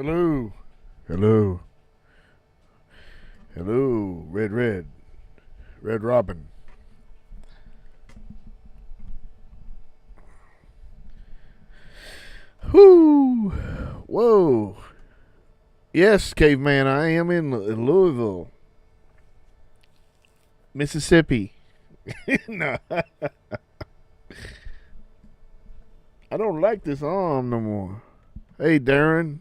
Hello. Hello. Hello. Red, red. Red Robin. Whoo. Whoa. Yes, caveman, I am in Louisville, Mississippi. No. I don't like this arm no more. Hey, Darren.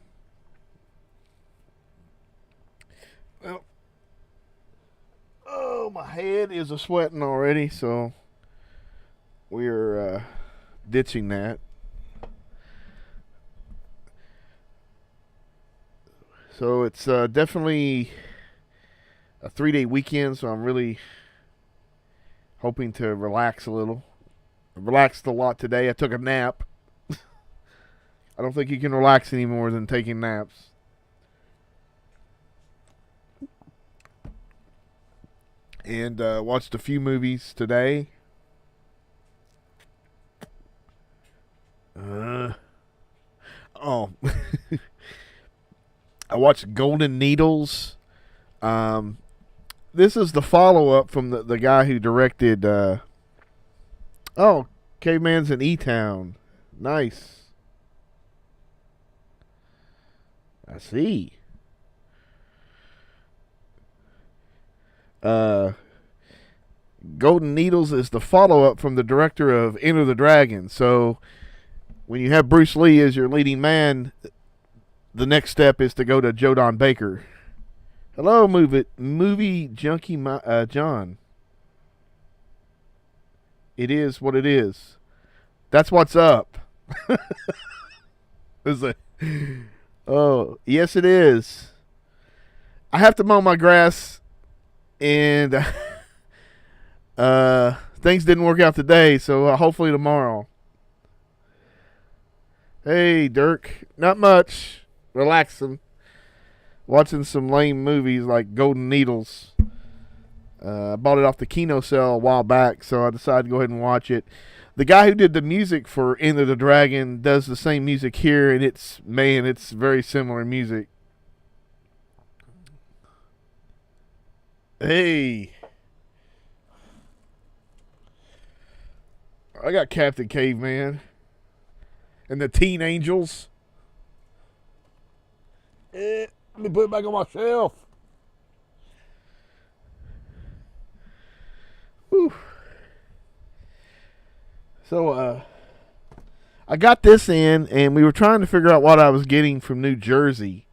Well, oh, my head is a sweating already, so we're ditching that. So it's definitely a 3-day weekend, so I'm really hoping to relax a little. I relaxed a lot today. I took a nap. I don't think you can relax any more than taking naps. And watched a few movies today. Oh. I watched Golden Needles. This is the follow-up from the guy who directed... Caveman's in E-Town. Nice. I see. Golden Needles is the follow-up from the director of Enter the Dragon. So when you have Bruce Lee as your leading man, the next step is to go to Joe Don Baker. Hello, movie junkie John. It is what it is. That's what's up. Oh, yes it is. I have to mow my grass, and things didn't work out today, so hopefully tomorrow. Hey, Dirk. Not much. Relaxing. Watching some lame movies like Golden Needles. I bought it off the Kino sale a while back, so I decided to go ahead and watch it. The guy who did the music for Enter the Dragon does the same music here, and it's very similar music. Hey. I got Captain Caveman. And the Teen Angels. Let me put it back on my shelf. Whew. So, I got this in, and we were trying to figure out what I was getting from New Jersey.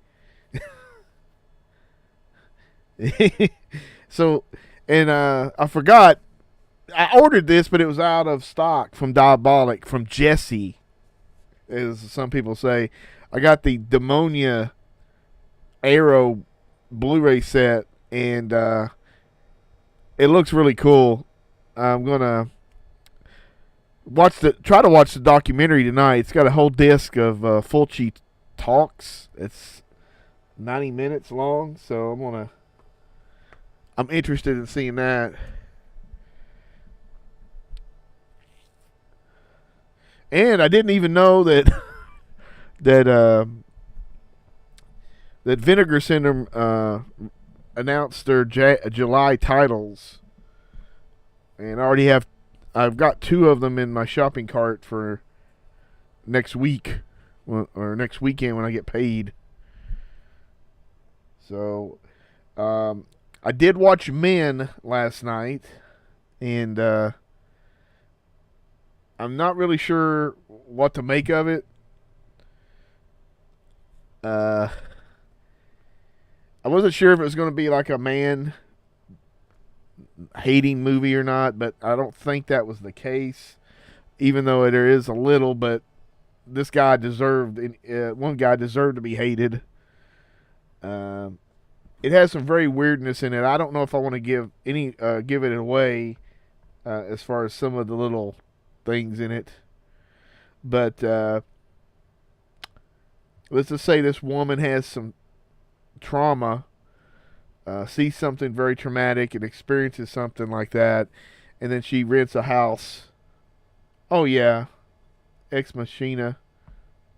So, and I forgot. I ordered this, but it was out of stock from Diabolic, from Jesse, as some people say. I got the Demonia Arrow Blu-ray set, and it looks really cool. I'm gonna try to watch the documentary tonight. It's got a whole disc of Fulci talks. It's 90 minutes long, so I'm interested in seeing that. And I didn't even know that that Vinegar Syndrome announced their July titles, and I've got 2 of them in my shopping cart for next week or next weekend when I get paid. So I did watch Men last night, and I'm not really sure what to make of it. I wasn't sure if it was going to be like a man hating movie or not, but I don't think that was the case, even though there is a little. But this guy one guy deserved to be hated. It has some very weirdness in it. I don't know if I want to give it away as far as some of the little things in it, but let's just say this woman has some trauma, sees something very traumatic and experiences something like that, and then she rents a house. Oh yeah, Ex Machina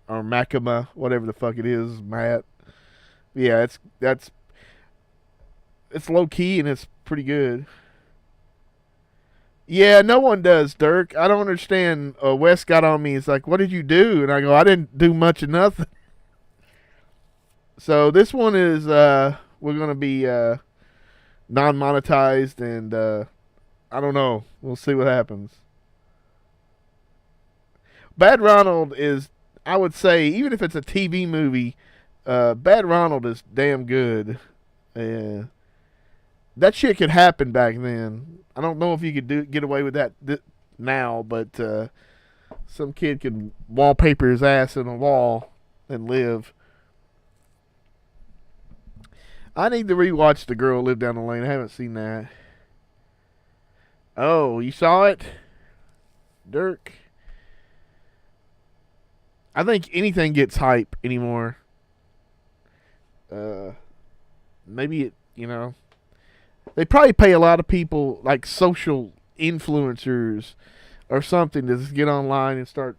or Macama, whatever the fuck it is, Matt. Yeah, it's low key and it's pretty good. Yeah, no one does, Dirk. I don't understand. Wes got on me. He's like, "What did you do?" And I go, "I didn't do much of nothing." So this one is we're gonna be non-monetized, and I don't know. We'll see what happens. Bad Ronald is, I would say, even if it's a TV movie, Bad Ronald is damn good. Yeah, that shit could happen back then. I don't know if you could get away with that now, but some kid could wallpaper his ass in a wall and live. I need to rewatch The Girl Who Lived Down the Lane. I haven't seen that. Oh, you saw it, Dirk? I think anything gets hype anymore. Maybe they probably pay a lot of people like social influencers or something to just get online and start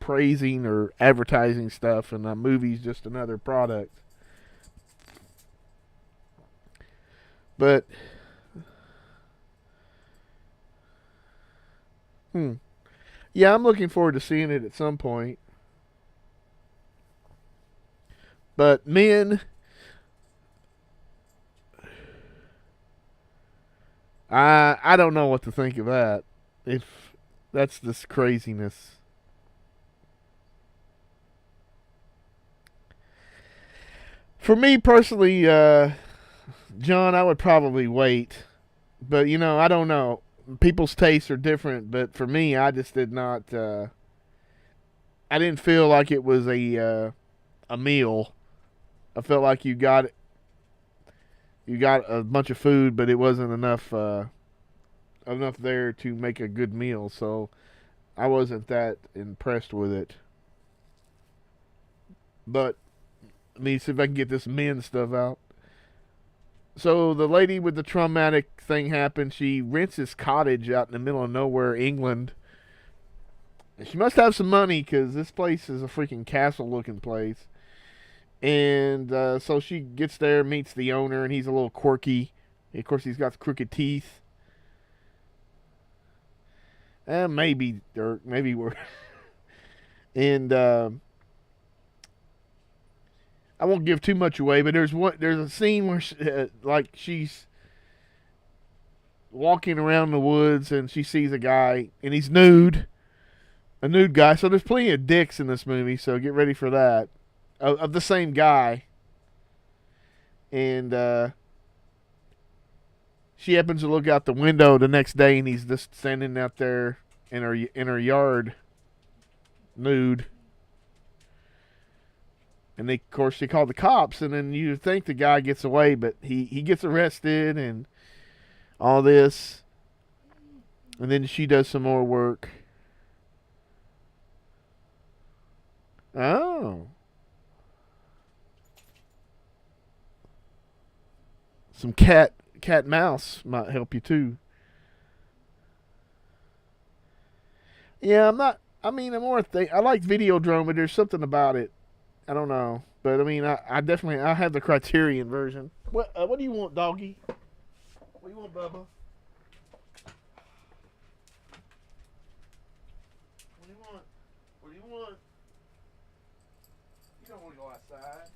praising or advertising stuff, and the movie's just another product. But yeah, I'm looking forward to seeing it at some point. But men, I don't know what to think of that. If that's this craziness. For me personally, John, I would probably wait. But I don't know. People's tastes are different, but for me, I just did not. I didn't feel like it was a meal. I felt like you got a bunch of food, but it wasn't enough there to make a good meal. So I wasn't that impressed with it. But let me see if I can get this men stuff out. So the lady with the traumatic thing happened. She rents this cottage out in the middle of nowhere, England. She must have some money because this place is a freaking castle-looking place. And so she gets there, meets the owner, and he's a little quirky. Of course, he's got crooked teeth. Maybe, Dirk. Maybe we're... And I won't give too much away, but there's a scene where she's walking around the woods and she sees a guy and he's nude, a nude guy. So there's plenty of dicks in this movie, so get ready for that, of the same guy. And she happens to look out the window the next day and he's just standing out there in her yard, nude. And of course, they call the cops, and then you think the guy gets away, but he gets arrested and all this. And then she does some more work. Oh. Some cat mouse might help you too. Yeah, I'm not. I mean, I like Videodrome, but there's something about it. I don't know, but I mean, I definitely have the Criterion version. What do you want, doggy? What do you want, Bubba? What do you want? What do you want? You don't want to go outside.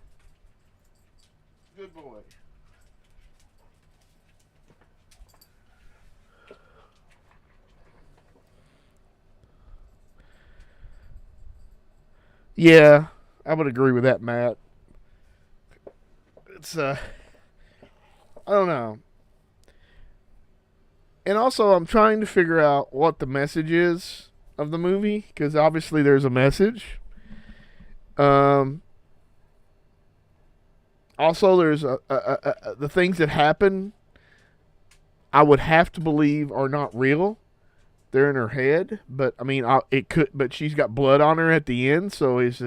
Good boy. Yeah. I would agree with that, Matt. It's I don't know. And also, I'm trying to figure out what the message is of the movie, because obviously there's a message. Also, there's the things that happen, I would have to believe are not real. They're in her head, but I mean, it could. But she's got blood on her at the end, so is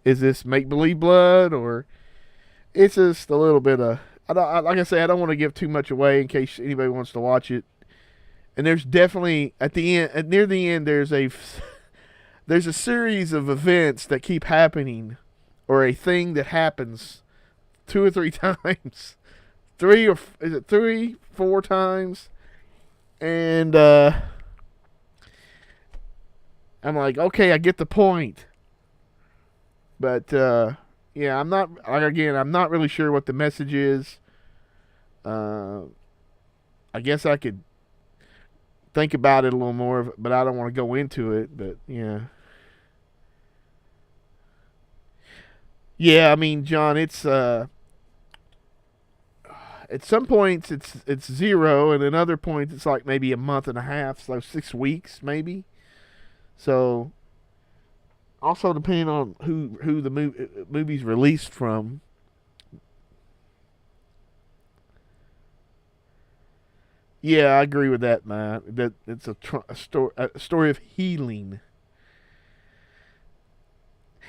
this make-believe blood, or it's just a little bit of... like I say, I don't want to give too much away in case anybody wants to watch it. And there's definitely, at the end, near the end, there's a series of events that keep happening or a thing that happens 2 or 3 times, three or is it 3, 4 times, and I'm like, okay, I get the point, but yeah, I'm not. Again, I'm not really sure what the message is. I guess I could think about it a little more, but I don't want to go into it. But yeah, yeah. I mean, John, it's at some points it's 0, and at other points it's like maybe a month and a half, so 6 weeks maybe. So also depending on who the movie's released from. Yeah, I agree with that, man. That it's a story of healing,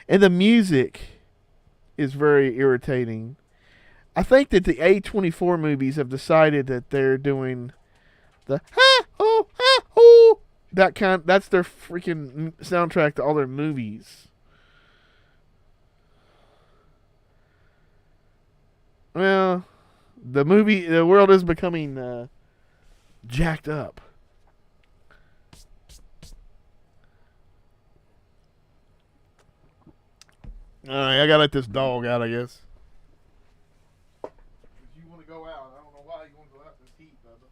and the music is very irritating. I think that the A24 movies have decided that they're doing the ha oh ha oh that kind. That's their freaking soundtrack to all their movies. Well, the world is becoming jacked up. All right, I gotta let this dog out, I guess. You want to go out? I don't know why you want to go out in this heat, Bubba.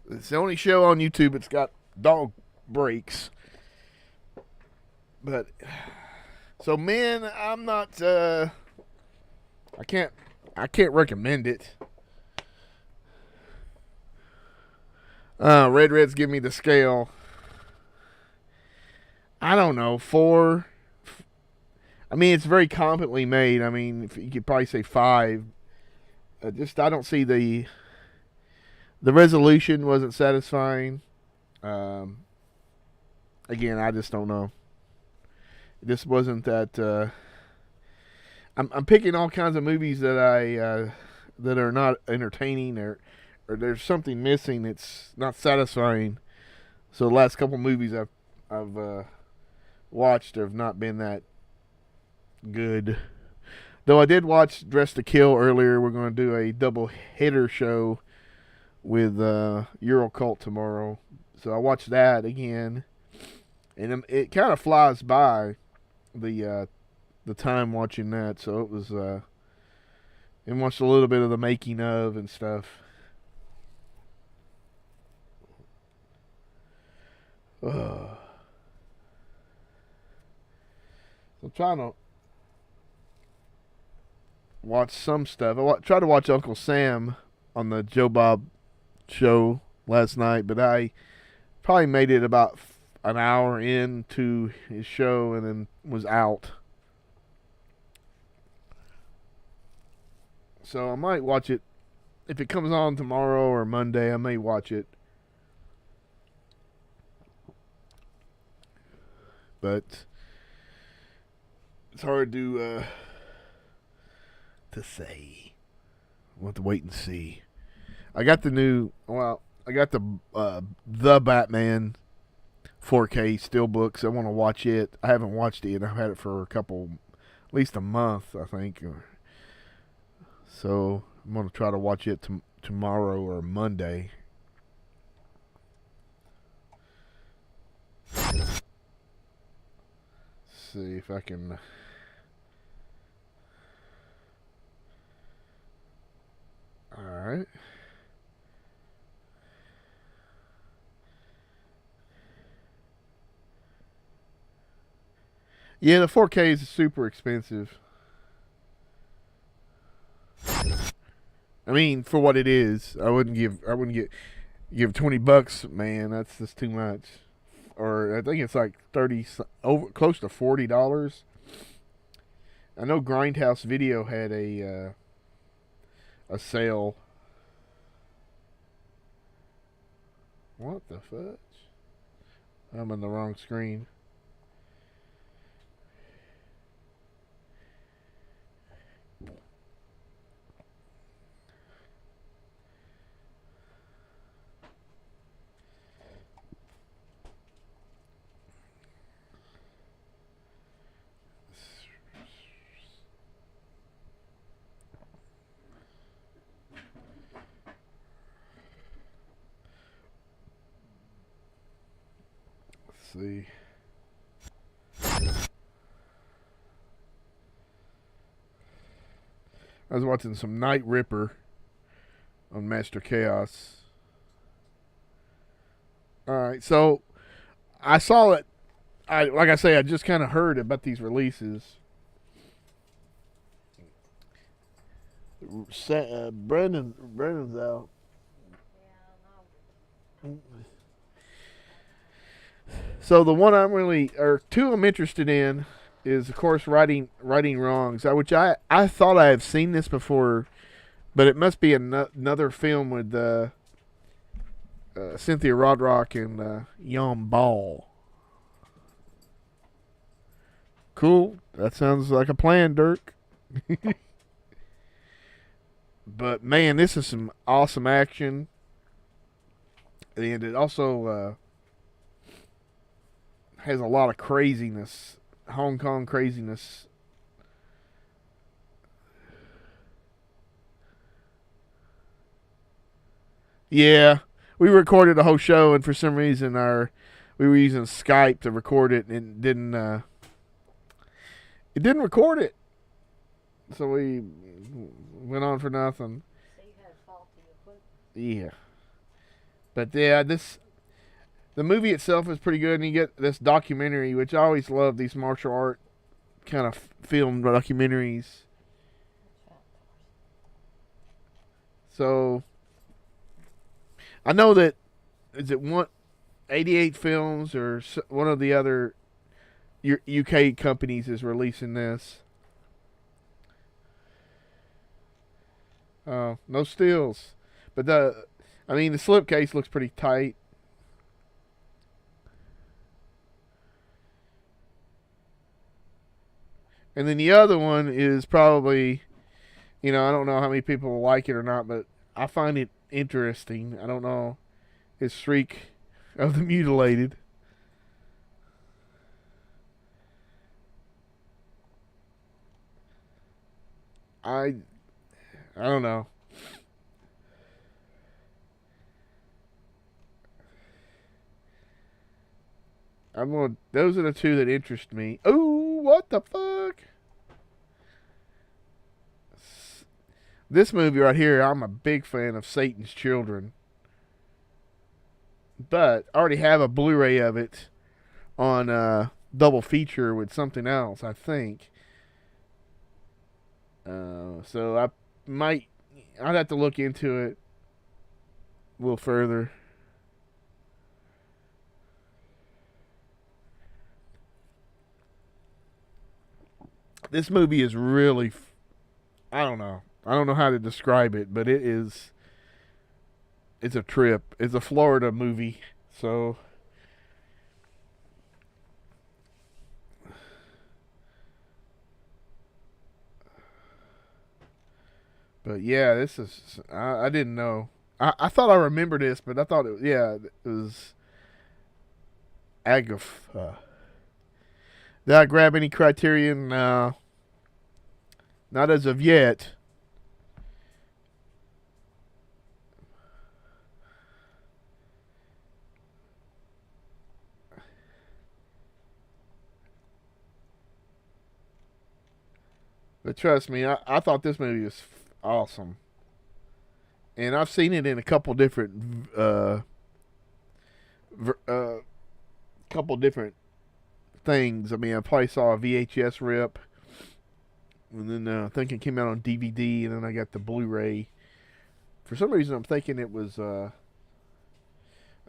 It's the only show on YouTube that's got dog breaks. But so, man, I'm not. I can't recommend it. Red's give me the scale. I don't know, 4. I mean, it's very competently made. I mean, you could probably say 5. I don't see the resolution wasn't satisfying. Again, I just don't know. This wasn't that. I'm picking all kinds of movies that that are not entertaining, or there's something missing. It's not satisfying. So the last couple movies I've watched have not been that good. Though I did watch Dress to Kill earlier. We're going to do a double hitter show with Eurocult tomorrow. So I watched that again, and it kind of flies by the time watching that. So it was and watched a little bit of the making of and stuff. I'm trying to watch some stuff. Tried to watch Uncle Sam on the Joe Bob show last night, but I probably made it about an hour into his show and then was out. So I might watch it if it comes on tomorrow or Monday. I may watch it, but it's hard to say. We'll have to wait and see. I got the Batman 4K Steelbooks. I want to watch it. I haven't watched it yet. I've had it for at least a month, I think. So I'm going to try to watch it tomorrow or Monday. Let's see if I can. All right. Yeah, the 4K is super expensive. I mean, for what it is, I wouldn't give $20, man. That's just too much. Or I think it's like close to $40. I know Grindhouse Video had a sale. What the fudge? I'm on the wrong screen. See. I was watching some Night Ripper on Master Chaos. Alright, so I saw it. Like I say, I just kind of heard about these releases. Brandon's out. So the one two I'm interested in is, of course, Righting Wrongs, which I thought I have seen this before, but it must be another film with Cynthia Rothrock and Jan Ball. Cool. That sounds like a plan, Dirk. But man, this is some awesome action, and it also has a lot of craziness, Hong Kong craziness. Yeah, we recorded the whole show, and for some reason we were using Skype to record it, and it didn't record it. So we went on for nothing. So you had faulty equipment. Yeah, but yeah, the movie itself is pretty good, and you get this documentary, which I always love these martial art kind of film documentaries. So I know that is it 88 Films or one of the other UK companies is releasing this. No stills, but the slipcase looks pretty tight. And then the other one is probably, I don't know how many people will like it or not, but I find it interesting. I don't know. It's Shriek of the Mutilated. I don't know. Those are the two that interest me. Ooh, what the fuck? This movie right here, I'm a big fan of Satan's Children. But I already have a Blu-ray of it on double feature with something else, I think. So I'd have to look into it a little further. This movie is really, I don't know how to describe it, but it's a trip. It's a Florida movie, so but yeah, this is I didn't know. I thought I remembered this, but I thought it was Agatha. Did I grab any Criterion? Not as of yet. But trust me, I thought this movie was awesome. And I've seen it in a couple different things. I mean, I probably saw a VHS rip, and then I think it came out on DVD, and then I got the Blu-ray. For some reason, I'm thinking it was a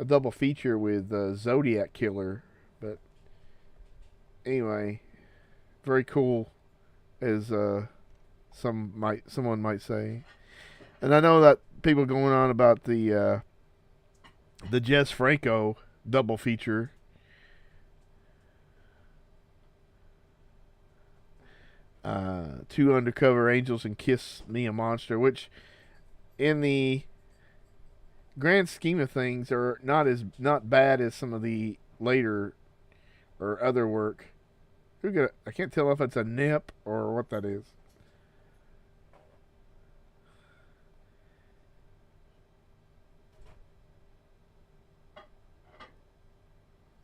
double feature with Zodiac Killer, but anyway, very cool, as someone might say. And I know that people going on about the Jess Franco double feature. Two Undercover Angels and Kiss Me a Monster, which in the grand scheme of things are not bad as some of the later or other work. I can't tell if it's a nip or what that is.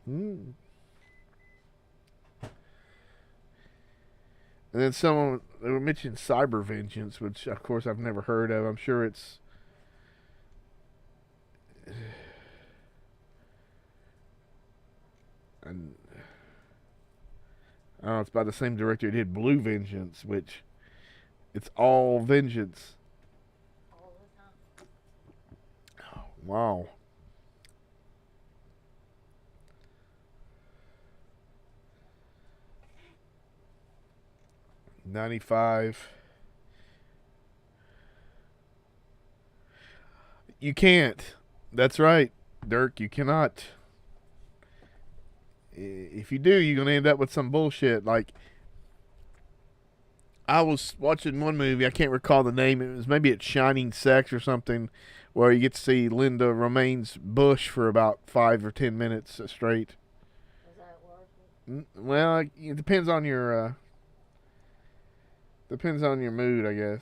And then someone they were mentioning Cyber Vengeance, which of course I've never heard of. I'm sure it's and I don't know, it's by the same director who did Blue Vengeance, which it's all vengeance. All the time. Oh, wow. $95. You can't. That's right, Dirk. You cannot. If you do, you're going to end up with some bullshit. Like, I was watching one movie. I can't recall the name. It was maybe it's Shining Sex or something, where you get to see Linda Romaine's bush for about 5 or 10 minutes straight. Is that worth it? Well, it depends on your mood, I guess.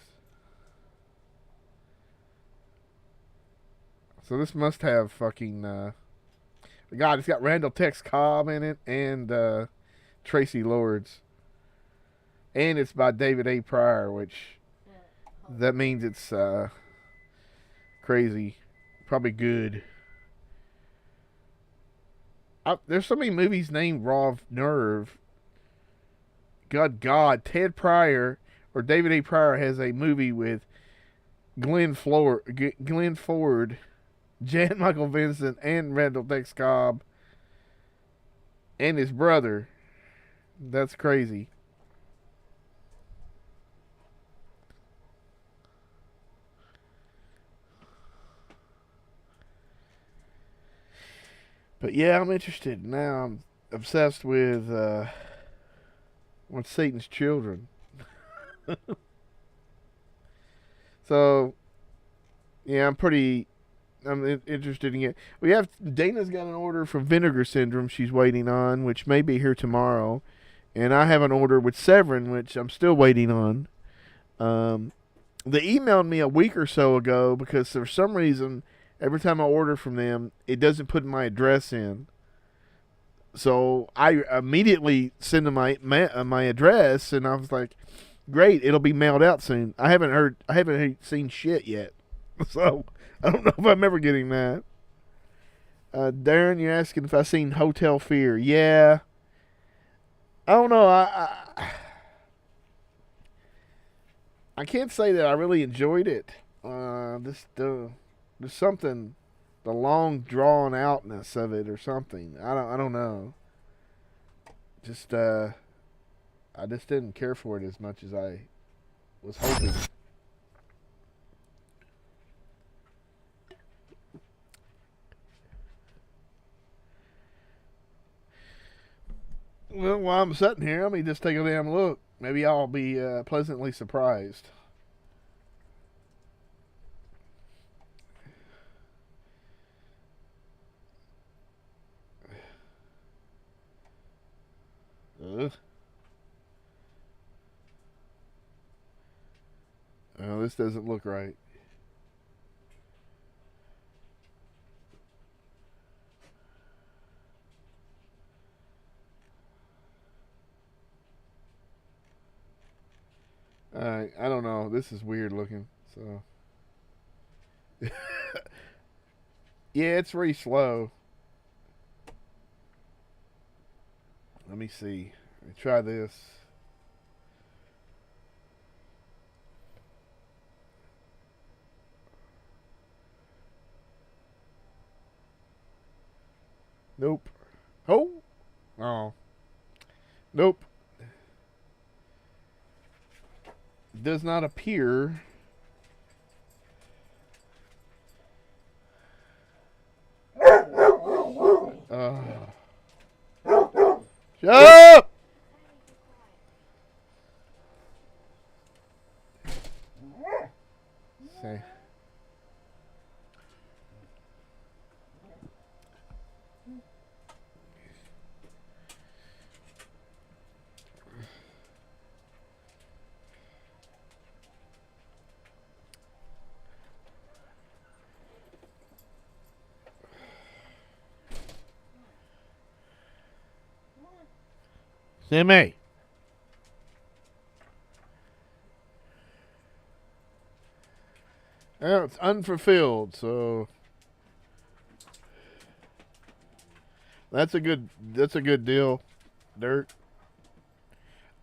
So this must have fucking God, it's got Randall Tex Cobb in it and Tracy Lords. And it's by David A. Pryor, which that means it's crazy. Probably good. There's so many movies named Raw Nerve. God, Ted Pryor or David A. Pryor has a movie with Glenn Ford, Jan Michael Vincent, and Randall Tex Cobb, and his brother. That's crazy. But yeah, I'm interested now. I'm obsessed with Satan's Children. So, yeah, I'm interested in it. Dana's got an order for Vinegar Syndrome she's waiting on, which may be here tomorrow. And I have an order with Severin, which I'm still waiting on. They emailed me a week or so ago because for some reason, every time I order from them, it doesn't put my address in. So I immediately send them my address, and I was like, great, it'll be mailed out soon. I haven't seen shit yet. So I don't know if I'm ever getting that. Darren, you're asking if I've seen Hotel Fear. Yeah. I don't know. I can't say that I really enjoyed it. There's something, the long drawn outness of it or something. I don't know. I just didn't care for it as much as I was hoping. Well, while I'm sitting here, let me just take a damn look. Maybe I'll be pleasantly surprised. Oh, this doesn't look right. I don't know. This is weird looking. So, yeah, it's very slow. Let me see. Let me try this. Nope. Oh. Nope. Does not appear. Shut up! say. Sammy. Well, it's unfulfilled, so that's a good deal, Dirt.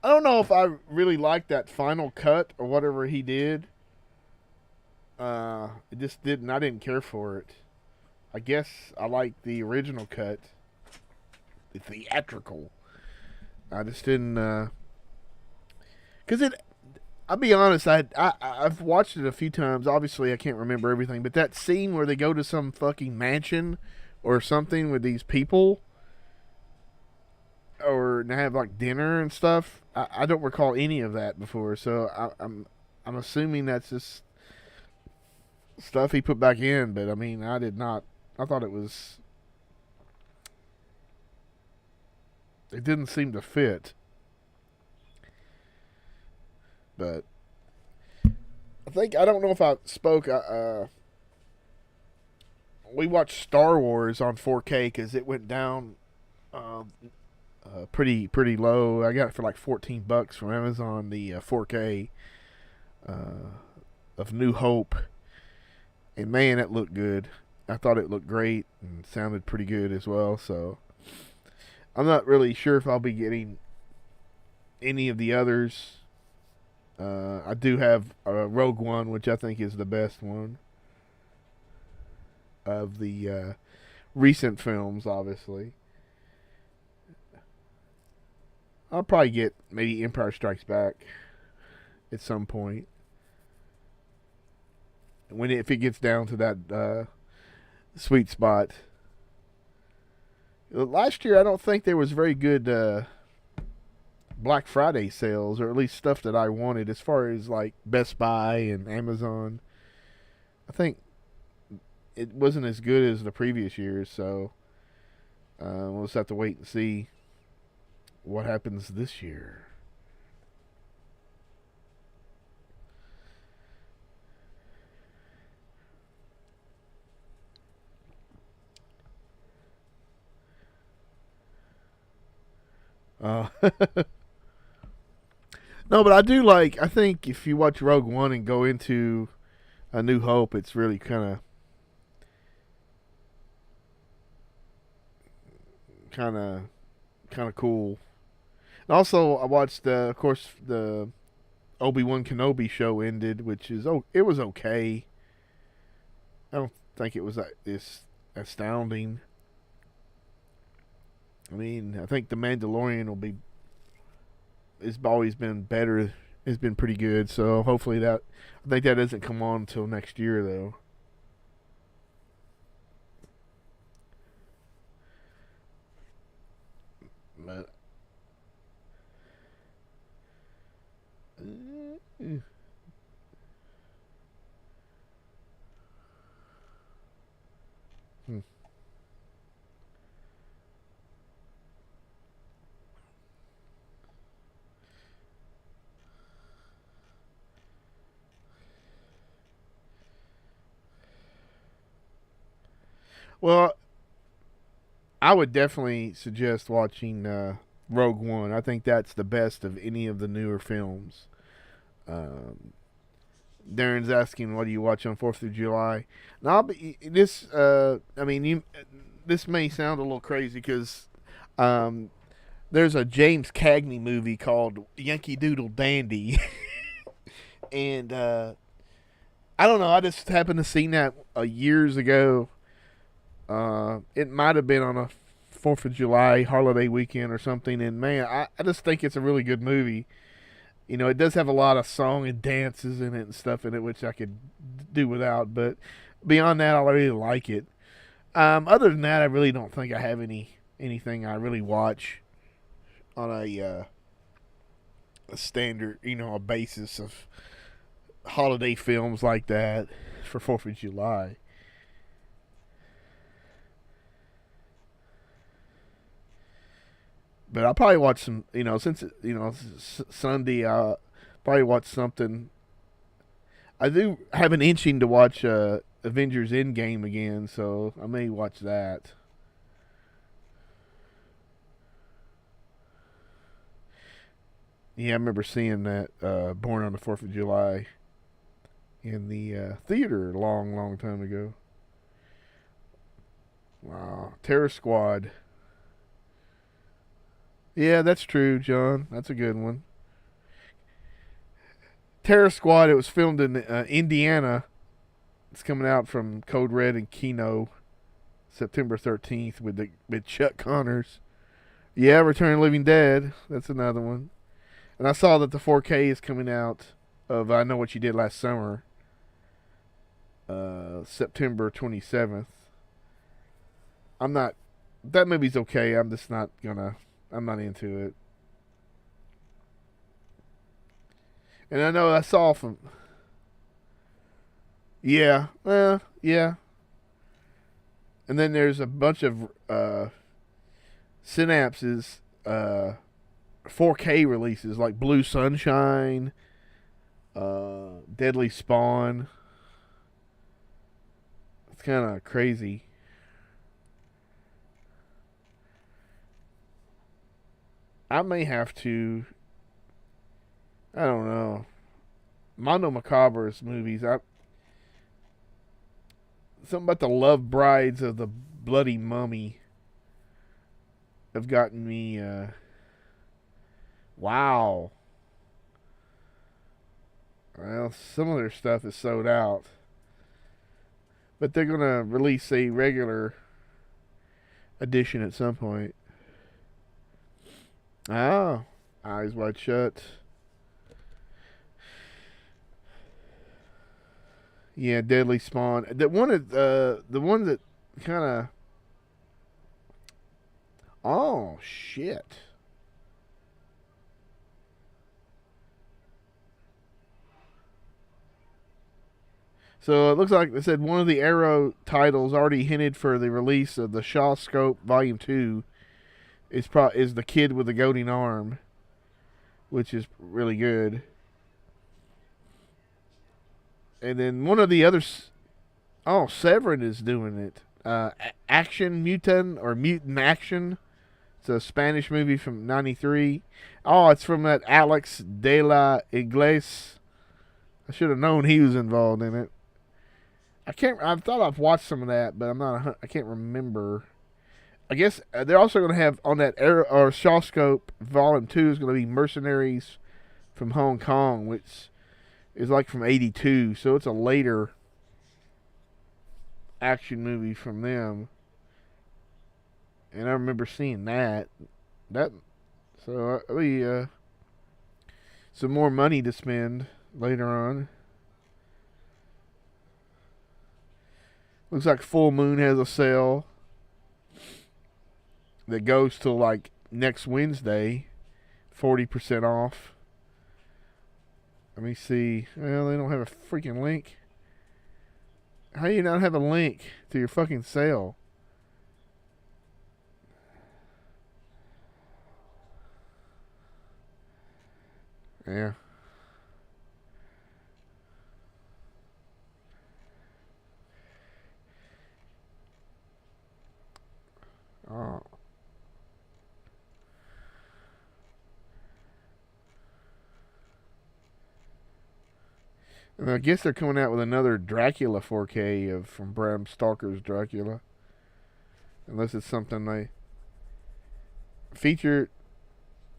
I don't know if I really like that final cut or whatever he did. It just didn't. I didn't care for it. I guess I like the original cut, the theatrical. I just didn't, cause it. I'll be honest. I've watched it a few times. Obviously, I can't remember everything, but that scene where they go to some fucking mansion or something with these people, or have like dinner and stuff. I don't recall any of that before, so I'm assuming that's just stuff he put back in. But I mean, I did not. I thought it was. It didn't seem to fit. But I don't know if I spoke. We watched Star Wars on 4K because it went down pretty low. I got it for like $14 from Amazon. The 4K of New Hope, and man, it looked good. I thought it looked great and sounded pretty good as well. So I'm not really sure if I'll be getting any of the others. I do have Rogue One, which I think is the best one of the recent films, obviously. I'll probably get maybe Empire Strikes Back at some point. If it gets down to that sweet spot. Last year, I don't think there was very good Black Friday sales, or at least stuff that I wanted, as far as like Best Buy and Amazon. I think it wasn't as good as the previous years, so we'll just have to wait and see what happens this year. No, but I think if you watch Rogue One and go into A New Hope, it's really kind of cool. And also, I watched, of course, the Obi-Wan Kenobi show ended, which is, it was okay. I don't think it was this astounding. I mean, I think The Mandalorian it's always been better. It's been pretty good, so hopefully I think that doesn't come on until next year, though. But hmm. Well, I would definitely suggest watching Rogue One. I think that's the best of any of the newer films. Um, Darren's asking, "What do you watch on 4th of July?" Now, I mean, this may sound a little crazy because um, there's a James Cagney movie called Yankee Doodle Dandy, and I don't know. I just happened to see that years ago. It might have been on a 4th of July holiday weekend or something, and man, I just think it's a really good movie. You know, it does have a lot of song and dances in it and stuff in it, which I could do without. But beyond that, I really like it. Other than that, I really don't think I have anything I really watch on a standard, a basis of holiday films like that for 4th of July. But I'll probably watch some, since, Sunday, I'll probably watch something. I do have an inching to watch Avengers Endgame again, so I may watch that. Yeah, I remember seeing that Born on the 4th of July in the theater a long, long time ago. Wow. Terror Squad. Yeah, that's true, John. That's a good one. Terror Squad, it was filmed in Indiana. It's coming out from Code Red and Kino September 13th with Chuck Connors. Yeah, Return of the Living Dead. That's another one. And I saw that the 4K is coming out of I Know What You Did Last Summer, September 27th. That movie's okay. I'm not into it. And I know I saw from, yeah, yeah. And then there's a bunch of Synapse's 4K releases like Blue Sunshine, Deadly Spawn. It's kind of crazy. I may have to. I don't know. Mondo Macabre's movies. Something about the love brides of the Bloody Mummy have gotten me. Wow. Well, some of their stuff is sold out, but they're gonna release a regular edition at some point. Oh, Eyes Wide Shut. Yeah, Deadly Spawn. The one that kind of. Oh shit. So it looks like they said one of the Arrow titles already hinted for the release of the Shaw Scope Volume 2 is The Kid with the Goading Arm, which is really good. And then one of the others, Severin is doing it. Action Mutant or Mutant Action. It's a Spanish movie from '93. Oh, it's from that Alex de la Iglesia. I should have known he was involved in it. I thought I've watched some of that, but I can't remember. I guess they're also going to have on that Shawscope Volume 2 is going to be Mercenaries from Hong Kong, which is like from '82, so it's a later action movie from them. And I remember seeing that. So it'll be some more money to spend later on. Looks like Full Moon has a sale that goes till like next Wednesday, 40% off. Let me see. Well, they don't have a freaking link. How do you not have a link to your fucking sale? Yeah. Oh. And I guess they're coming out with another Dracula 4K from Bram Stoker's Dracula. Unless it's something they feature.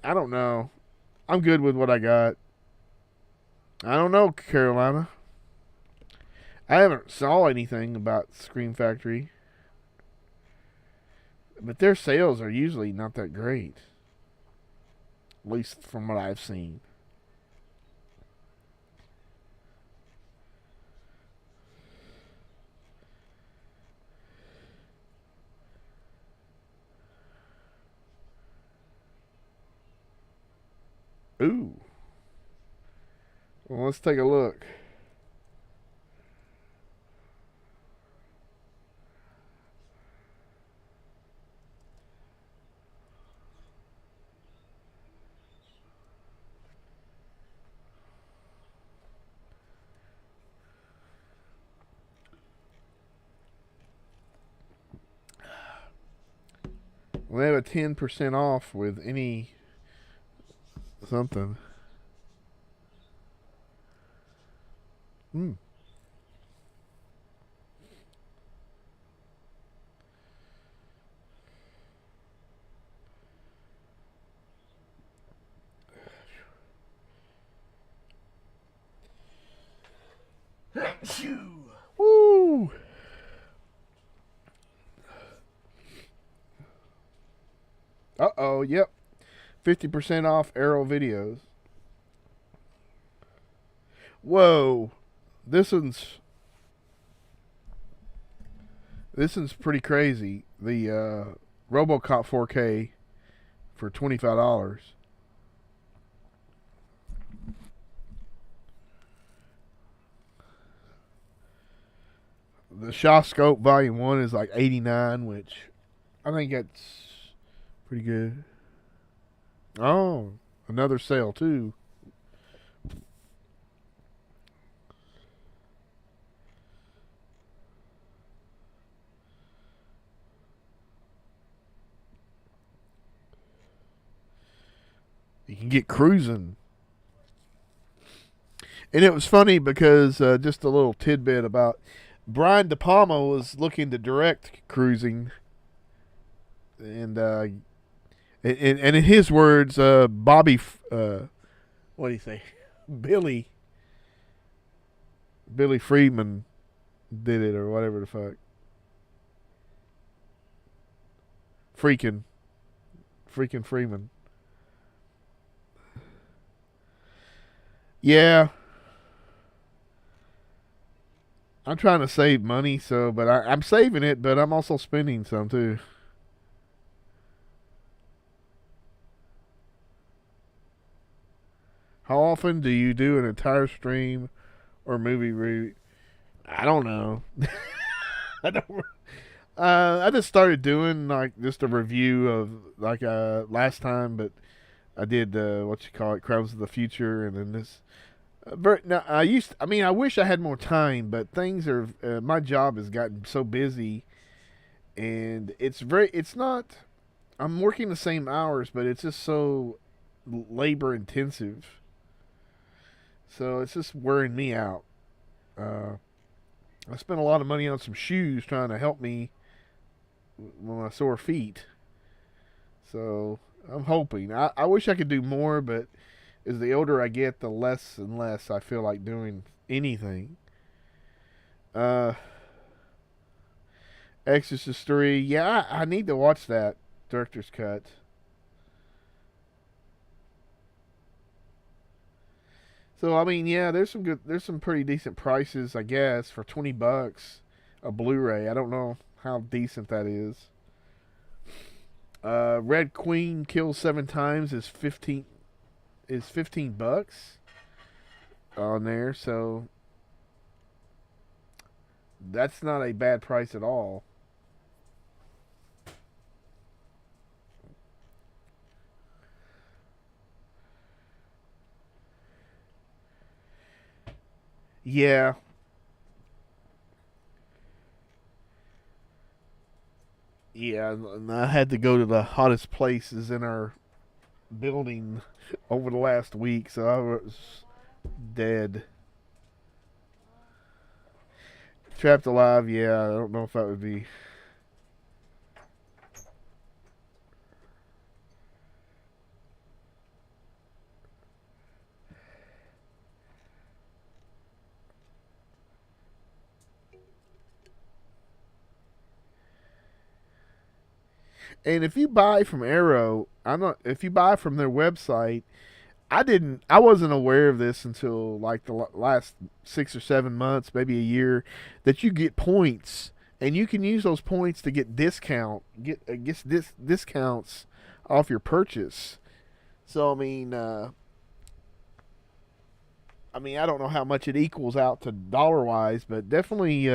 I don't know. I'm good with what I got. I don't know, Carolina. I haven't saw anything about Scream Factory. But their sales are usually not that great. At least from what I've seen. Ooh. Well, let's take a look. Well, they have a 10% off with any something. Hmm. Woo! Uh-oh, yep. 50% off Arrow Videos. Whoa. This one's pretty crazy. The RoboCop 4K for $25. The Shaw Scope Volume 1 is like $89, which I think that's pretty good. Oh, another sale too. You can get cruising. And it was funny because just a little tidbit about Brian De Palma was looking to direct Cruising, and in his words, Bobby, what do you say, Billy Friedman did it or whatever the fuck, freaking Freeman. Yeah, I'm trying to save money, but I'm saving it, but I'm also spending some too. How often do you do an entire stream or movie review? I don't know. I don't. I just started doing like just a review of like last time, but I did what you call it, Crowds of the Future, and then this. Now I wish I had more time, but things are. My job has gotten so busy, and it's not. I'm working the same hours, but it's just so labor intensive. So it's just wearing me out. Uh, I spent a lot of money on some shoes trying to help me with my sore feet. So I'm hoping. I wish I could do more, but as the older I get, the less and less I feel like doing anything. Uh, Exorcist 3. Yeah, I need to watch that director's cut. So yeah, there's some pretty decent prices, I guess, for $20 a Blu-ray. I don't know how decent that is. Red Queen kills 7 times is 15 bucks on there, so that's not a bad price at all. Yeah. Yeah, and I had to go to the hottest places in our building over the last week, so I was dead. Trapped Alive, yeah, I don't know if that would be. And if you buy from Arrow, I'm not. If you buy from their website, I wasn't aware of this until like the last 6 or 7 months, maybe a year, that you get points, and you can use those points to get discounts off your purchase. So I don't know how much it equals out to dollar wise, but definitely,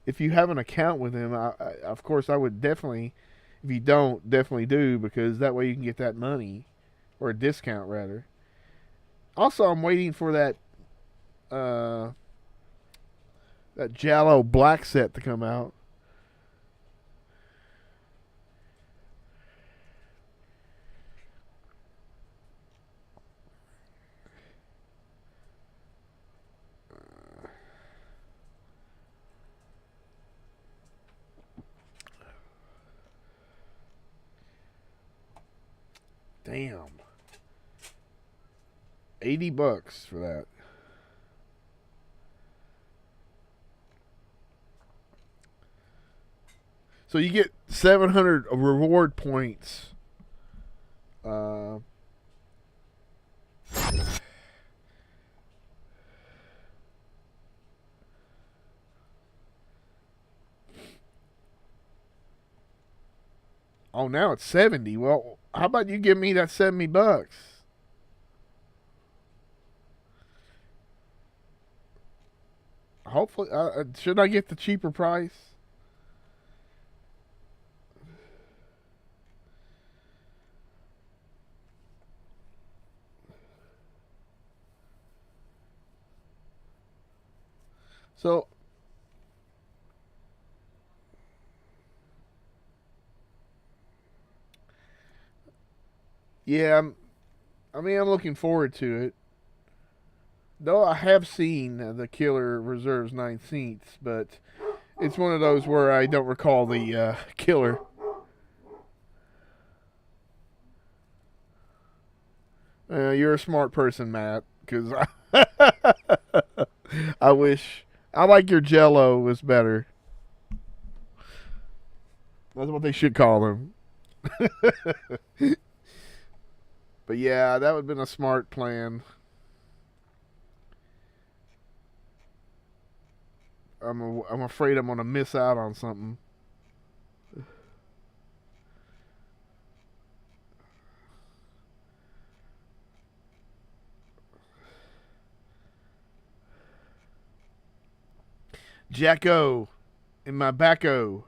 if you have an account with them, of course I would definitely. If you don't, definitely do, because that way you can get that money, or a discount rather. Also, I'm waiting for uh, that Jallo Black set to come out. Damn. $80 for that. So you get 700 reward points. Oh, now it's 70. Well, how about you give me that $70? Hopefully, should I get the cheaper price? So, yeah, I'm looking forward to it. Though I have seen The Killer Reserves 19th, but it's one of those where I don't recall the killer. You're a smart person, Matt, because I wish. I like your Jello was better. That's what they should call them. But yeah, that would have been a smart plan. I'm afraid I'm gonna miss out on something. Jacko in my backo.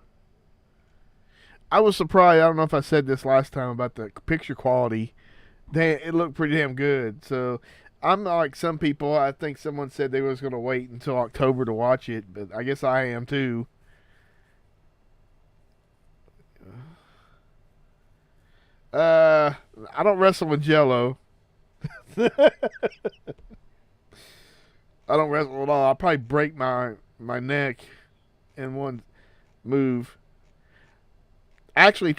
I was surprised. I don't know if I said this last time about the picture quality. It looked pretty damn good. So I'm not like some people. I think someone said they was going to wait until October to watch it, but I guess I am too. I don't wrestle with Jello. I don't wrestle at all. I'll probably break my neck in one move. I actually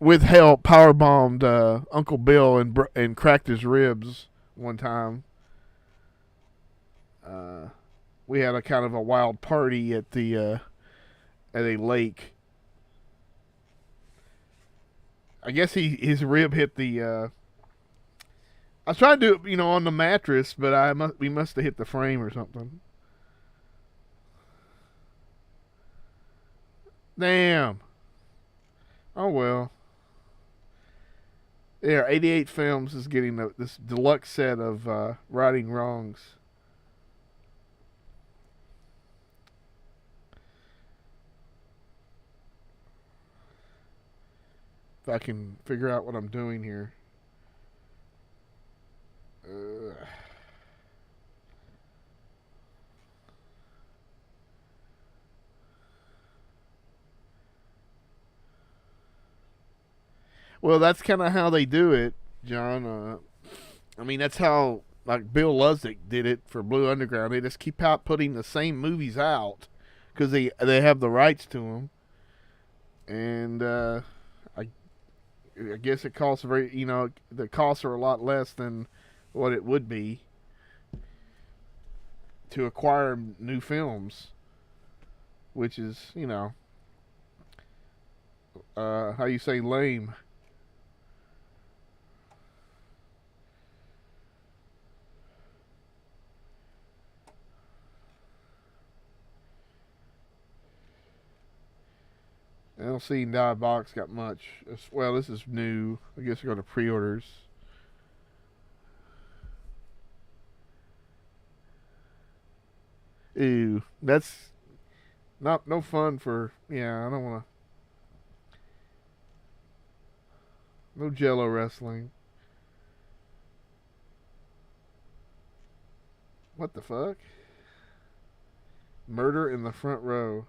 with help power bombed Uncle Bill and cracked his ribs one time. We had a kind of a wild party at a lake. I guess his rib hit the. I was trying to do it, on the mattress, but we must have hit the frame or something. Damn. Oh well. Yeah, 88 Films is getting this deluxe set of Righting Wrongs. If I can figure out what I'm doing here. Well, that's kind of how they do it, John. That's how like Bill Lustig did it for Blue Underground. They just keep out putting the same movies out because they have the rights to them, and I guess it costs the costs are a lot less than what it would be to acquire new films, which is how you say lame. I don't see Diebox got much. Well, this is new. I guess I go to pre-orders. Ew, that's no fun for. Yeah, I don't want to. No Jello wrestling. What the fuck? Murder in the front row.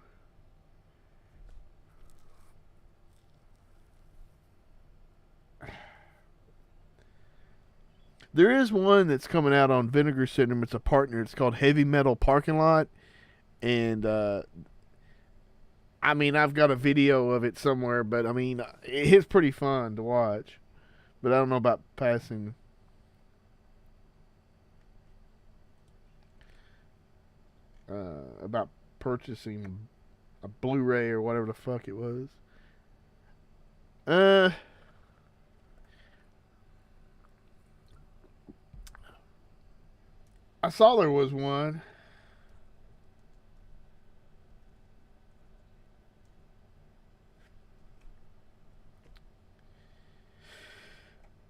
There is one that's coming out on Vinegar Syndrome. It's a partner. It's called Heavy Metal Parking Lot. And, I've got a video of it somewhere, but, it's pretty fun to watch. but I don't know about passing. About purchasing a Blu-ray or whatever the fuck it was. I saw there was one.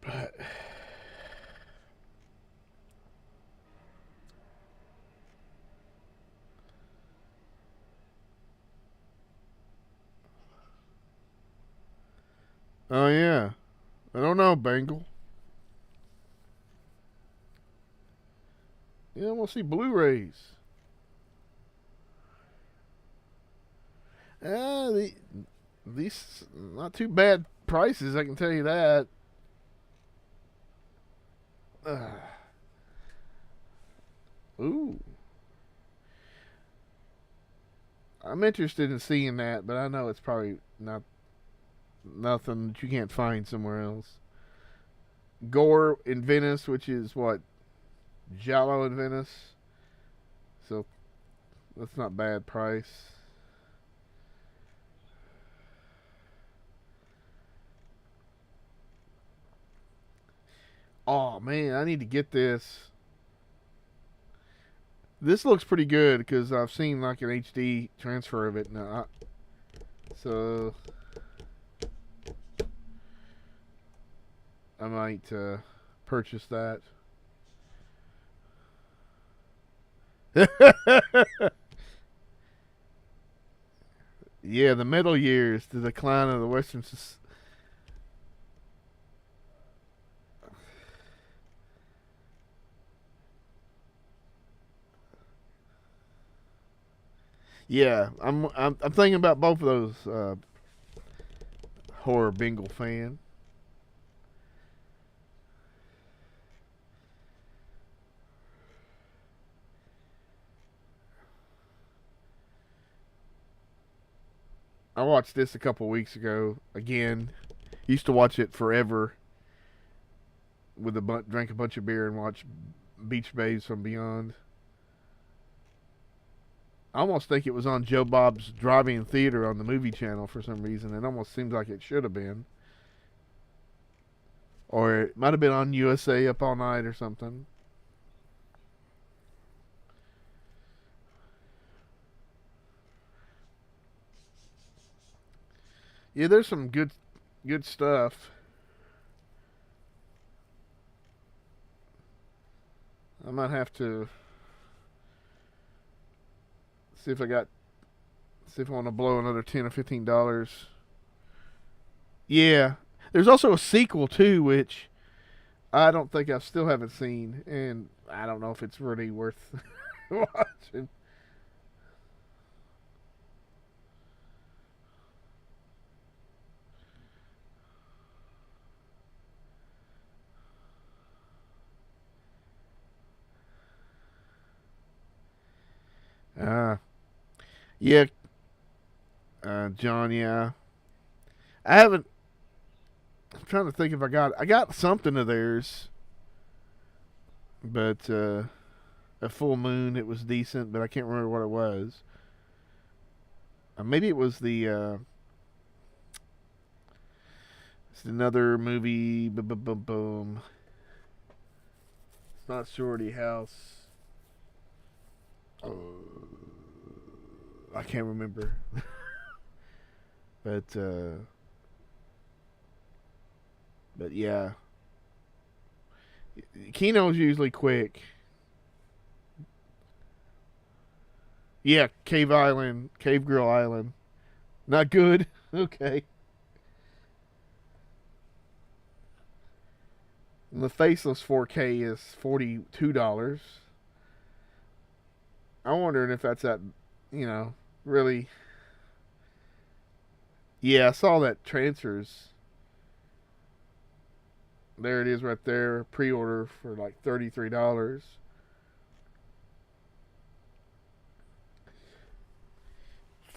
But oh yeah, I don't know, Bengal. Yeah, I want to see Blu-rays. These not too bad prices, I can tell you that. Ooh, I'm interested in seeing that, but I know it's probably not nothing that you can't find somewhere else. Gore in Venice, which is what, Giallo in Venice. So that's not bad price. Oh man, I need to get this. This looks pretty good because I've seen like an HD transfer of it now. So I might purchase that. Yeah, the middle years, the decline of the Western. Yeah, I'm thinking about both of those. Horror Bengal fan. I watched this a couple weeks ago again. Used to watch it forever with drink a bunch of beer and watch Beach Babes from Beyond. I almost think it was on Joe Bob's Drive-In Theater on the movie channel for some reason. It almost seems like it should have been. Or it might have been on USA Up All Night or something. Yeah, there's some good stuff. I might have to see if I want to blow another $10 or $15. Yeah, there's also a sequel too, which I don't think I still haven't seen, and I don't know if it's really worth watching. Uh, yeah, John. Yeah, I haven't. I'm trying to think if I got something of theirs, but a full moon. It was decent, but I can't remember what it was. Maybe it was it's another movie. Boom, boom, boom, boom. It's not Shorty House. I can't remember. but yeah, Kino's usually quick. Yeah, Cave Girl Island. Not good. Okay. And the Faceless 4K is $42. I'm wondering if that's really. Yeah, I saw that transfers. There it is right there. Pre-order for like $33.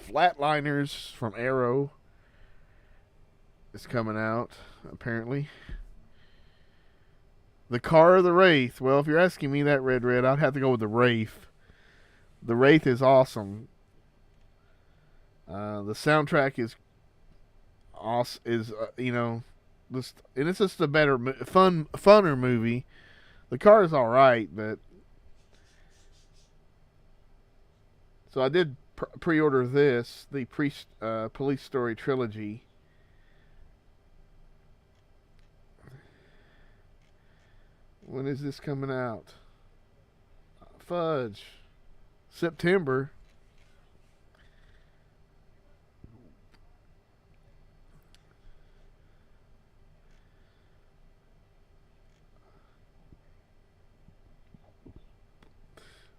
Flatliners from Arrow is coming out, apparently. The car or the Wraith? Well, if you're asking me that, Red, I'd have to go with the Wraith. The Wraith is awesome. The soundtrack is awesome. And it's just a better, funner movie. The car is all right, but so I did pre-order this, the Police Story trilogy. When is this coming out? Fudge. September.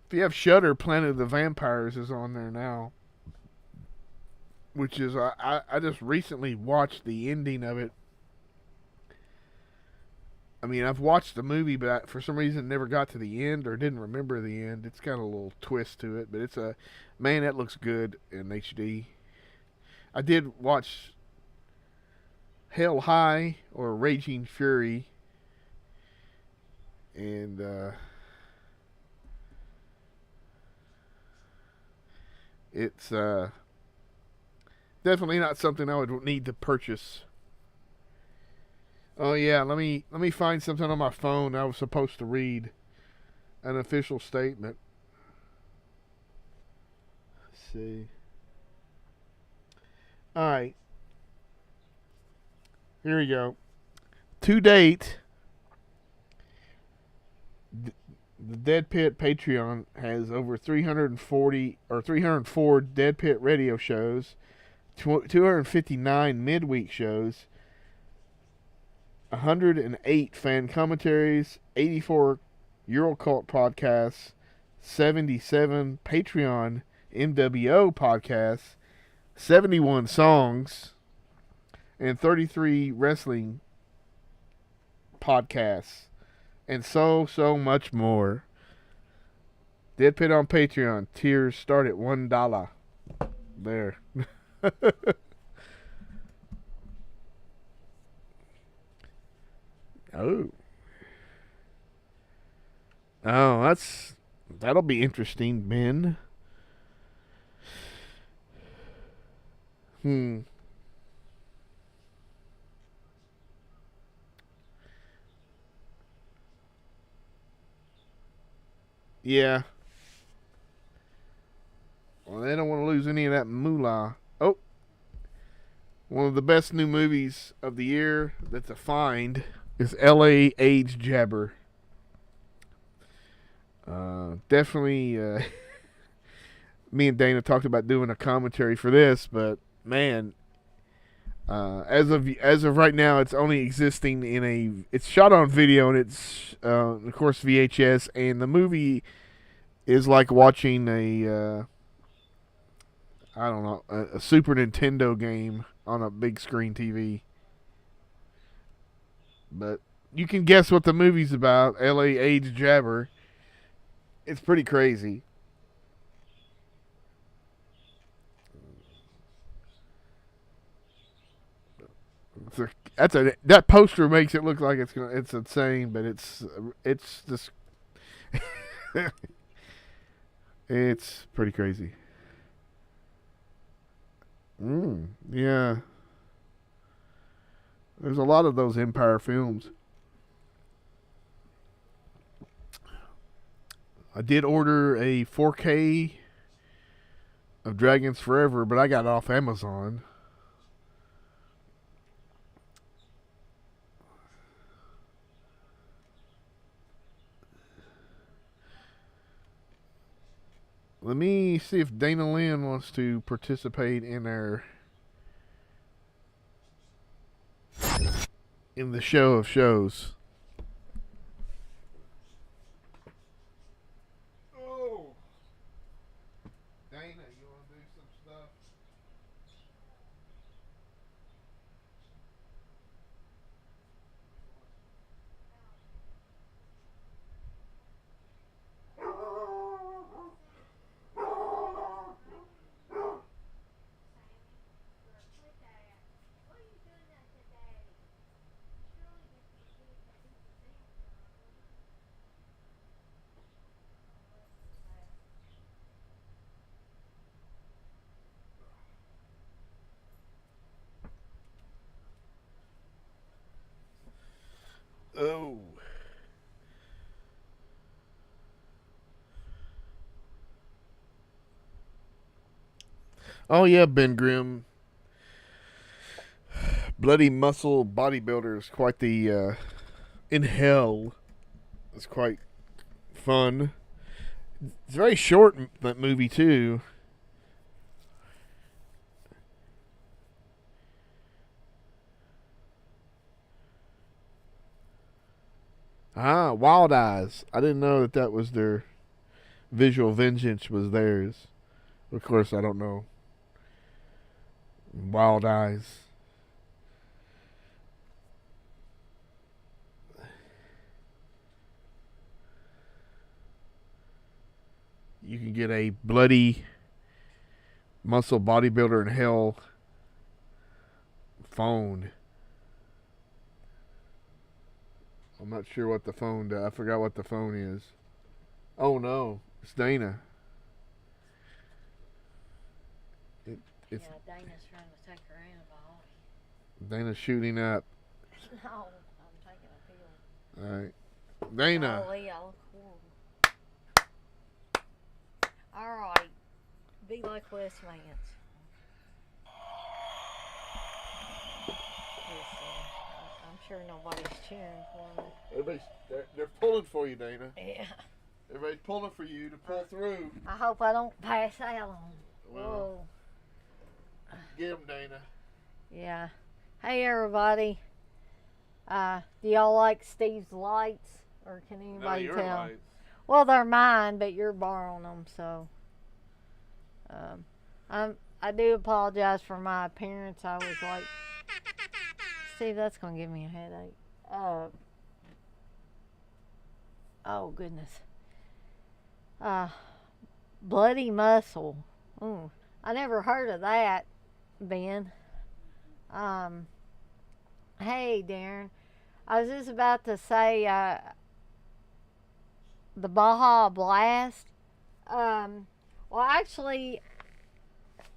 If you have Shudder, Planet of the Vampires is on there now. Which is, I just recently watched the ending of it. I mean, I've watched the movie, but for some reason never got to the end or didn't remember the end. It's got a little twist to it, but man, that looks good in HD. I did watch Hell High or Raging Fury, and it's definitely not something I would need to purchase. Oh yeah, let me find something on my phone. I was supposed to read an official statement. Let's see. All right. Here we go. To date, the Dead Pit Patreon has over 340 or 304 Dead Pit radio shows, 259 midweek shows, 108 fan commentaries, 84 Eurocult podcasts, 77 Patreon MWO podcasts, 71 songs, and 33 wrestling podcasts, and so much more. Dead Pit on Patreon. Tiers start at $1. There. Oh. Oh, that'll be interesting, Ben. Yeah. Well, they don't want to lose any of that moolah. Oh. One of the best new movies of the year that's a find is L.A. Age Jabber. Definitely, me and Dana talked about doing a commentary for this, but man, as of right now, it's only existing it's shot on video, and it's of course VHS, and the movie is like watching a I don't know, a Super Nintendo game on a big screen TV. But you can guess what the movie's about, L.A. Age Jabber. It's pretty crazy. That poster makes it look like it's insane, but it's just it's pretty crazy. Yeah. There's a lot of those Empire films. I did order a 4K of Dragons Forever, but I got it off Amazon. Let me see if Dana Lynn wants to participate in the show of shows. Oh, Dana, you want to do some stuff? Oh yeah, Ben Grimm, bloody muscle bodybuilder is quite the in hell. It's quite fun. It's very short that movie too. Ah, Wild Eyes. I didn't know that was their Visual Vengeance was theirs. Of course, I don't know. Wild Eyes. You can get a bloody muscle bodybuilder in hell phone. I'm not sure what the phone does. I forgot what the phone is. Oh no, it's Dana. It's Yeah, Dana's trying to take her antibiotic. Dana's shooting up. No, I'm taking a pill. All right, Dana. Golly, I look horrible. All right, be like Wes Vance. I'm sure nobody's cheering for me. They're pulling for you, Dana. Yeah. Everybody's pulling for you to pull through. I hope I don't pass out on them. Well, Whoa. get them, Dana. Yeah. Hey, everybody. Do y'all like Steve's lights? Or can anybody your tell? lights. Well, they're mine, but you're borrowing them, so. I do apologize for my appearance. I was like, Steve, that's going to give me a headache. Oh, goodness. Bloody muscle. Ooh, I never heard of that, Ben. Hey, Darren. I was just about to say, the Baja Blast. Well, actually,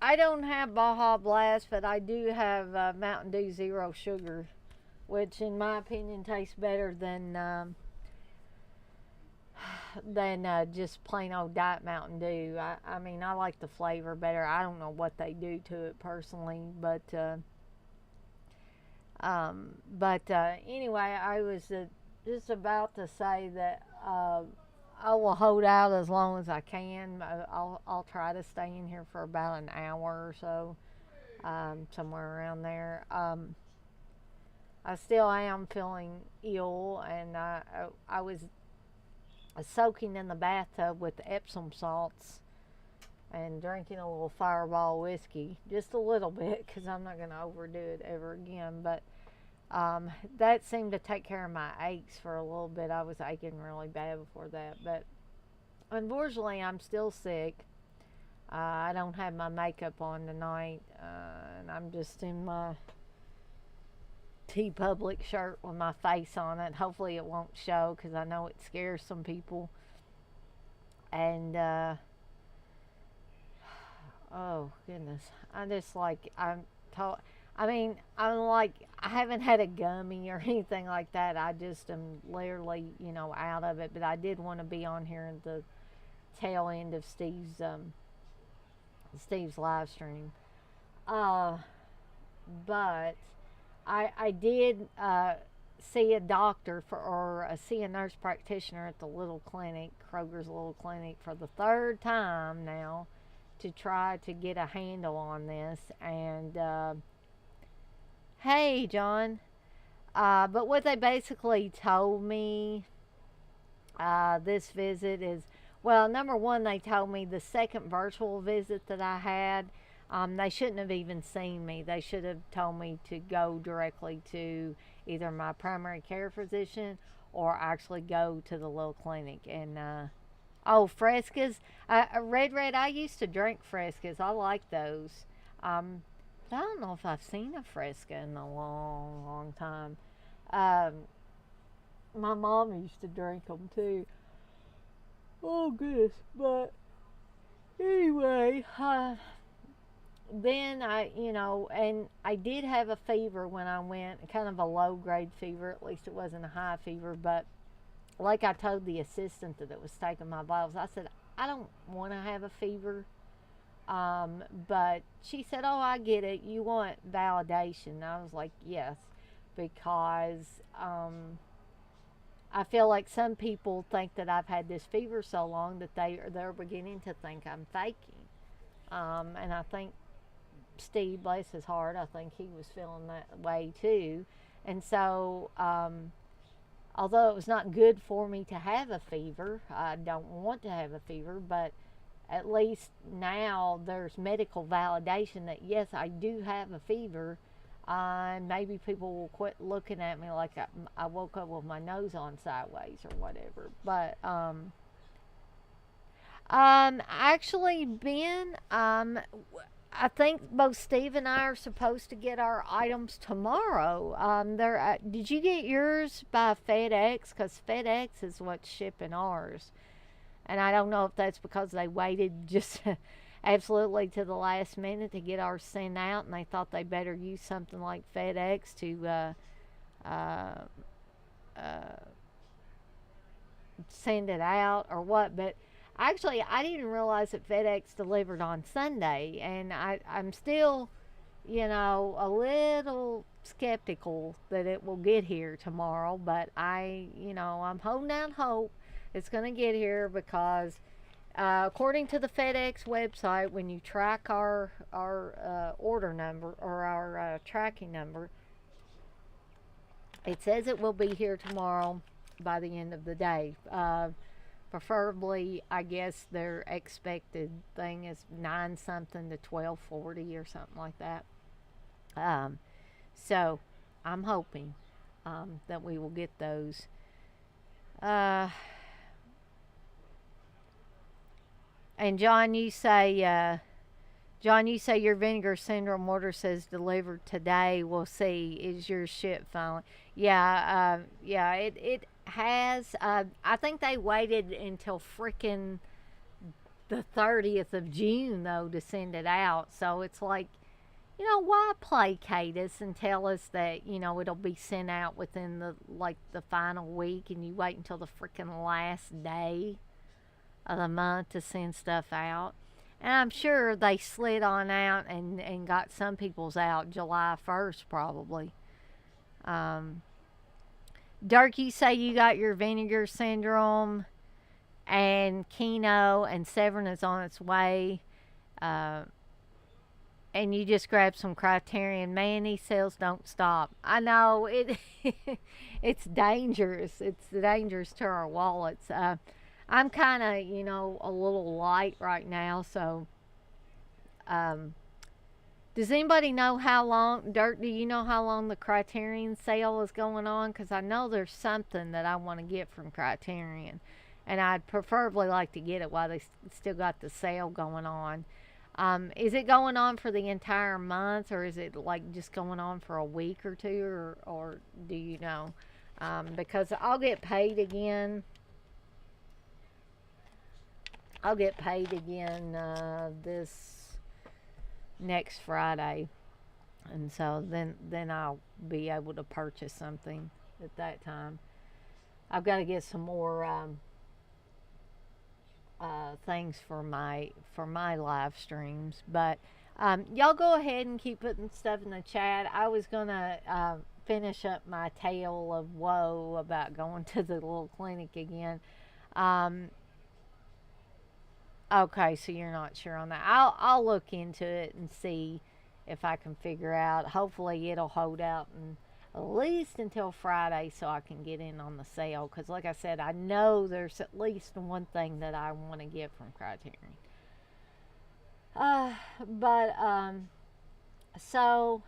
I don't have Baja Blast, but I do have Mountain Dew Zero Sugar, which, in my opinion, tastes better than just plain old Diet Mountain Dew. I mean, I like the flavor better. I don't know what they do to it personally, but anyway, I was just about to say that I will hold out as long as I can. I'll try to stay in here for about an hour or so, somewhere around there. I still am feeling ill, and I was soaking in the bathtub with Epsom salts and drinking a little Fireball whiskey, just a little bit, because I'm not going to overdo it ever again. But that seemed to take care of my aches for a little bit. I was aching really bad before that, but unfortunately I'm still sick. I don't have my makeup on tonight, and I'm just in my T-Public shirt with my face on it. Hopefully it won't show, because I know it scares some people. And oh goodness, I just like I'm like, I haven't had a gummy or anything like that. I just am literally, out of it. But I did want to be on here at the tail end of Steve's live stream. But I did see a doctor see a nurse practitioner at the little clinic, Kroger's little clinic, for the third time now, to try to get a handle on this. And hey, John. But what they basically told me this visit is, well, number one, they told me the second virtual visit that I had, they shouldn't have even seen me. They should have told me to go directly to either my primary care physician or actually go to the little clinic. And Frescas. Red, I used to drink Frescas. I like those. But I don't know if I've seen a Fresca in a long, long time. My mom used to drink them too. Oh, goodness. But anyway, then and I did have a fever when I went, kind of a low grade fever. At least it wasn't a high fever. But like I told the assistant that was taking my vitals, I said, I don't want to have a fever. But she said, "Oh, I get it. You want validation." And I was like, "Yes," because I feel like some people think that I've had this fever so long that they're beginning to think I'm faking. And I think Steve, bless his heart, I think he was feeling that way too. And so, although it was not good for me to have a fever, I don't want to have a fever, but at least now there's medical validation that yes, I do have a fever. Maybe people will quit looking at me like I woke up with my nose on sideways or whatever. But actually, Ben, I think both Steve and I are supposed to get our items tomorrow. Did you get yours by FedEx? Because FedEx is what's shipping ours. And I don't know if that's because they waited just absolutely to the last minute to get ours sent out, and they thought they better use something like FedEx to send it out or what. But actually, I didn't realize that FedEx delivered on Sunday, and I'm still, a little skeptical that it will get here tomorrow. But I'm holding out hope it's going to get here because, according to the FedEx website, when you track our order number or our tracking number, it says it will be here tomorrow by the end of the day. Preferably, I guess their expected thing is 9 something to 12:40 or something like that. So I'm hoping that we will get those. And John, you say your vinegar syndrome order says delivered today. We'll see. Is your ship finally? Yeah, it has. I think they waited until frickin' the 30th of June though to send it out. So it's like, why placate us and tell us that it'll be sent out within the final week, and you wait until the frickin' last day of the month to send stuff out. And I'm sure they slid on out and got some people's out July 1st probably. Dirk, you say you got your vinegar syndrome and Keno and Severn is on its way. And you just grabbed some Criterion. Man, these sales don't stop. I know it. It's dangerous. It's dangerous to our wallets. I'm kind of, a little light right now. So, does anybody know how long, Dirk, do you know how long the Criterion sale is going on? Because I know there's something that I want to get from Criterion. And I'd preferably like to get it while they still got the sale going on. Is it going on for the entire month, or is it like just going on for a week or two, or do you know? Because I'll get paid again. This next Friday, and so then I'll be able to purchase something at that time. I've got to get some more things for my live streams, but y'all go ahead and keep putting stuff in the chat. I was gonna finish up my tale of woe about going to the little clinic again. Okay, so you're not sure on that. I'll look into it and see if I can figure out. Hopefully it'll hold out and at least until Friday so I can get in on the sale. Because like I said, I know there's at least one thing that I want to get from Criterion. So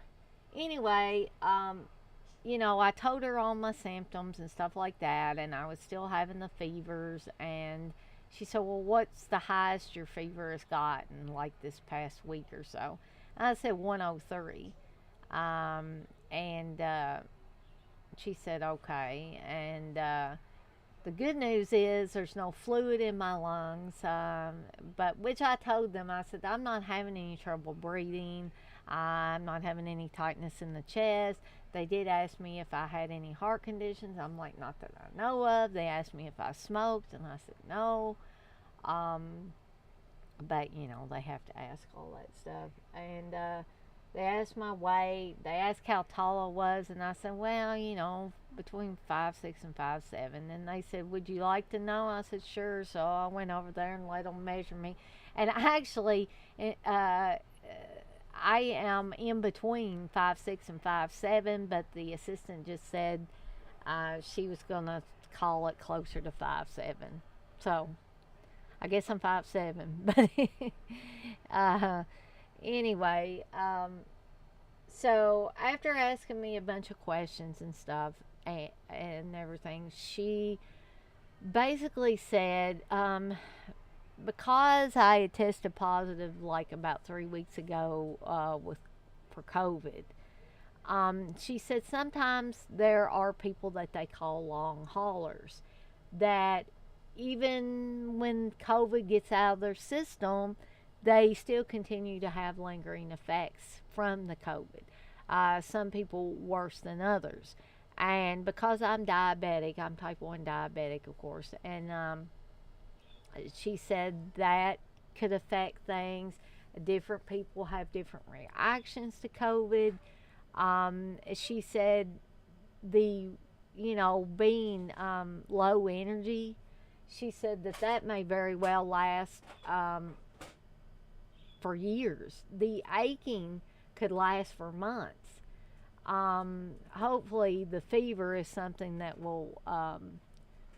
anyway, I told her all my symptoms and stuff like that, and I was still having the fevers, and she said, well, what's the highest your fever has gotten, like this past week or so? And I said 103. And she said, okay. And the good news is there's no fluid in my lungs. But which I told them, I said, I'm not having any trouble breathing. I'm not having any tightness in the chest. They did ask me if I had any heart conditions. I'm like, not that I know of. They asked me if I smoked, and I said no. But they have to ask all that stuff. And they asked my weight. They asked how tall I was, and I said, well, between 5'6" and 5'7". And they said, would you like to know? I said, sure. So I went over there and let them measure me. And actually, I am in between 5'6" and 5'7", but the assistant just said she was gonna call it closer to 5'7". So I guess I'm 5'7", but uh, anyway, so after asking me a bunch of questions and stuff and everything, she basically said, because I had tested positive like about 3 weeks ago for COVID. She said sometimes there are people that they call long haulers that even when COVID gets out of their system, they still continue to have lingering effects from the COVID. Some people worse than others. And because I'm diabetic, I'm type 1 diabetic, of course, and she said that could affect things. Different people have different reactions to COVID. She said being low energy, she said that may very well last for years. The aching could last for months. Hopefully, the fever is something that will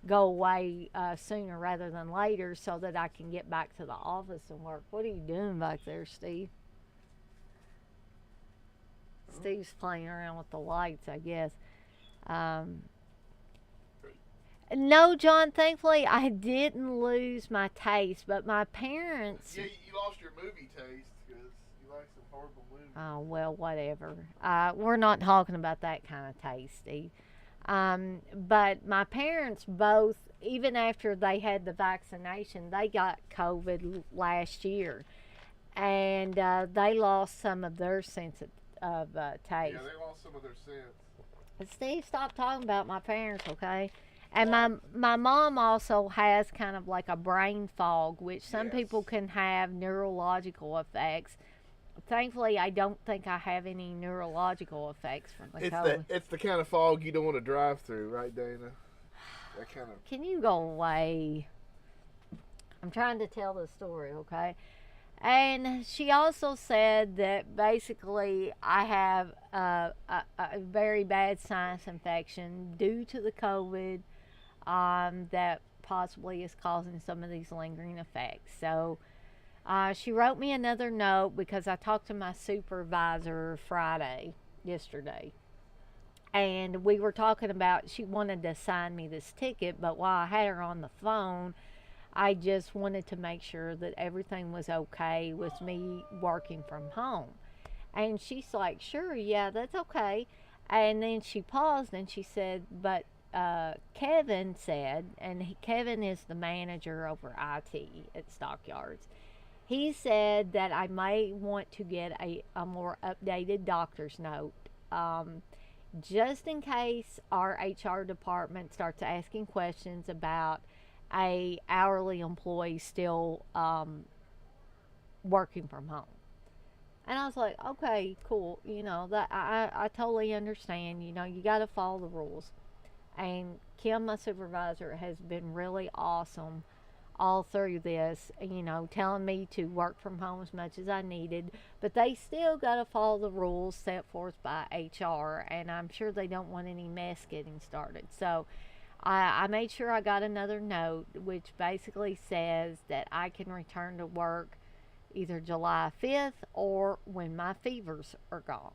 go away sooner rather than later so that I can get back to the office and work. What are you doing back there, Steve? Steve's playing around with the lights, I guess. No, John, thankfully I didn't lose my taste, but my parents... Yeah, you lost your movie taste because you like some horrible movies. Oh, well, whatever. We're not talking about that kind of taste, Steve. But my parents both, even after they had the vaccination, they got COVID last year. And they lost some of their sense of taste. Yeah, they lost some of their sense. Steve, stop talking about my parents, okay? And my mom also has kind of like a brain fog, which some people can have neurological effects. Thankfully, I don't think I have any neurological effects from the COVID. It's the kind of fog you don't want to drive through, right, Dana? That kind of. Can you go away? I'm trying to tell the story, okay? And she also said that basically I have a very bad sinus infection due to the COVID that possibly is causing some of these lingering effects. So she wrote me another note because I talked to my supervisor yesterday. And we were talking about, she wanted to sign me this ticket, but while I had her on the phone, I just wanted to make sure that everything was okay with me working from home. And she's like, sure, yeah, that's okay. And then she paused and she said, but Kevin said, and Kevin is the manager over IT at Stockyards, he said that I may want to get a more updated doctor's note just in case our HR department starts asking questions about a hourly employee still working from home. And I was like, okay, cool. That I totally understand. You got to follow the rules. And Kim, my supervisor, has been really awesome all through this, telling me to work from home as much as I needed. But they still got to follow the rules set forth by HR. And I'm sure they don't want any mess getting started. So I made sure I got another note, which basically says that I can return to work either July 5th or when my fevers are gone.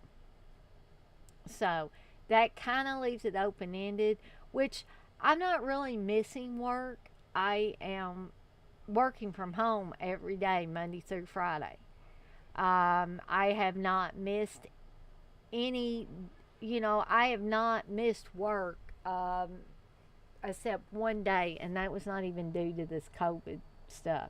So that kind of leaves it open-ended, which I'm not really missing work. I am working from home every day, Monday through Friday. I have not missed any, I have not missed work except one day, and that was not even due to this COVID stuff.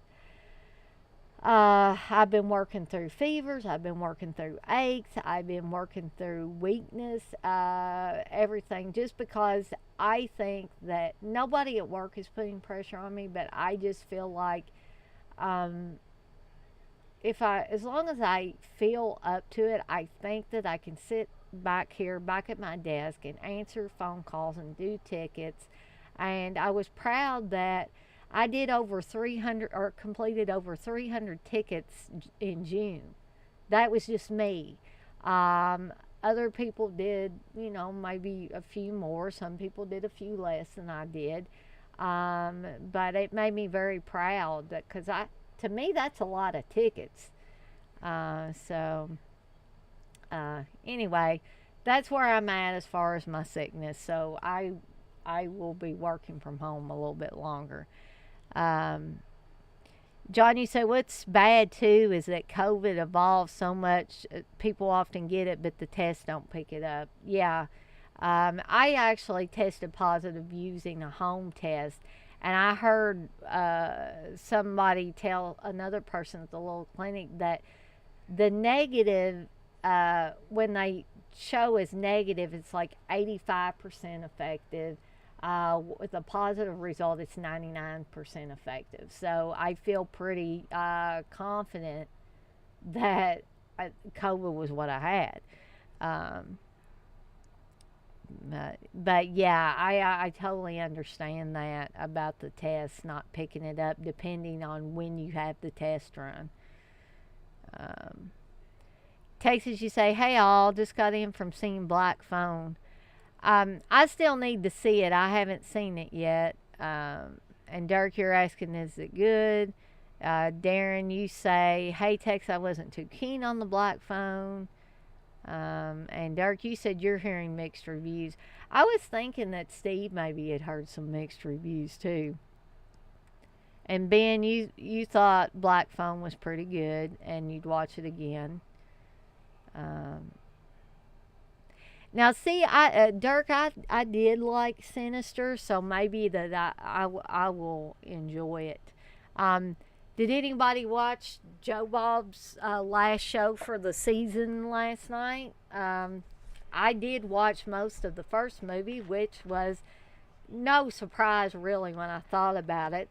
I've been working through fevers, I've been working through aches, I've been working through weakness, everything, just because I think that nobody at work is putting pressure on me, but I just feel like as long as I feel up to it, I think that I can sit back here, back at my desk, and answer phone calls and do tickets. And I was proud that I did over 300 or completed over 300 tickets in June. That was just me. Other people did, maybe a few more. Some people did a few less than I did. But it made me very proud because to me, that's a lot of tickets. Anyway, that's where I'm at as far as my sickness. So I will be working from home a little bit longer. John, you say what's bad too is that COVID evolved so much. People often get it, but the tests don't pick it up. Yeah. I actually tested positive using a home test, and I heard somebody tell another person at the little clinic that the negative, when they show as negative, it's like 85% effective. With a positive result, it's 99% effective. So I feel pretty confident that COVID was what I had. But yeah, I totally understand that about the test not picking it up depending on when you have the test run. Texas, you say, hey all, just got in from seeing Black Phone. I still need to see it. I haven't seen it yet. And Dirk, you're asking, is it good? Darren, you say, hey Tex, I wasn't too keen on the Black Phone. And Dirk, you said you're hearing mixed reviews. I was thinking that Steve maybe had heard some mixed reviews too. And Ben, you thought Black Phone was pretty good and you'd watch it again. Now, see, Dirk, I did like Sinister, so maybe that I will enjoy it. Did anybody watch Joe Bob's last show for the season last night? I did watch most of the first movie, which was no surprise really when I thought about it.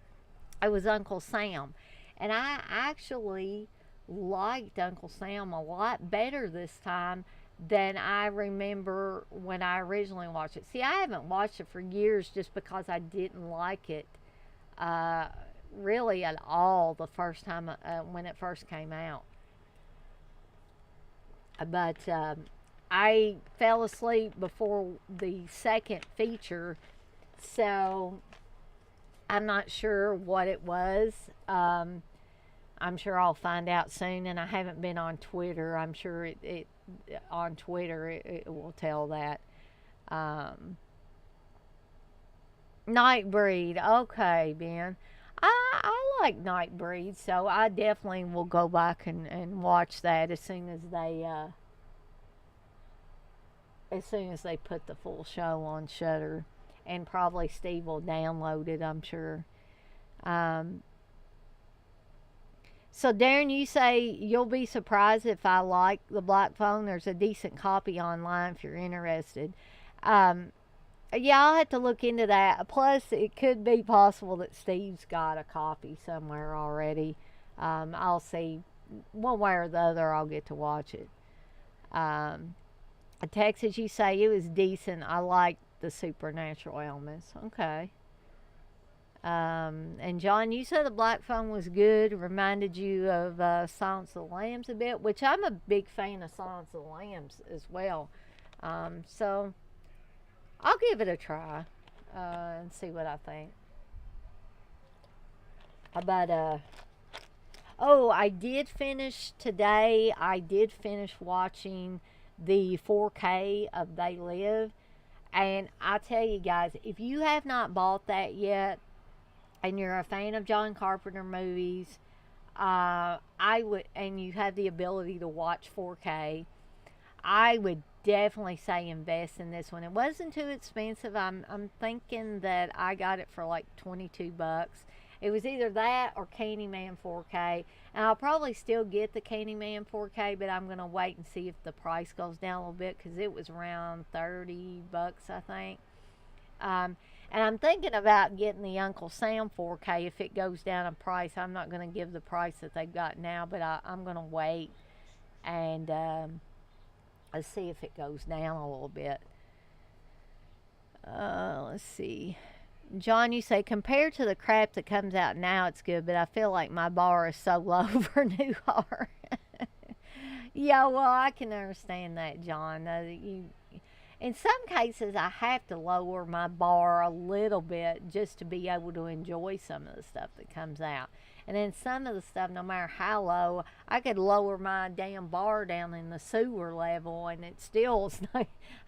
It was Uncle Sam. And I actually liked Uncle Sam a lot better this time than I remember when I originally watched it. See, I haven't watched it for years just because I didn't like it really at all the first time when it first came out. But I fell asleep before the second feature, so I'm not sure what it was. I'm sure I'll find out soon, and I haven't been on Twitter. I'm sure it on Twitter it will tell that. Nightbreed, okay, Ben. I like Nightbreed, so I definitely will go back and watch that as soon as they put the full show on Shudder, and probably Steve will download it, I'm sure. So Darren, you say you'll be surprised if I like the Black Phone. There's a decent copy online if you're interested. Yeah, I'll have to look into that. Plus, it could be possible that Steve's got a copy somewhere already. I'll see. One way or the other, I'll get to watch it. Texas, you say it was decent. I liked the supernatural elements. Okay. And John, you said the Black Phone was good. Reminded you of Silence of the Lambs a bit, which I'm a big fan of Silence of the Lambs as well. So I'll give it a try and see what I think. But I did finish today. I did finish watching the 4K of They Live, and I tell you guys, if you have not bought that yet, and you're a fan of John Carpenter movies, I would, and you have the ability to watch 4K, I would definitely say invest in this one. It wasn't too expensive. I'm thinking that I got it for like $22. It was either that or Candyman 4K, and I'll probably still get the Candyman 4K, but I'm gonna wait and see if the price goes down a little bit because it was around $30, I think. And I'm thinking about getting the Uncle Sam 4K if it goes down in price. I'm not going to give the price that they've got now, but I'm going to wait and let's see if it goes down a little bit. Let's see. John, you say compared to the crap that comes out now, it's good, but I feel like my bar is so low for new horror. Yeah, well, I can understand that, John. In some cases, I have to lower my bar a little bit just to be able to enjoy some of the stuff that comes out. And then some of the stuff, no matter how low, I could lower my damn bar down in the sewer level, and it still,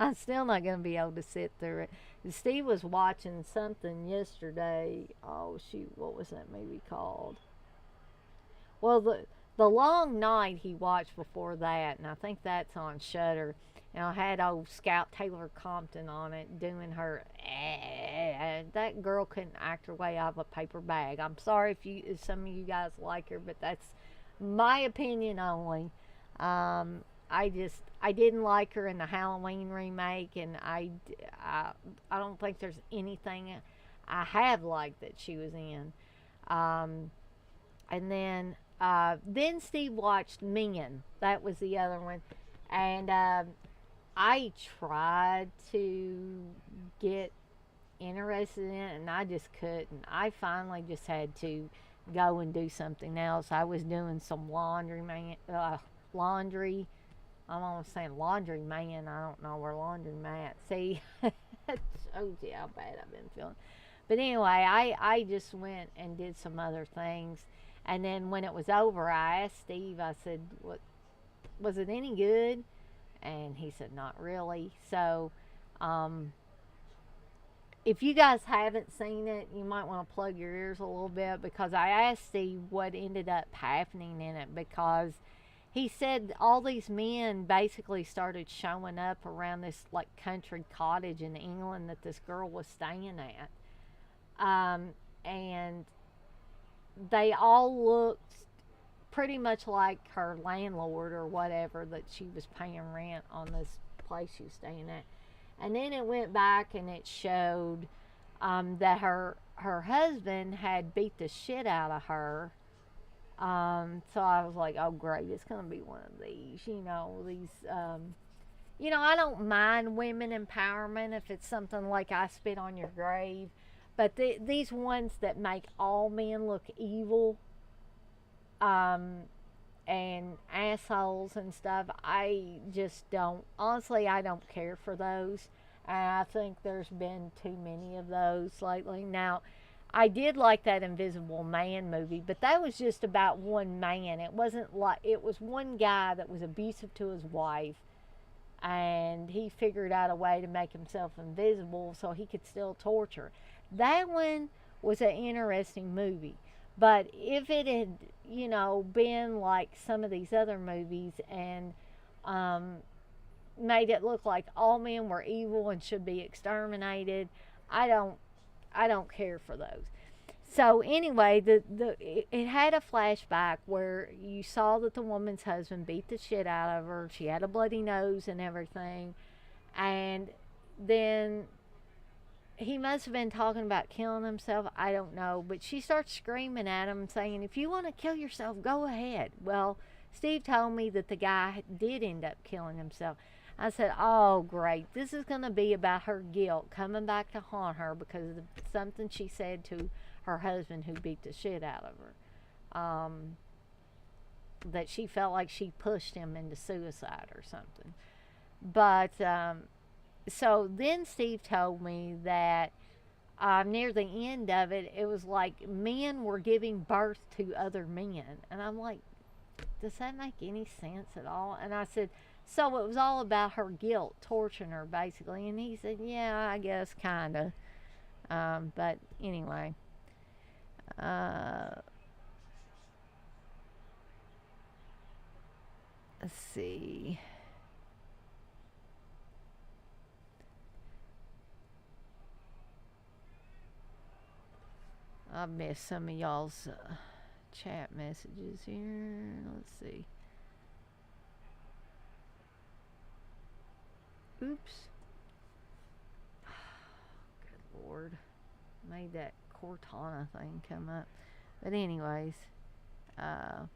I'm still not going to be able to sit through it. Steve was watching something yesterday. Oh shoot, what was that movie called? Well, the Long Night he watched before that, and I think that's on Shudder. And I had old Scout Taylor Compton on it doing her. That girl couldn't act her way out of a paper bag. I'm sorry if some of you guys like her, but that's my opinion only. I didn't like her in the Halloween remake, and I don't think there's anything I have liked that she was in. And then Steve watched Men. That was the other one, and I tried to get interested in it, and I just couldn't. I finally just had to go and do something else. I was doing some laundry. I'm almost saying laundry man. I don't know where laundry mat. See, that shows you how bad I've been feeling. But anyway, I just went and did some other things. And then when it was over, I asked Steve, I said, "What was it any good?" And he said, "Not really." So, if you guys haven't seen it, you might want to plug your ears a little bit, because I asked Steve what ended up happening in it, because he said all these men basically started showing up around this like country cottage in England that this girl was staying at. And they all looked pretty much like her landlord or whatever that she was paying rent on this place she was staying at. And then it went back and it showed that her husband had beat the shit out of her. So I was like, oh great, it's gonna be one of these, I don't mind women empowerment if it's something like I Spit on Your Grave, but these ones that make all men look evil, and assholes and stuff, I just don't, honestly, I don't care for those. And I think there's been too many of those lately. Now, I did like that Invisible Man movie, but that was just about one man. It wasn't like, it was one guy that was abusive to his wife, and he figured out a way to make himself invisible so he could still torture. That one was an interesting movie. But if it had, been like some of these other movies and made it look like all men were evil and should be exterminated, I don't care for those. So anyway, it had a flashback where you saw that the woman's husband beat the shit out of her. She had a bloody nose and everything, and then he must have been talking about killing himself. I don't know. But she starts screaming at him, saying, if you want to kill yourself, go ahead. Well, Steve told me that the guy did end up killing himself. I said, oh, great. This is going to be about her guilt coming back to haunt her because of something she said to her husband who beat the shit out of her. That she felt like she pushed him into suicide or something. But so then Steve told me that near the end of it, it was like men were giving birth to other men. And I'm like, does that make any sense at all? And I said, so it was all about her guilt, torturing her basically. And he said, yeah, I guess kind of. But anyway. Let's see. I missed some of y'all's chat messages here. Let's see. Oops. Good Lord. made that Cortana thing come up. But anyways, let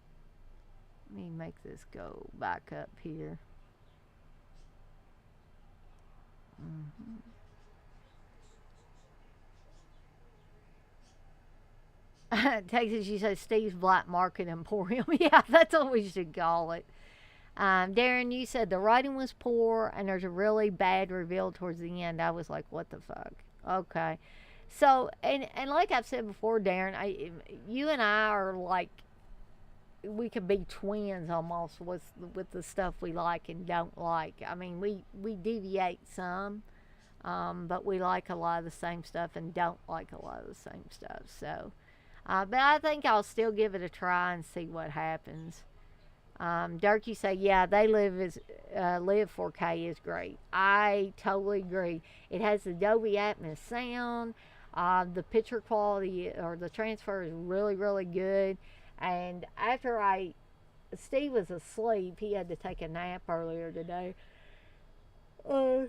me make this go back up here. Mm-hmm. Texas, you say Steve's Black Market Emporium. Yeah, that's what we should call it. Darren, you said the writing was poor and there's a really bad reveal towards the end. I was like, what the fuck? Okay. So, and like I've said before, Darren, you and I are like, we could be twins almost with the stuff we like and don't like. I mean, we deviate some, but we like a lot of the same stuff and don't like a lot of the same stuff. So, but I think I'll still give it a try and see what happens. Dirk, you say, yeah, they live 4K is great. I totally agree. It has the Dolby Atmos sound. The picture quality or the transfer is really, really good. And after Steve was asleep, he had to take a nap earlier today. So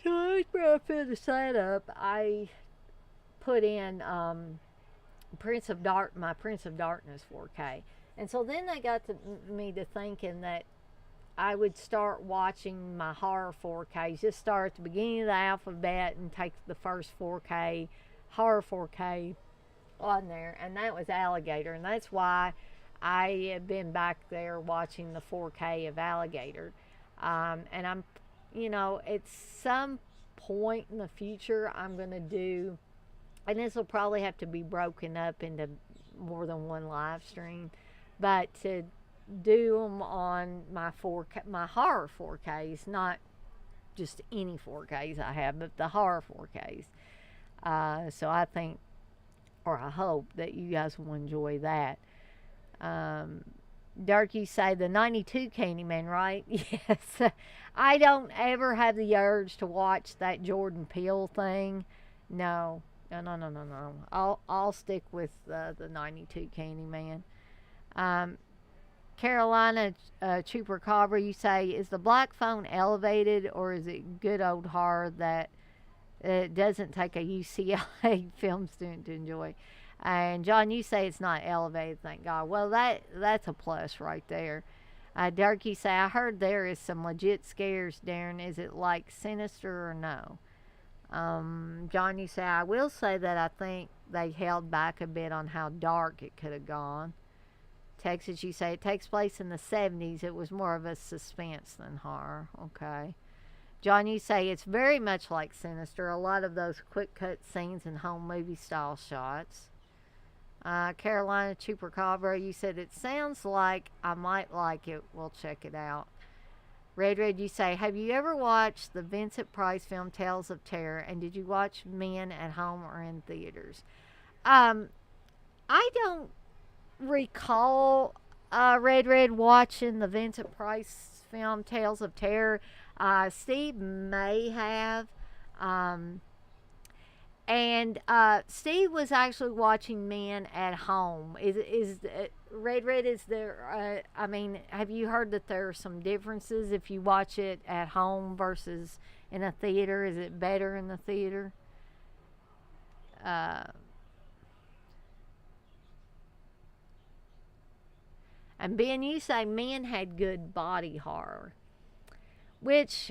after I finished that up, I put in my Prince of Darkness 4K. And so then they got me to thinking that I would start watching my horror 4Ks. Just start at the beginning of the alphabet and take the first 4K, horror 4K on there. And that was Alligator. And that's why I have been back there watching the 4K of Alligator. And I'm, at some point in the future, I'm going to do, and this will probably have to be broken up into more than one live stream, but to do them on my horror 4Ks, not just any 4Ks I have, but the horror 4Ks. So I think, or I hope that you guys will enjoy that. Dirk, you say the 92 Candyman, right? Yes. I don't ever have the urge to watch that Jordan Peele thing. No. I'll stick with the 92 Candyman. Carolina Chupacabra, you say, is the black phone elevated or is it good old horror that it doesn't take a UCLA film student to enjoy? And John, you say it's not elevated, thank God. Well, that's a plus right there. Dirk, you say, I heard there is some legit scares, Darren. Is it like Sinister or no? John, you say, I will say that I think they held back a bit on how dark it could have gone. Texas, you say, it takes place in the 70s. It was more of a suspense than horror. Okay. John, you say, it's very much like Sinister. A lot of those quick cut scenes and home movie style shots. Carolina Chupacabra, you said, it sounds like I might like it. We'll check it out. Red, you say, have you ever watched the Vincent Price film Tales of Terror, and did you watch Men at Home or in theaters? I don't recall Red watching the Vincent Price film Tales of Terror. Steve may have. And Steve was actually watching Men at Home. Is Red? Is there? I mean, have you heard that there are some differences if you watch it at home versus in a theater? Is it better in the theater? And Ben, you say Men had good body horror, which,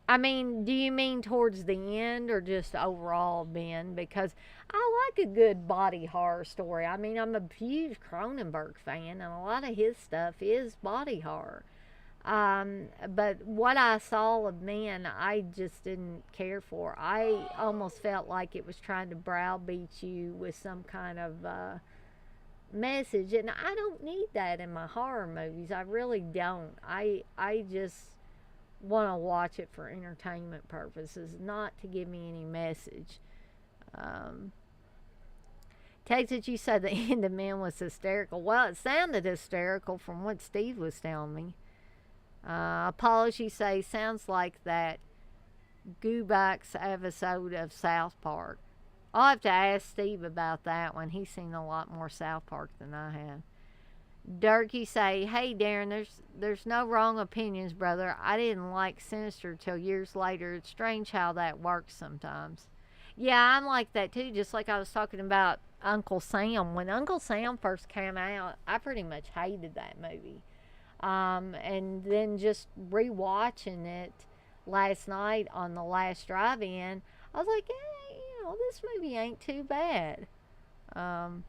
I mean, do you mean towards the end or just overall, Ben? Because I like a good body horror story. I mean, I'm a huge Cronenberg fan, and a lot of his stuff is body horror. But what I saw of Men, I just didn't care for. I almost felt like it was trying to browbeat you with some kind of message, and I don't need that in my horror movies. I really don't. I just want to watch it for entertainment purposes, not to give me any message. Texas, you said the end of Men was hysterical. Well, it sounded hysterical from what Steve was telling me. Apollos, you say, sounds like that Goobacks episode of South Park. I'll have to ask Steve about that one. He's seen a lot more South Park than I have. Dirk, you say, hey Darren, there's no wrong opinions, brother. I didn't like Sinister till years later. It's strange how that works sometimes. Yeah, I'm like that too. Just like I was talking about Uncle Sam. When Uncle Sam first came out, I pretty much hated that movie. And then just rewatching it last night on the last drive-in, I was like, hey, this movie ain't too bad. Um,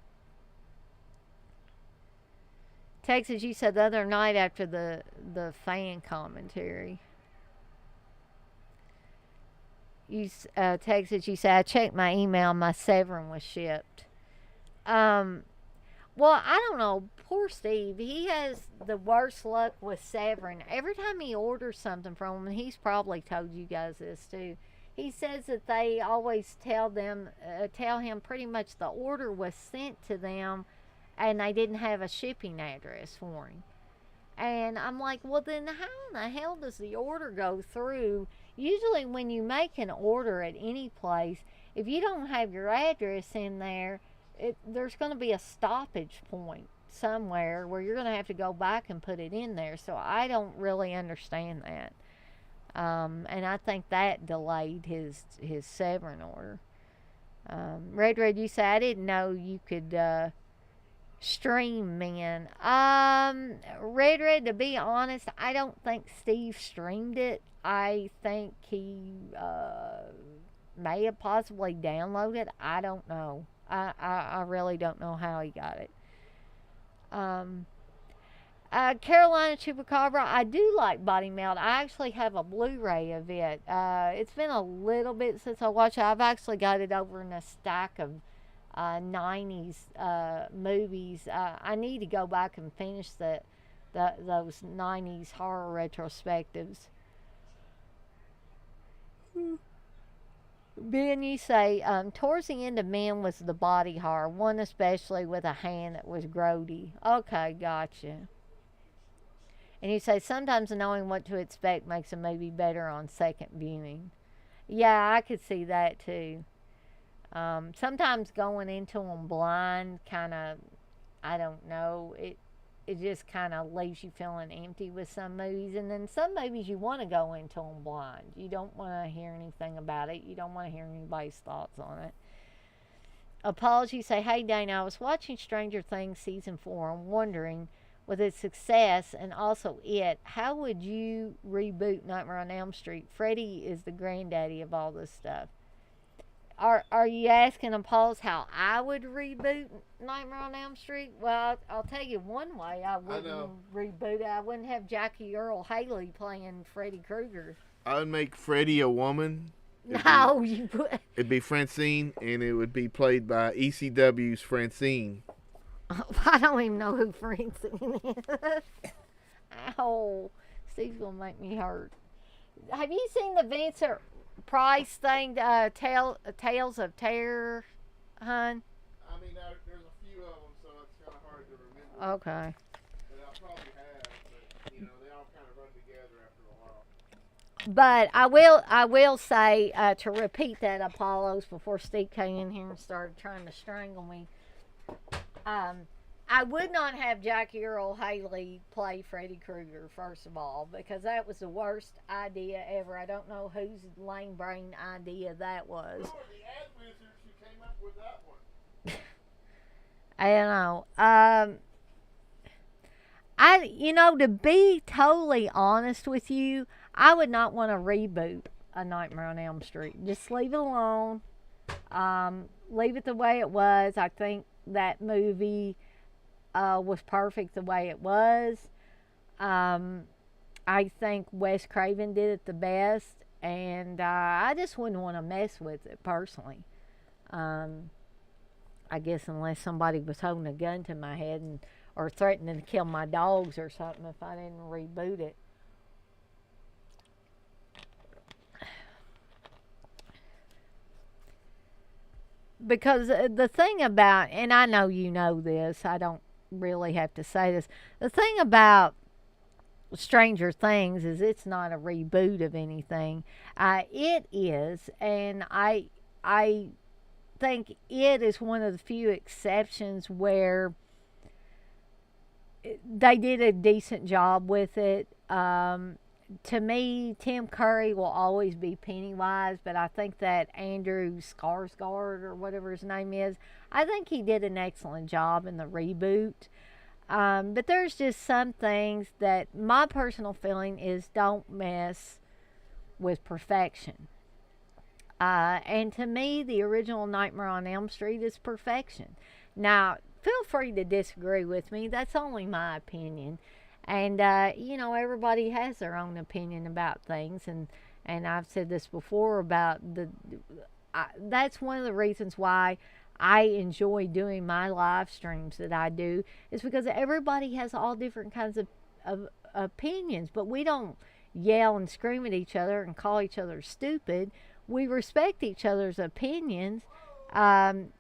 Texas, you said the other night after the fan commentary. Texas, you said, I checked my email, my Severin was shipped. Um, well, I don't know. Poor Steve. He has the worst luck with Severin. Every time he orders something from him, and he's probably told you guys this too. He says that they always tell him pretty much the order was sent to them, and they didn't have a shipping address for him. And I'm like, well, then how in the hell does the order go through? Usually, when you make an order at any place, if you don't have your address in there, there's going to be a stoppage point somewhere where you're going to have to go back and put it in there. So I don't really understand that. And I think that delayed his Severin order. Red, you say, I didn't know you could stream Men. Red, to be honest, I don't think Steve streamed it. I think he may have possibly downloaded it. I don't know. I really don't know how he got it. Carolina Chupacabra, I do like Body Melt. I actually have a Blu-ray of it. It's been a little bit since I watched it. I've actually got it over in a stack of 90s movies. I need to go back and finish those 90s horror retrospectives. Ben, you say, towards the end of Men was the body horror, one especially with a hand that was grody. Okay, gotcha. And you say, sometimes knowing what to expect makes a movie better on second viewing. Yeah, I could see that too. Sometimes going into them blind kind of, I don't know, it just kind of leaves you feeling empty with some movies. And then some movies you want to go into them blind. You don't want to hear anything about it. You don't want to hear anybody's thoughts on it. Apology, say, hey Dana, I was watching Stranger Things season 4 and wondering, with its success and also how would you reboot Nightmare on Elm Street? Freddy is the granddaddy of all this stuff. Are you asking Apollos how I would reboot Nightmare on Elm Street? Well, I'll tell you one way I wouldn't reboot it. I wouldn't have Jackie Earle Haley playing Freddy Krueger. I would make Freddy a woman. You would. It'd be Francine, and it would be played by ECW's Francine. I don't even know who Francine is. Ow. Steve's going to make me hurt. Have you seen the Vincent Price thing, Tales of Terror, hun? I mean, there's a few of them, so it's kind of hard to remember. Okay. But I probably have, but, they all kind of run together after a while. But I will say, to repeat that, Apollos, before Steve came in here and started trying to strangle me, I would not have Jackie Earle Haley play Freddy Krueger, first of all, because that was the worst idea ever. I don't know whose lame brain idea that was. Who were the ad wizards who came up with that one? I don't know. To be totally honest with you, I would not want to reboot A Nightmare on Elm Street. Just leave it alone. Leave it the way it was. I think that movie was perfect the way it was. I think Wes Craven did it the best, and I just wouldn't want to mess with it personally. I guess unless somebody was holding a gun to my head or threatening to kill my dogs or something if I didn't reboot it. Because the thing about, and I know you know this, I don't really have to say this. The thing about Stranger Things is it's not a reboot of anything. It is, and I think it is one of the few exceptions where they did a decent job with it. To me, Tim Curry will always be Pennywise, but I think that Andrew Skarsgård or whatever his name is, I think he did an excellent job in the reboot. But there's just some things that my personal feeling is don't mess with perfection. And to me, the original Nightmare on Elm Street is perfection. Now, feel free to disagree with me. That's only my opinion. And, everybody has their own opinion about things. And I've said this before about that's one of the reasons why I enjoy doing my live streams that I do, is because everybody has all different kinds of opinions, but we don't yell and scream at each other and call each other stupid. We respect each other's opinions. And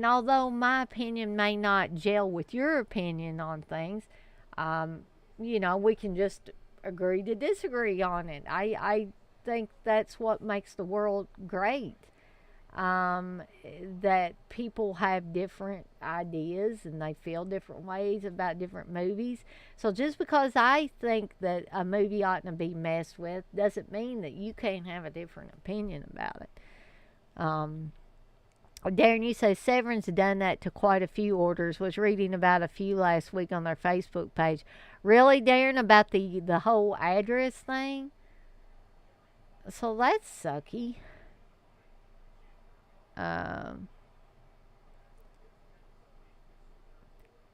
although my opinion may not gel with your opinion on things, we can just agree to disagree on it. I think that's what makes the world great. That people have different ideas and they feel different ways about different movies. So just because I think that a movie oughtn't to be messed with doesn't mean that you can't have a different opinion about it. Darren, you say Severin's done that to quite a few orders. Was reading about a few last week on their Facebook page. Really, Darren, about the whole address thing? So that's sucky.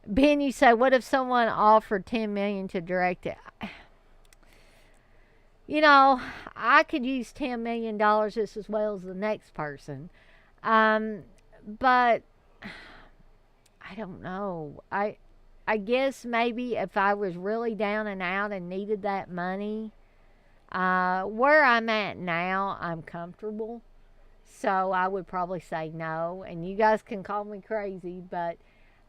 Ben, you say, what if someone offered $10 million to direct it? I could use $10 million just as well as the next person. But I don't know. I guess maybe if I was really down and out and needed that money, where I'm at now, I'm comfortable. So I would probably say no. And you guys can call me crazy, but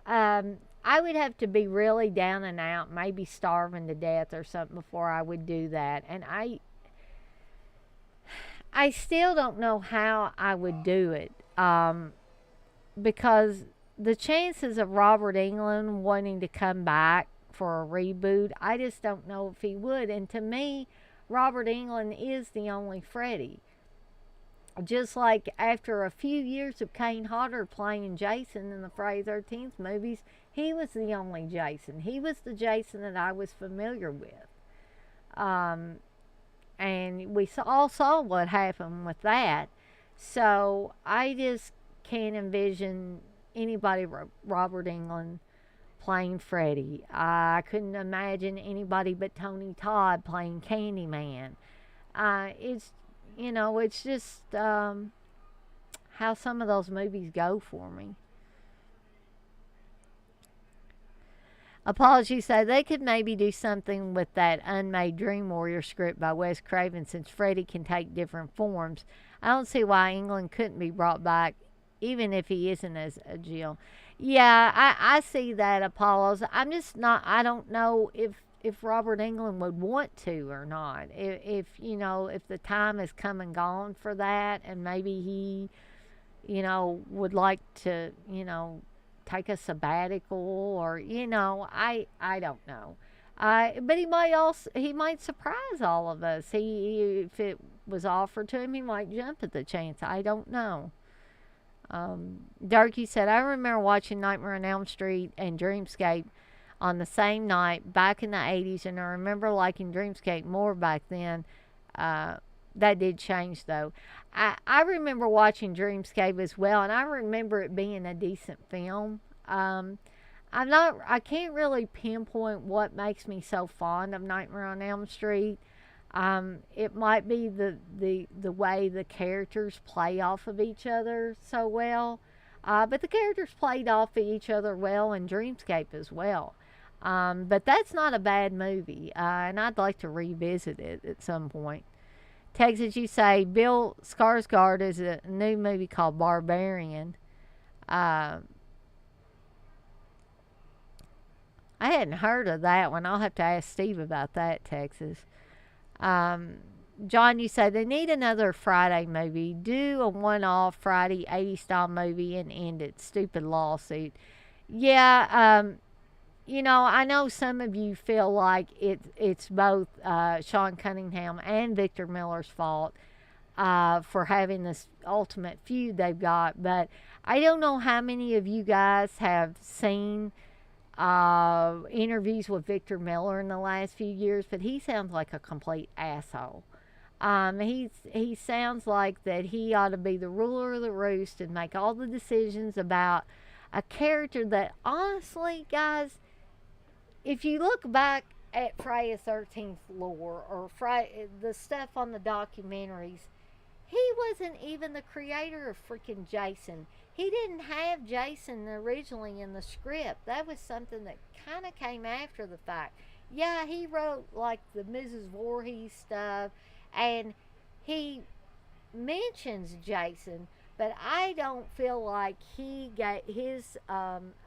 I would have to be really down and out, maybe starving to death or something before I would do that. And I still don't know how I would do it. Because the chances of Robert Englund wanting to come back for a reboot, I just don't know if he would. And to me, Robert Englund is the only Freddy. Just like after a few years of Kane Hodder playing Jason in the Friday the 13th movies, he was the only Jason. He was the Jason that I was familiar with. And we all saw what happened with that. So I just can't envision anybody Robert Englund playing Freddy. I couldn't imagine anybody but Tony Todd playing Candyman. It's just how some of those movies go for me. Apologies say they could maybe do something with that unmade Dream Warrior script by Wes Craven, since Freddy can take different forms. I don't see why Englund couldn't be brought back, even if he isn't as agile. Yeah, I see that, Apollos. I'm just not, I don't know if Robert Englund would want to or not. If the time has come and gone for that, and maybe he, would like to, take a sabbatical, or, I don't know. But he might surprise all of us. If it was offered to him, he might jump at the chance. I don't know. Darky said, I remember watching Nightmare on Elm Street and Dreamscape on the same night back in the 80s, and I remember liking Dreamscape more back then. That did change, though. I remember watching Dreamscape as well, and I remember it being a decent film. I can't really pinpoint what makes me so fond of Nightmare on Elm Street. It might be the way the characters play off of each other so well. But the characters played off of each other well in Dreamscape as well. But that's not a bad movie, and I'd like to revisit it at some point. Texas, you say Bill Skarsgård is a new movie called Barbarian. I hadn't heard of that one. I'll have to ask Steve about that, Texas. John, you say they need another Friday movie. Do a one-off Friday 80s style movie and end it. Stupid lawsuit. Yeah, I know some of you feel like it's both Sean Cunningham and Victor Miller's fault for having this ultimate feud they've got, but I don't know how many of you guys have seen interviews with Victor Miller in the last few years, but he sounds like a complete asshole. He sounds like that he ought to be the ruler of the roost and make all the decisions about a character that, honestly, guys, if you look back at Freya 13th lore or the stuff on the documentaries, he wasn't even the creator of freaking Jason. He didn't have Jason originally in the script. That was something that kind of came after the fact. Yeah, he wrote like the Mrs. Voorhees stuff, and he mentions Jason, but I don't feel like his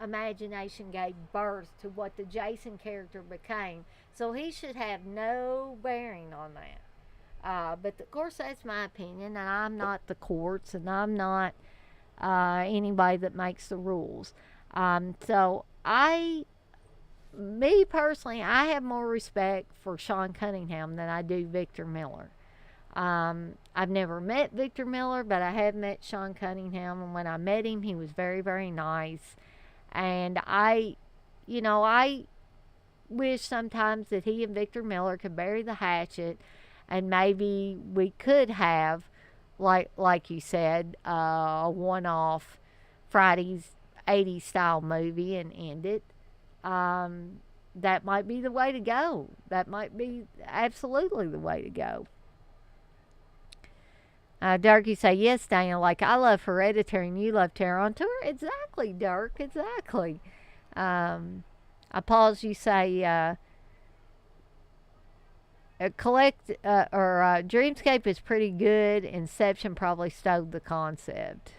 imagination gave birth to what the Jason character became. So he should have no bearing on that. But of course, that's my opinion, and I'm not the courts, and I'm not anybody that makes the rules. So me personally, I have more respect for Sean Cunningham than I do Victor Miller. I've never met Victor Miller, but I have met Sean Cunningham, and when I met him, he was very, very nice. And I wish sometimes that he and Victor Miller could bury the hatchet, and maybe we could have, like you said, a one-off Friday's 80s style movie and end it. That might be the way to go. That might be absolutely the way to go. Dirk, you say, yes, Daniel, like I love Hereditary and you love Terror on Tour. Exactly, Dirk, exactly. Pause, you say, Dreamscape is pretty good. Inception probably stole the concept.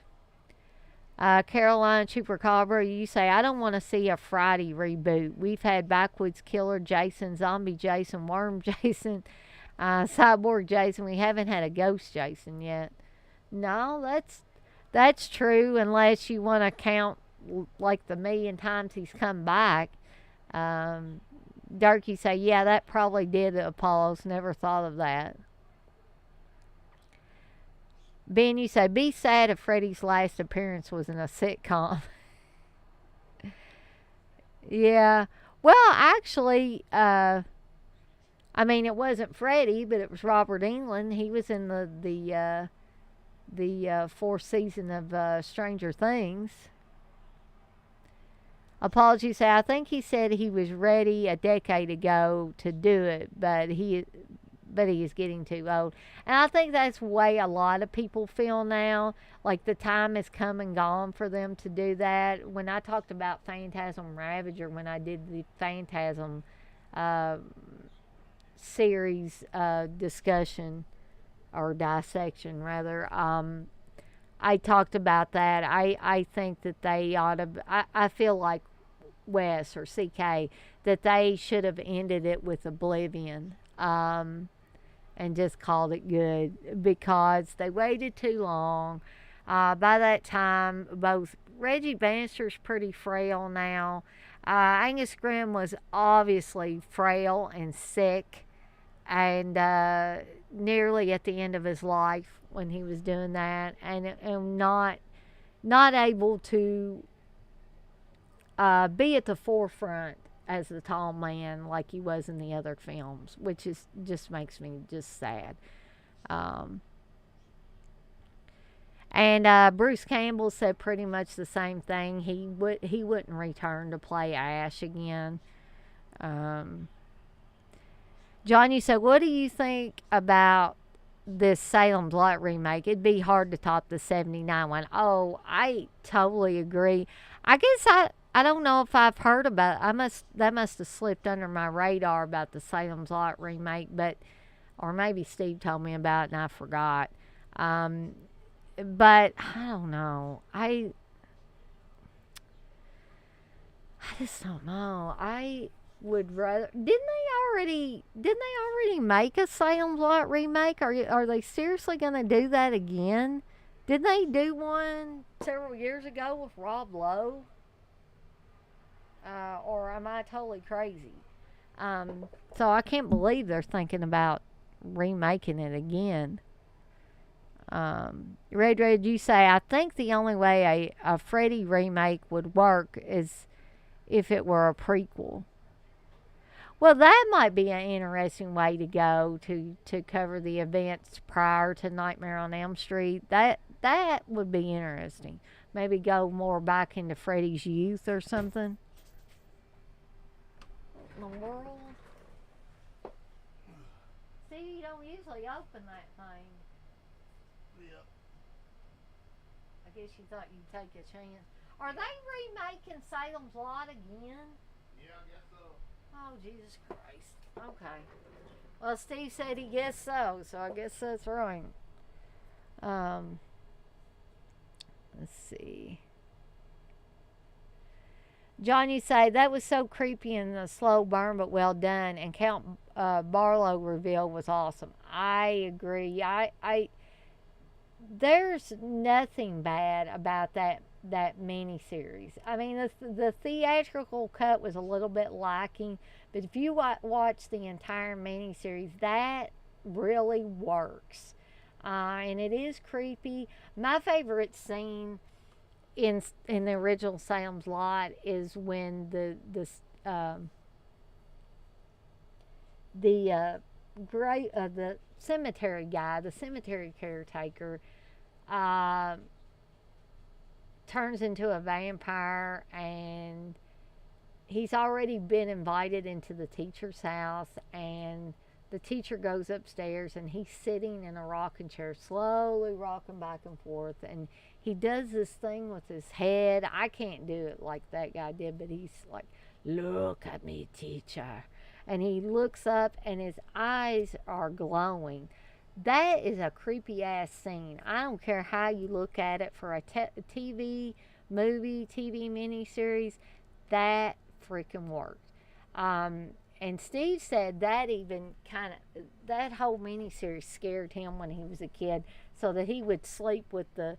Caroline Chupacabra, you say, I don't want to see a Friday reboot. We've had Backwoods Killer Jason, Zombie Jason, Worm Jason, Cyborg Jason. We haven't had a Ghost Jason yet. No, that's true, unless you want to count like the million times he's come back. Dirk, you say, yeah, that probably did Apollos. Never thought of that. Ben, you say, be sad if Freddy's last appearance was in a sitcom. Yeah. Well, actually, it wasn't Freddy, but it was Robert Englund. He was in the fourth season of Stranger Things. Apologies, say, I think he said he was ready a decade ago to do it, but he is getting too old. And I think that's the way a lot of people feel now. Like the time has come and gone for them to do that. When I talked about Phantasm Ravager, when I did the Phantasm series discussion, or dissection rather, I talked about that. I think that they ought to, I feel like Wes or CK, that they should have ended it with Oblivion. And just called it good, because they waited too long. By that time, both Reggie Bannister's pretty frail now. Angus Scrimm was obviously frail and sick, and nearly at the end of his life when he was doing that, and not able to be at the forefront as the tall man like he was in the other films, which is just makes me just sad. And Bruce Campbell said pretty much the same thing. He wouldn't return to play Ash again. John, you said, what do you think about this Salem's Lot remake? It'd be hard to top the 79 one. Oh, I totally agree. I guess I don't know if I've heard about it. That must have slipped under my radar about the Salem's Lot remake, or maybe Steve told me about it and I forgot. But I don't know. I just don't know. I would rather. Didn't they already make a Salem's Lot remake? Are they seriously going to do that again? Didn't they do one several years ago with Rob Lowe? or am I totally crazy? So I can't believe they're thinking about remaking it again. Red, you say, I think the only way a Freddy remake would work is if it were a prequel. Well, that might be an interesting way to go to cover the events prior to Nightmare on Elm Street. That would be interesting. Maybe go more back into Freddy's youth or something. The world. See, you don't usually open that thing. Yep. I guess you thought you'd take a chance. Are they remaking Salem's Lot again? Yeah, I guess so. Oh, Jesus Christ. Okay. Well, Steve said he guessed so I guess that's right. Let's see. John, you say that was so creepy and a slow burn, but well done. And Count Barlow reveal was awesome. I agree. I there's nothing bad about that miniseries. I mean, the theatrical cut was a little bit lacking, but if you watch the entire miniseries, that really works. And it is creepy. My favorite scene in the original Salem's Lot is when the cemetery guy, the cemetery caretaker, turns into a vampire, and he's already been invited into the teacher's house, and the teacher goes upstairs and he's sitting in a rocking chair, slowly rocking back and forth, and he does this thing with his head. I can't do it like that guy did, but he's like, "Look at me, teacher." And he looks up and his eyes are glowing. That is a creepy ass scene. I don't care how you look at it, for a TV miniseries, that freaking worked. And Steve said that even that whole miniseries scared him when he was a kid, so that he would sleep with the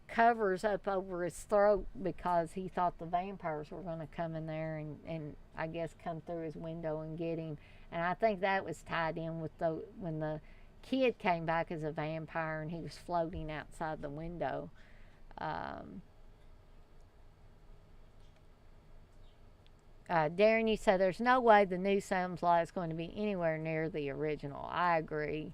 covers up over his throat because he thought the vampires were going to come in there and I guess come through his window and get him. And I think that was tied in with when the kid came back as a vampire and he was floating outside the window. Darren, you said there's no way the new Salem's Lot is going to be anywhere near the original. I agree.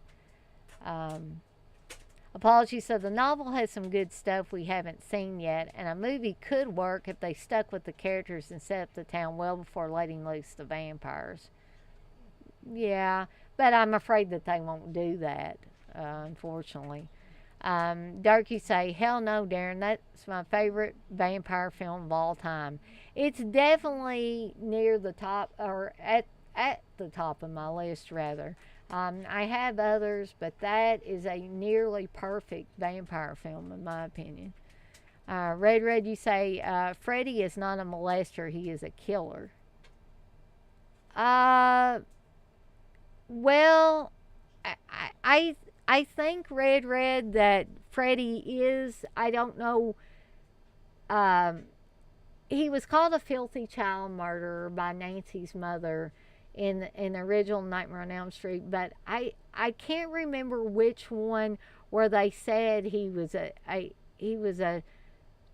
Apology said the novel has some good stuff we haven't seen yet, and a movie could work if they stuck with the characters and set up the town well before letting loose the vampires. Yeah, but I'm afraid that they won't do that, unfortunately. Dirk, you say, hell no, Darren, that's my favorite vampire film of all time. It's definitely near the top, or at the top of my list, rather. I have others, but that is a nearly perfect vampire film, in my opinion. Red, you say, Freddy is not a molester, he is a killer. Well, I think Red that Freddy is. I don't know. He was called a filthy child murderer by Nancy's mother in the original Nightmare on Elm Street, but I can't remember which one where they said he was a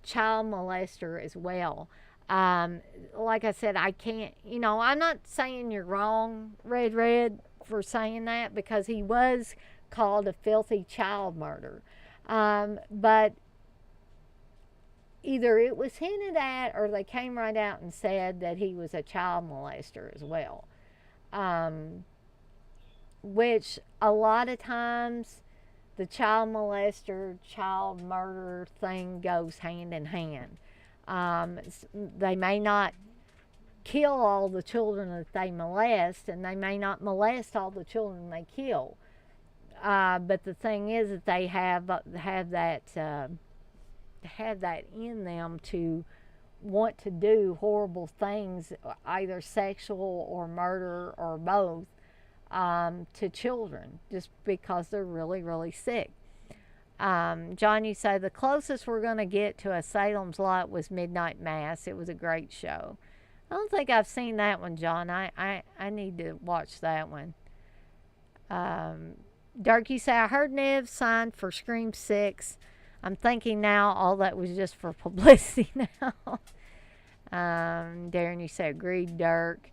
child molester as well. Like I said, I can't. I'm not saying you're wrong, Red, for saying that, because he was called a filthy child murder. But either it was hinted at or they came right out and said that he was a child molester as well. Which a lot of times the child molester, child murder thing goes hand in hand. They may not kill all the children that they molest, and they may not molest all the children they kill. But the thing is that they have that in them to want to do horrible things, either sexual or murder or both, to children, just because they're really, really sick. John, you say the closest we're going to get to a Salem's Lot was Midnight Mass. It was a great show. I don't think I've seen that one, John. I need to watch that one. Um, Dirk, you say, I heard Nev signed for Scream 6. I'm thinking now all that was just for publicity now. Darren, you say, agreed, Dirk.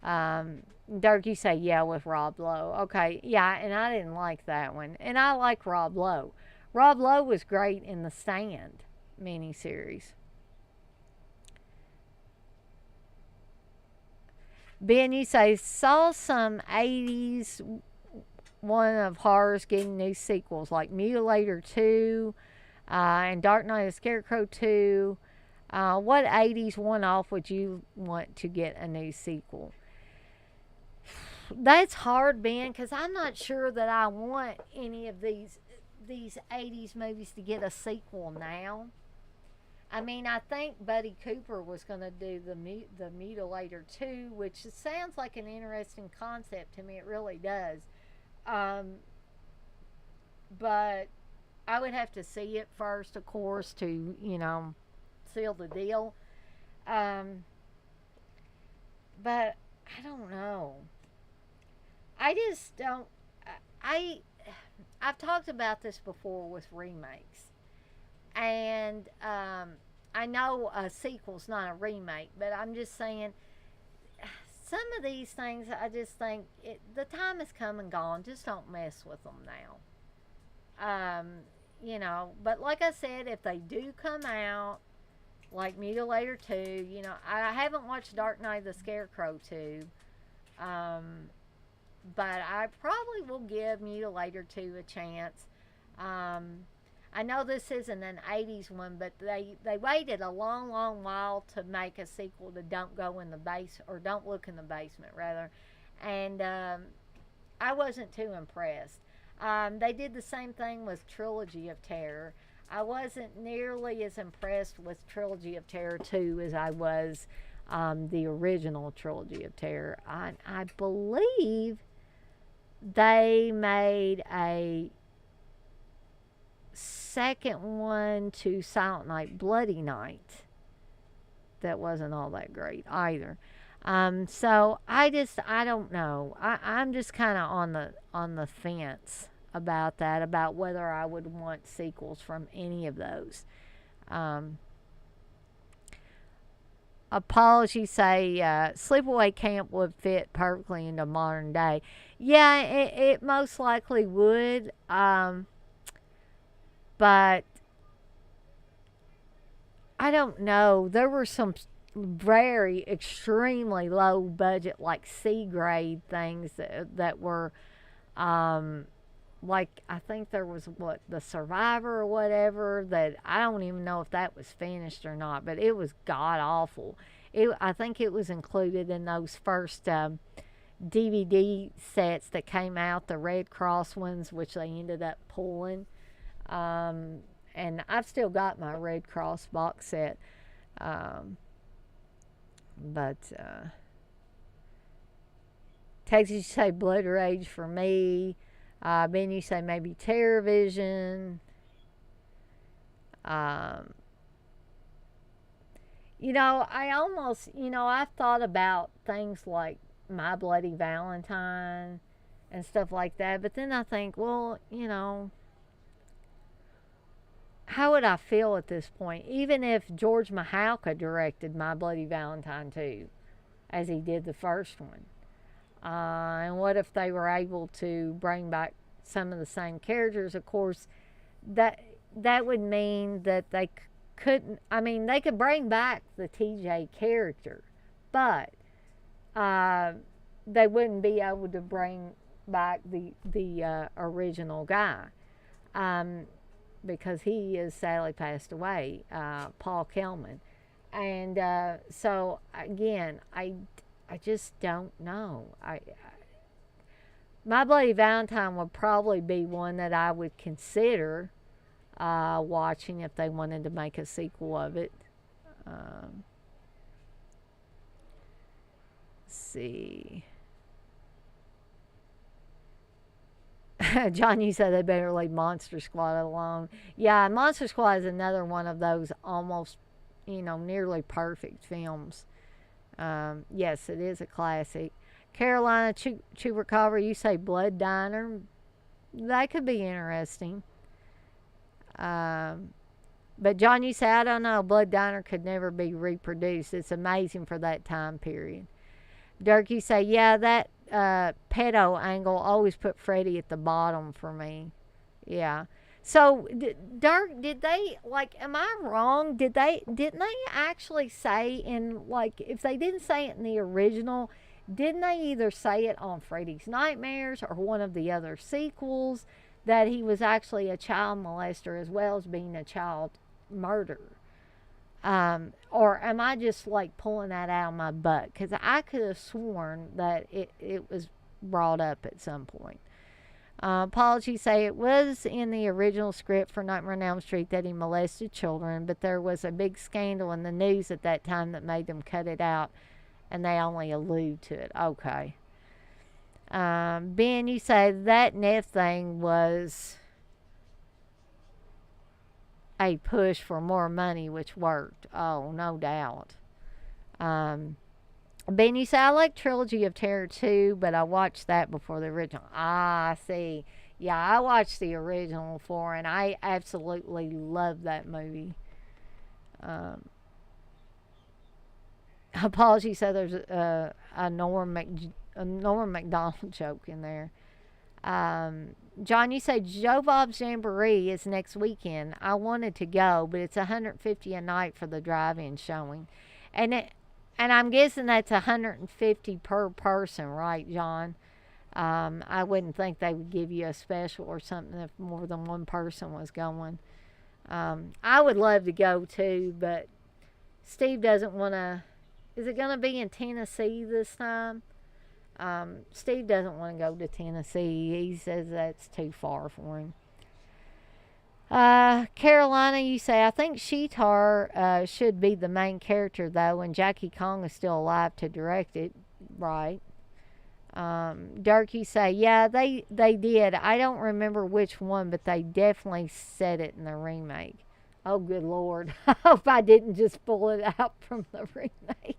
Dirk, you say, yeah, with Rob Lowe. Okay, yeah, and I didn't like that one. And I like Rob Lowe. Rob Lowe was great in the Stand miniseries. Ben, you say, saw some 80s one of horrors getting new sequels like Mutilator 2 and Dark Knight of the Scarecrow 2. What 80s one-off would you want to get a new sequel? That's hard, Ben, because I'm not sure that I want any of these 80s movies to get a sequel now. I mean, I think Buddy Cooper was going to do the Mutilator 2, which sounds like an interesting concept to me. It really does. But I would have to see it first, of course, to, seal the deal. But I don't know. I just don't. I've talked about this before with remakes. And I know a sequel's not a remake, but I'm just saying some of these things, I just think the time has come and gone. Just don't mess with them now. But like I said, if they do come out, like Mutilator 2, I haven't watched Dark Knight of the Scarecrow 2, but I probably will give Mutilator 2 a chance. I know this isn't an 80s one, but they waited a long, long while to make a sequel to Don't Go in the Basement, or Don't Look in the Basement, rather. And I wasn't too impressed. They did the same thing with Trilogy of Terror. I wasn't nearly as impressed with Trilogy of Terror 2 as I was the original Trilogy of Terror. I believe they made a second one to Silent Night, Bloody Night, that wasn't all that great either. So I don't know. I'm just kind of on the fence about that, about whether I would want sequels from any of those. Apologies say Sleepaway Camp would fit perfectly into modern day. Yeah, it most likely would. But I don't know. There were some very extremely low budget, like C grade things that were, like I think there was The Survivor or whatever, that I don't even know if that was finished or not, but it was god awful. I think it was included in those first DVD sets that came out, the Red Cross ones, which they ended up pulling. And I've still got my Red Cross box set. But Texas, you say Blood Rage for me. Ben, you say maybe TerrorVision. I almost, I've thought about things like My Bloody Valentine and stuff like that. But then I think, well, how would I feel at this point? Even if George Mahalka directed My Bloody Valentine 2, as he did the first one. And what if they were able to bring back some of the same characters? Of course, that would mean that they couldn't. I mean, they could bring back the TJ character, but they wouldn't be able to bring back the original guy. Because he is sadly passed away, Paul Kelman. And so, again, I just don't know. My Bloody Valentine would probably be one that I would consider watching if they wanted to make a sequel of it. Let's see. John, you said they better leave Monster Squad alone. Yeah, Monster Squad is another one of those almost, nearly perfect films. Yes, it is a classic. Carolina Chuber Carver, you say Blood Diner. That could be interesting. Um, but John, you say, I don't know, Blood Diner could never be reproduced. It's amazing for that time period. Dirk, you say, yeah, that pedo angle always put Freddie at the bottom for me. Yeah. So, Dirk, did they like? Am I wrong? Didn't they actually say in like if they didn't say it in the original, didn't they either say it on Freddy's Nightmares or one of the other sequels that he was actually a child molester as well as being a child murderer? Or am I just like pulling that out of my butt? Because I could have sworn that it was brought up at some point. Apologies say it was in the original script for Nightmare on Elm Street that he molested children, but there was a big scandal in the news at that time that made them cut it out, and they only allude to it. Okay. Ben, you say that Neff thing was a push for more money, which worked. Oh, no doubt. Ben, you say, I like Trilogy of Terror too, but I watched that before the original. Ah, I see. Yeah, I watched the original before, and I absolutely love that movie. Um, Apologies, so there's a Norm McDonald joke in there. John, you say Joe Bob's Jamboree is next weekend. I wanted to go, but it's $150 a night for the drive-in showing, and I'm guessing that's $150 per person, right, John? I wouldn't think they would give you a special or something if more than one person was going. I would love to go too, but Steve doesn't want to. Is it going to be in Tennessee this time? Steve doesn't want to go to Tennessee. He says that's too far for him. Carolina, you say, I think Sheetar should be the main character, though, and Jackie Kong is still alive to direct it. Right. Dirk, you say, yeah, they did. I don't remember which one, but they definitely said it in the remake. Oh, good Lord. I hope I didn't just pull it out from the remake.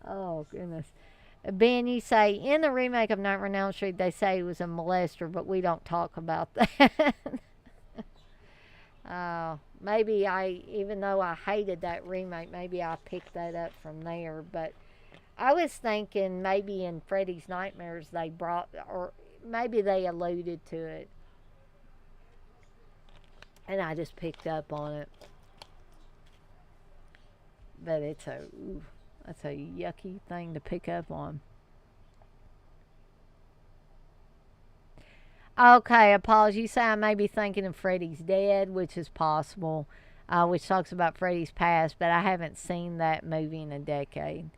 Oh, goodness. Ben, you say, in the remake of Nightmare on Elm Street, they say he was a molester, but we don't talk about that. Maybe even though I hated that remake, maybe I picked that up from there. But I was thinking maybe in Freddy's Nightmares they brought, or maybe they alluded to it. And I just picked up on it. But that's a yucky thing to pick up on. Okay, apologies. You say I may be thinking of Freddy's Dead, which is possible, which talks about Freddy's past, but I haven't seen that movie in a decade.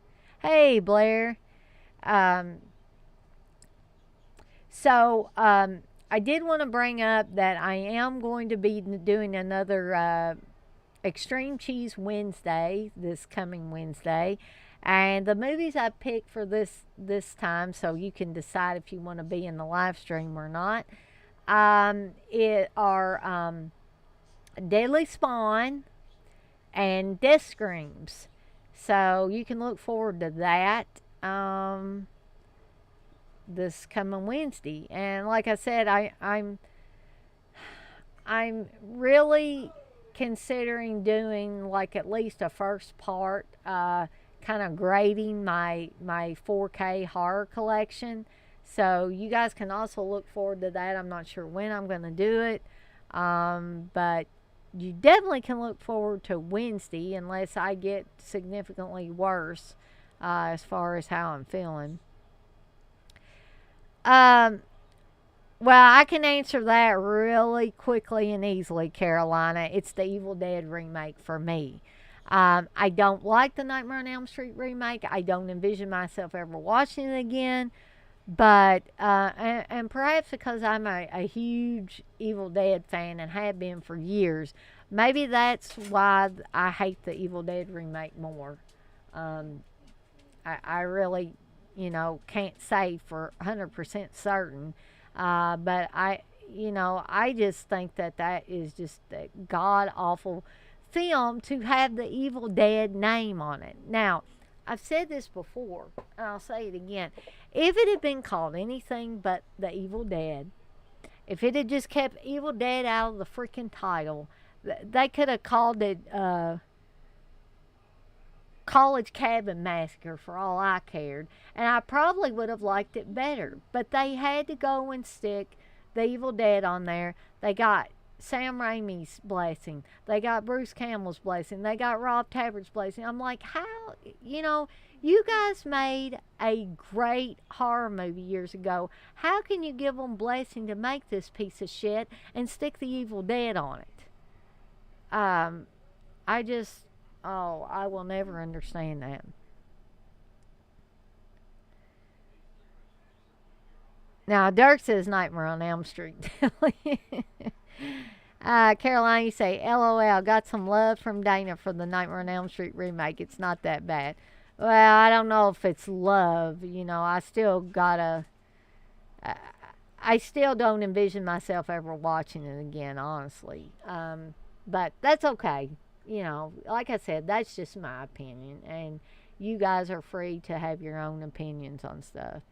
Hey, Blair. Um, I did want to bring up that I am going to be doing another Extreme Cheese Wednesday this coming Wednesday. And the movies I picked for this time, so you can decide if you want to be in the live stream or not, it are Deadly Spawn and Death Screams. So you can look forward to that this coming Wednesday. And like I said, I'm really considering doing like at least a first part, kind of grading my 4K horror collection. So you guys can also look forward to that. I'm not sure when I'm going to do it, but you definitely can look forward to Wednesday unless I get significantly worse as far as how I'm feeling. Well, I can answer that really quickly and easily, Carolina. It's the Evil Dead remake for me. I don't like the Nightmare on Elm Street remake. I don't envision myself ever watching it again. But, and perhaps because I'm a huge Evil Dead fan and have been for years, maybe that's why I hate the Evil Dead remake more. I really, can't say for 100% certain. But I just think that is just a god awful film to have the Evil Dead name on it. Now, I've said this before, and I'll say it again. If it had been called anything but The Evil Dead, if it had just kept Evil Dead out of the freaking title, they could have called it College Cabin Massacre for all I cared, and I probably would have liked it better. But they had to go and stick The Evil Dead on there. They got Sam Raimi's blessing. They got Bruce Campbell's blessing. They got Rob Tabert's blessing. I'm like, how, you guys made a great horror movie years ago. How can you give them blessing to make this piece of shit and stick The Evil Dead on it? I will never understand that. Now, Dirk says Nightmare on Elm Street. Caroline, you say, LOL, got some love from Dana for the Nightmare on Elm Street remake. It's not that bad. Well, I don't know if it's love. I still gotta. I still don't envision myself ever watching it again, honestly. But that's okay. Like I said, that's just my opinion. And you guys are free to have your own opinions on stuff.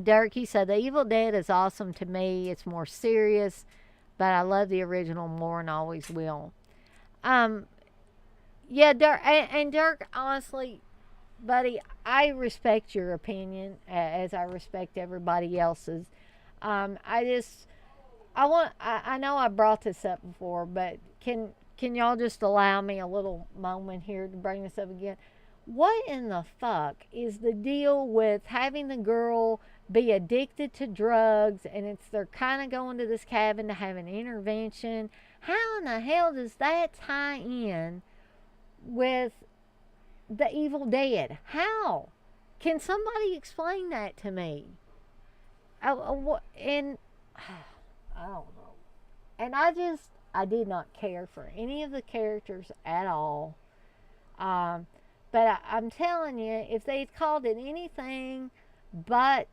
Derek, you said The Evil Dead is awesome to me. It's more serious, but I love the original more and always will. Yeah, Dirk, and Dirk, honestly, buddy, I respect your opinion as I respect everybody else's. I know I brought this up before, but can y'all just allow me a little moment here to bring this up again? What in the fuck is the deal with having the girl be addicted to drugs, and they're kind of going to this cabin to have an intervention? How in the hell does that tie in with The Evil Dead? How? Can somebody explain that to me? I don't know. And I did not care for any of the characters at all. But I'm telling you, if they'd called it anything but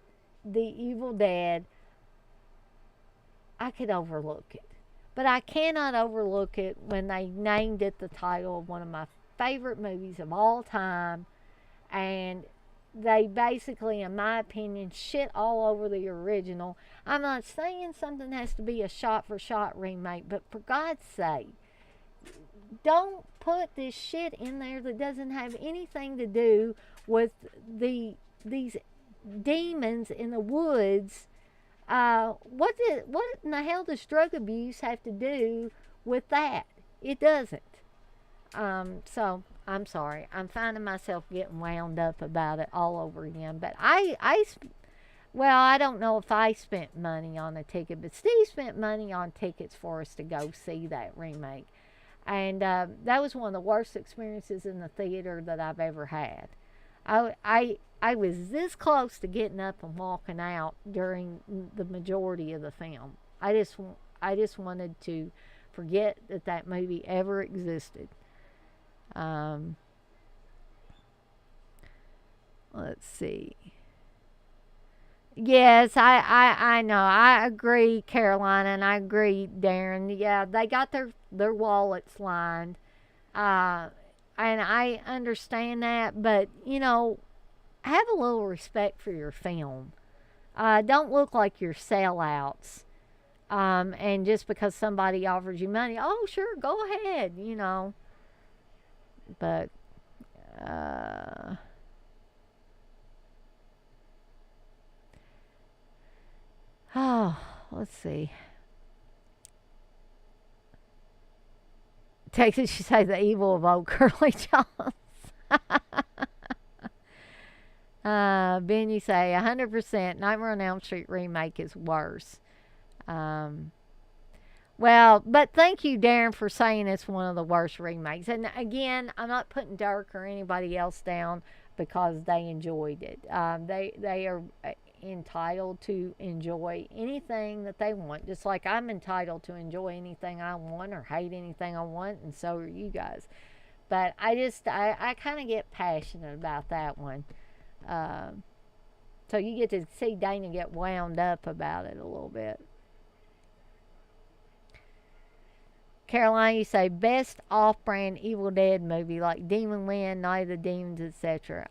The Evil Dead, I could overlook it. But I cannot overlook it when they named it the title of one of my favorite movies of all time. And they basically, in my opinion, shit all over the original. I'm not saying something has to be a shot-for-shot remake, but for God's sake, don't put this shit in there that doesn't have anything to do with these demons in the woods. What in the hell does drug abuse have to do with that? It doesn't. So I'm sorry. I'm finding myself getting wound up about it all over again. But I don't know if I spent money on a ticket, but Steve spent money on tickets for us to go see that remake. And that was one of the worst experiences in the theater that I've ever had. I was this close to getting up and walking out during the majority of the film. I just wanted to forget that movie ever existed. Let's see. Yes, I know. I agree, Carolina, and I agree, Darren. Yeah, they got their wallets lined. And I understand that, but, have a little respect for your film. Don't look like you're sellouts. And just because somebody offers you money, oh, sure, go ahead, But, let's see. Texas, you say the evil of old Curly Jones. Ben, you say 100% Nightmare on Elm Street remake is worse. Well, but thank you, Darren, for saying it's one of the worst remakes. And again, I'm not putting Dirk or anybody else down because they enjoyed it. They are entitled to enjoy anything that they want, just like I'm entitled to enjoy anything I want or hate anything I want, and so are you guys. But I kind of get passionate about that one. So you get to see Dana get wound up about it a little bit. Caroline, you say best off-brand Evil Dead movie like Demon Land, Night of the Demons, etc.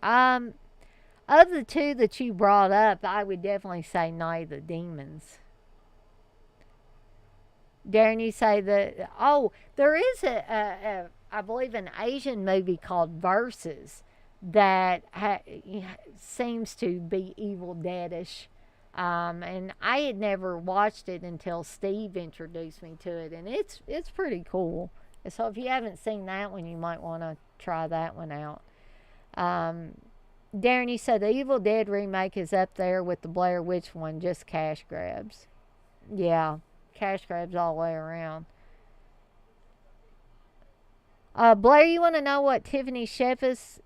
Of the two that you brought up, I would definitely say Night of the Demons. Darren, you say that. Oh, there is I believe, an Asian movie called Versus that seems to be Evil Deadish. And I had never watched it until Steve introduced me to it, and it's pretty cool. So if you haven't seen that one, you might want to try that one out. Darren, you said the Evil Dead remake is up there with the Blair Witch one, just cash grabs. Yeah, cash grabs all the way around. Blair, you want to know what Tiffany Shepis,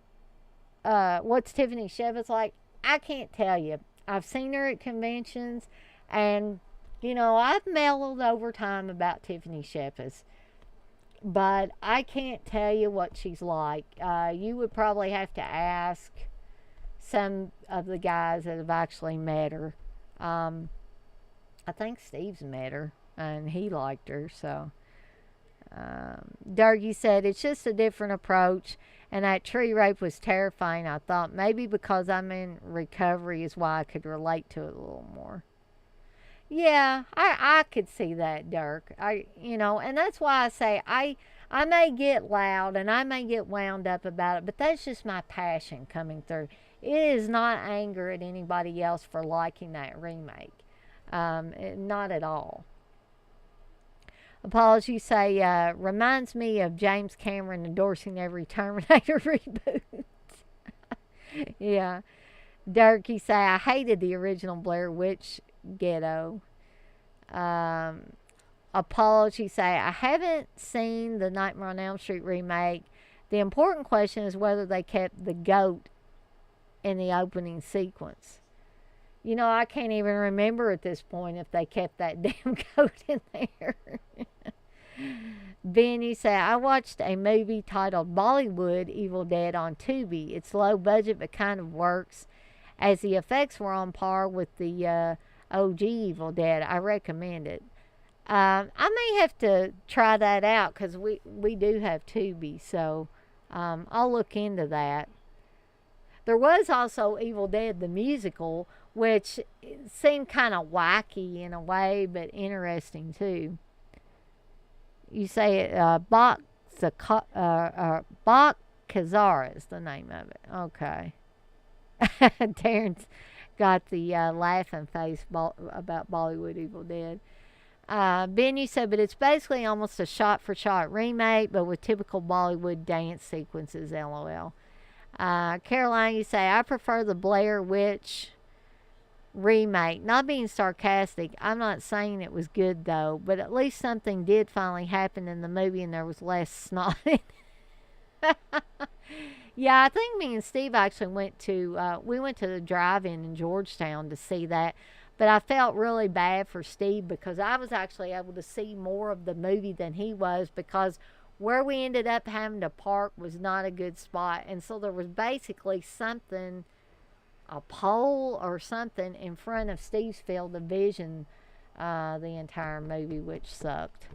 what's Tiffany Shepis like? I can't tell you. I've seen her at conventions, and, I've mellowed over time about Tiffany Shepis, but I can't tell you what she's like. You would probably have to ask some of the guys that have actually met her. I think Steve's met her, and he liked her, so. Dougie said, it's just a different approach, and that tree rape was terrifying. I thought maybe because I'm in recovery is why I could relate to it a little more. Yeah, I could see that, Dirk. And that's why I say I may get loud and I may get wound up about it, but that's just my passion coming through. It is not anger at anybody else for liking that remake. Not at all. Apology, you say, reminds me of James Cameron endorsing every Terminator reboot. Yeah. Dirk, you say, I hated the original Blair Witch Ghetto. Apology, say, I haven't seen the Nightmare on Elm Street remake. The important question is whether they kept the goat in the opening sequence. I can't even remember at this point if they kept that damn goat in there. Ben, you say, I watched a movie titled Bollywood Evil Dead on Tubi. It's low budget but kind of works, as the effects were on par with the OG Evil Dead. I recommend it. I may have to try that out because we do have Tubi, so I'll look into that. There was also Evil Dead the musical, which seemed kind of wacky in a way, but interesting too. You say it, Bach Kazara is the name of it. Okay. Terrence got the laughing face about Bollywood Evil Dead. Ben, you said, but it's basically almost a shot-for-shot remake, but with typical Bollywood dance sequences, LOL. Caroline, you say, I prefer the Blair Witch remake. Not being sarcastic, I'm not saying it was good though, but at least something did finally happen in the movie and there was less snot. Yeah, I think me and Steve actually went to the drive-in in Georgetown to see that, but I felt really bad for Steve because I was actually able to see more of the movie than he was, because where we ended up having to park was not a good spot, and so there was basically a pole or something in front of Steve's field of vision the entire movie, which sucked.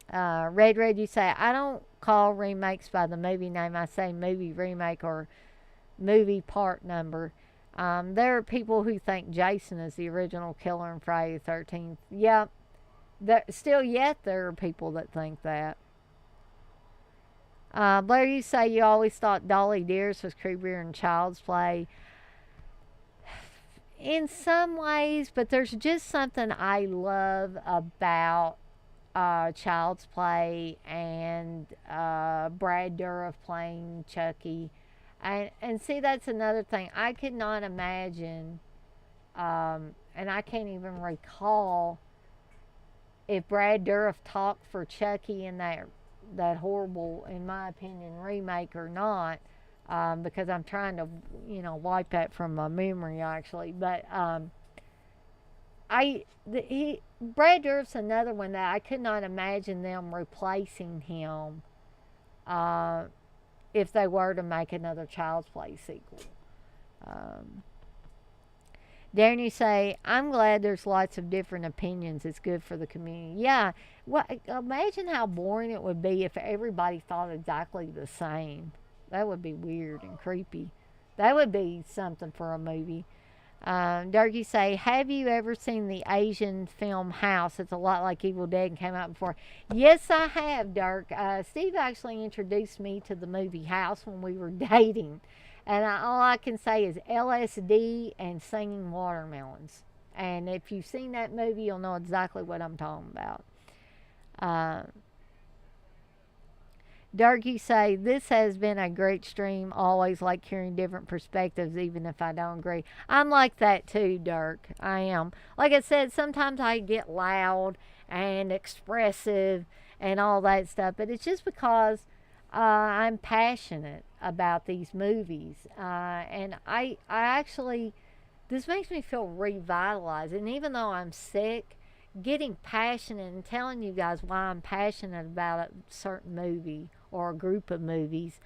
Red, you say, I don't call remakes by the movie name. I say movie remake or movie part number. There are people who think Jason is the original killer in Friday the 13th. Yeah, still yet there are people that think that. Blair, you say you always thought Dolly Dearest was creepier than Child's Play. In some ways, but there's just something I love about Child's Play and Brad Dourif playing Chucky. And see, that's another thing. I could not imagine, and I can't even recall if Brad Dourif talked for Chucky in that horrible, in my opinion, remake or not, because I'm trying to, wipe that from my memory actually. But Brad Dourif's another one that I could not imagine them replacing him if they were to make another Child's Play sequel. Darren, you say, I'm glad there's lots of different opinions. It's good for the community. Yeah. Well, imagine how boring it would be if everybody thought exactly the same. That would be weird and creepy. That would be something for a movie. Dirk, you say, have you ever seen the Asian film House? It's a lot like Evil Dead and came out before. Yes, I have, Dirk. Steve actually introduced me to the movie House when we were dating. And all I can say is LSD and singing watermelons. And if you've seen that movie, you'll know exactly what I'm talking about. Uh, Dirk, you say, this has been a great stream. Always like hearing different perspectives, even if I don't agree. I'm like that too, Dirk. I am. Like I said, sometimes I get loud and expressive and all that stuff, but it's just because I'm passionate about these movies. And I actually, this makes me feel revitalized. And even though I'm sick, getting passionate and telling you guys why I'm passionate about a certain movie or a group of movies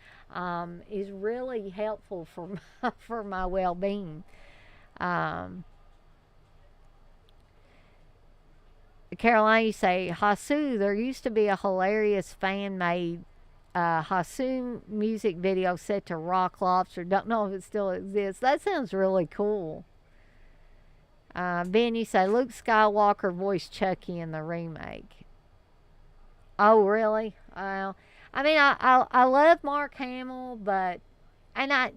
is really helpful for for my well-being. Um, Caroline, you say, Hasu, there used to be a hilarious fan-made Hasu music video set to Rock Lobster. Don't know if it still exists. That sounds really cool. Ben, you say, Luke Skywalker voiced Chucky in the remake. Oh, really? Well, I mean, I love Mark Hamill, but, and I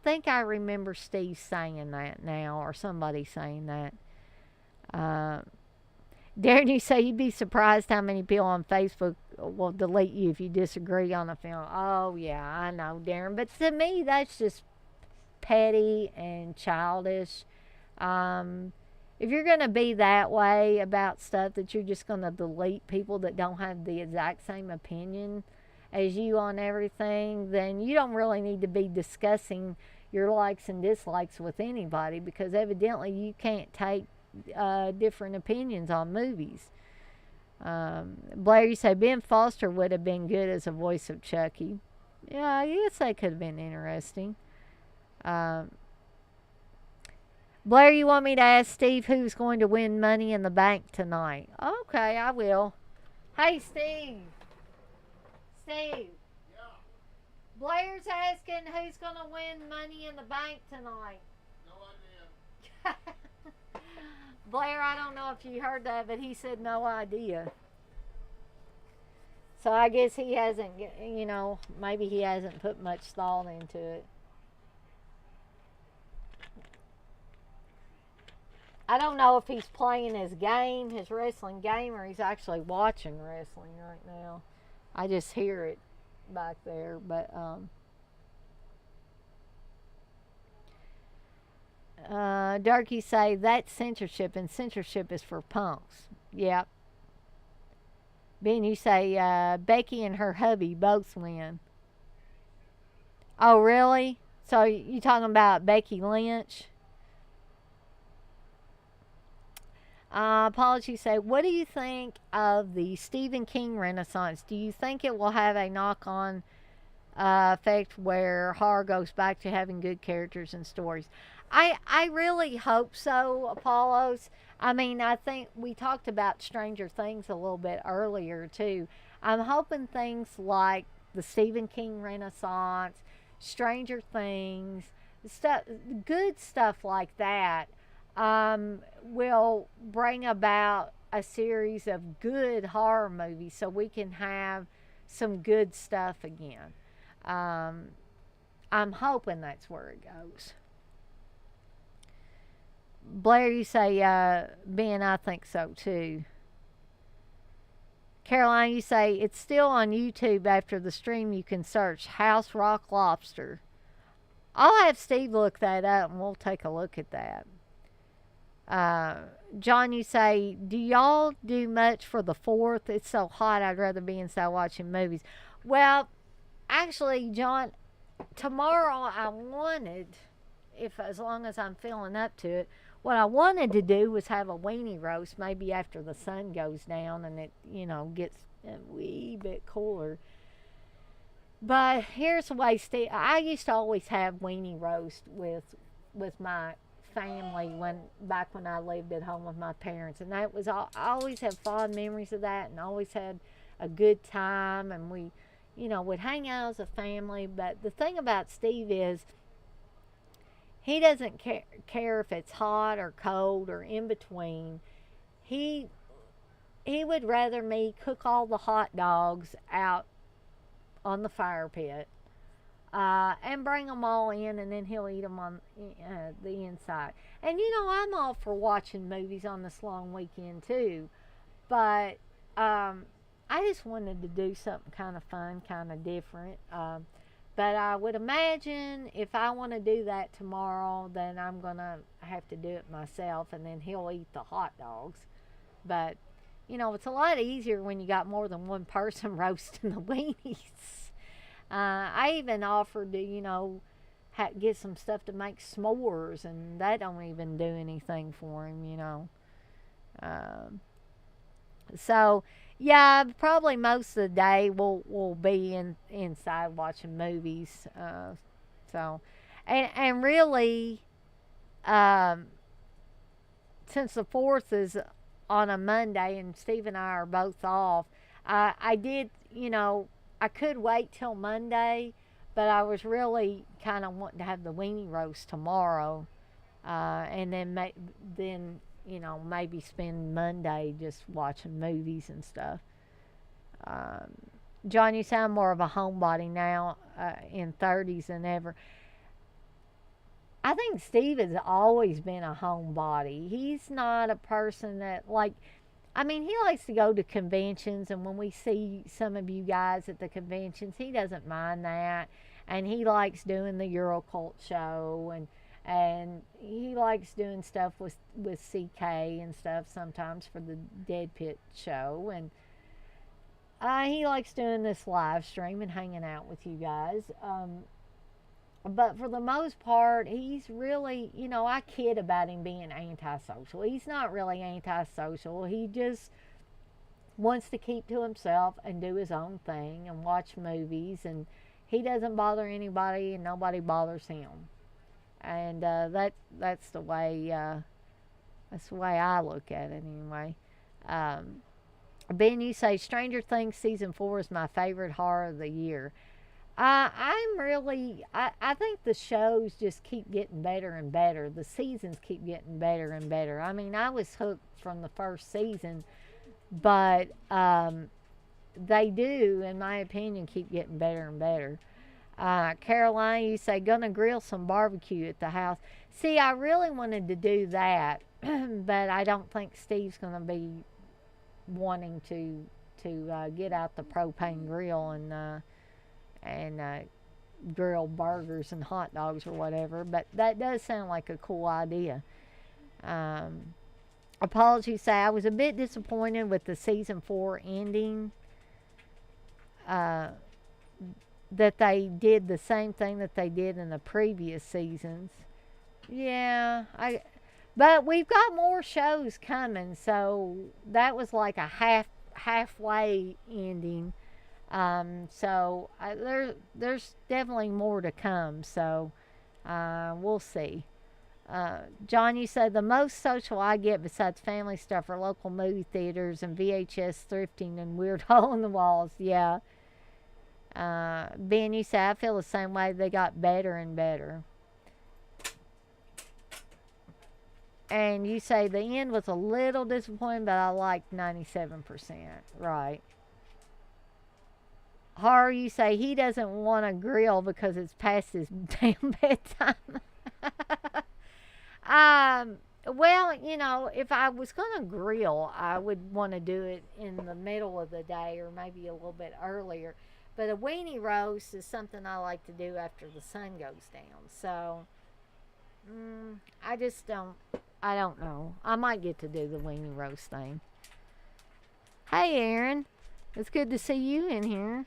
think I remember Steve saying that now, or somebody saying that. Darren, you say you'd be surprised how many people on Facebook will delete you if you disagree on a film. Oh, yeah, I know, Darren. But to me, that's just petty and childish. If you're going to be that way about stuff that you're just going to delete people that don't have the exact same opinion as you on everything, then you don't really need to be discussing your likes and dislikes with anybody, because evidently you can't take different opinions on movies. Blair, you say Ben Foster would have been good as a voice of Chucky. Yeah, I guess that could have been interesting. Blair, you want me to ask Steve who's going to win Money in the Bank tonight? Okay, I will. Hey, Steve. Steve. Yeah, Blair's asking who's going to win Money in the Bank tonight. no idea. Blair, I don't know if you heard that, but he said no idea. So I guess he hasn't, maybe he hasn't put much thought into it. I don't know if he's playing his game, his wrestling game, or he's actually watching wrestling right now. I just hear it back there, but Darky say that's censorship, and censorship is for punks. Yep. Ben, you say Becky and her hubby both win. Oh, really? So you talking about Becky Lynch? Apology say, what do you think of the Stephen King Renaissance? Do you think it will have a knock-on effect where horror goes back to having good characters and stories? I really hope so, Apollos. I mean, I think we talked about Stranger Things a little bit earlier, too. I'm hoping things like the Stephen King Renaissance, Stranger Things, good stuff like that, will bring about a series of good horror movies so we can have some good stuff again. I'm hoping that's where it goes. Blair, you say, Ben, I think so too. Caroline, you say, it's still on YouTube after the stream. You can search House Rock Lobster. I'll have Steve look that up and we'll take a look at that. John, you say, do y'all do much for the 4th? It's so hot, I'd rather be inside watching movies. Well, actually, John, tomorrow I wanted, as long as I'm feeling up to it, what I wanted to do was have a weenie roast maybe after the sun goes down and it, gets a wee bit cooler. But here's the way, Steve, I used to always have weenie roast with my family back when I lived at home with my parents, and that was all. I always have fond memories of that, and always had a good time, and we, would hang out as a family. But the thing about Steve is he doesn't care if it's hot or cold or in between. He would rather me cook all the hot dogs out on the fire pit and bring them all in, and then he'll eat them on the inside. And I'm all for watching movies on this long weekend too, but I just wanted to do something kind of fun, kind of different. But I would imagine if I want to do that tomorrow, then I'm going to have to do it myself, and then he'll eat the hot dogs. But, it's a lot easier when you got more than one person roasting the weenies. I even offered to, get some stuff to make s'mores, and that don't even do anything for him. So, yeah, probably most of the day we'll be inside watching movies. And really, since the 4th is on a Monday and Steve and I are both off, I did, I could wait till Monday, but I was really kind of wanting to have the weenie roast tomorrow, and then maybe spend Monday just watching movies and stuff. John, you sound more of a homebody now, in 30s than ever. I think Steve has always been a homebody. He's not a person that, he likes to go to conventions, and when we see some of you guys at the conventions, he doesn't mind that. And he likes doing the Eurocult show, and he likes doing stuff with CK and stuff sometimes for the DEADPIT show. And he likes doing this live stream and hanging out with you guys. But for the most part, he's really, I kid about him being antisocial. He's not really antisocial. He just wants to keep to himself and do his own thing and watch movies. And he doesn't bother anybody, and nobody bothers him. And that's the way I look at it anyway. Ben, you say Stranger Things season 4 is my favorite horror of the year. I think the shows just keep getting better and better. The seasons keep getting better and better. I was hooked from the first season, but they do, in my opinion, keep getting better and better. Caroline, you say, gonna grill some barbecue at the house. See, I really wanted to do that, but I don't think Steve's gonna be wanting to get out the propane grill and grill burgers and hot dogs or whatever. But that does sound like a cool idea. Apologies, say I was a bit disappointed with the season 4 ending. That they did the same thing that they did in the previous seasons. Yeah, but we've got more shows coming, so that was like a halfway ending. So there's definitely more to come. So we'll see. John, you said the most social I get besides family stuff are local movie theaters and VHS thrifting and weird hole in the walls. Yeah. Ben, you say I feel the same way. They got better and better. And you say the end was a little disappointing, but I liked 97%. Right. Horror, you say he doesn't want to grill because it's past his damn bedtime. Well, if I was going to grill, I would want to do it in the middle of the day or maybe a little bit earlier. But a weenie roast is something I like to do after the sun goes down. So, I don't know. I might get to do the weenie roast thing. Hey, Aaron. It's good to see you in here.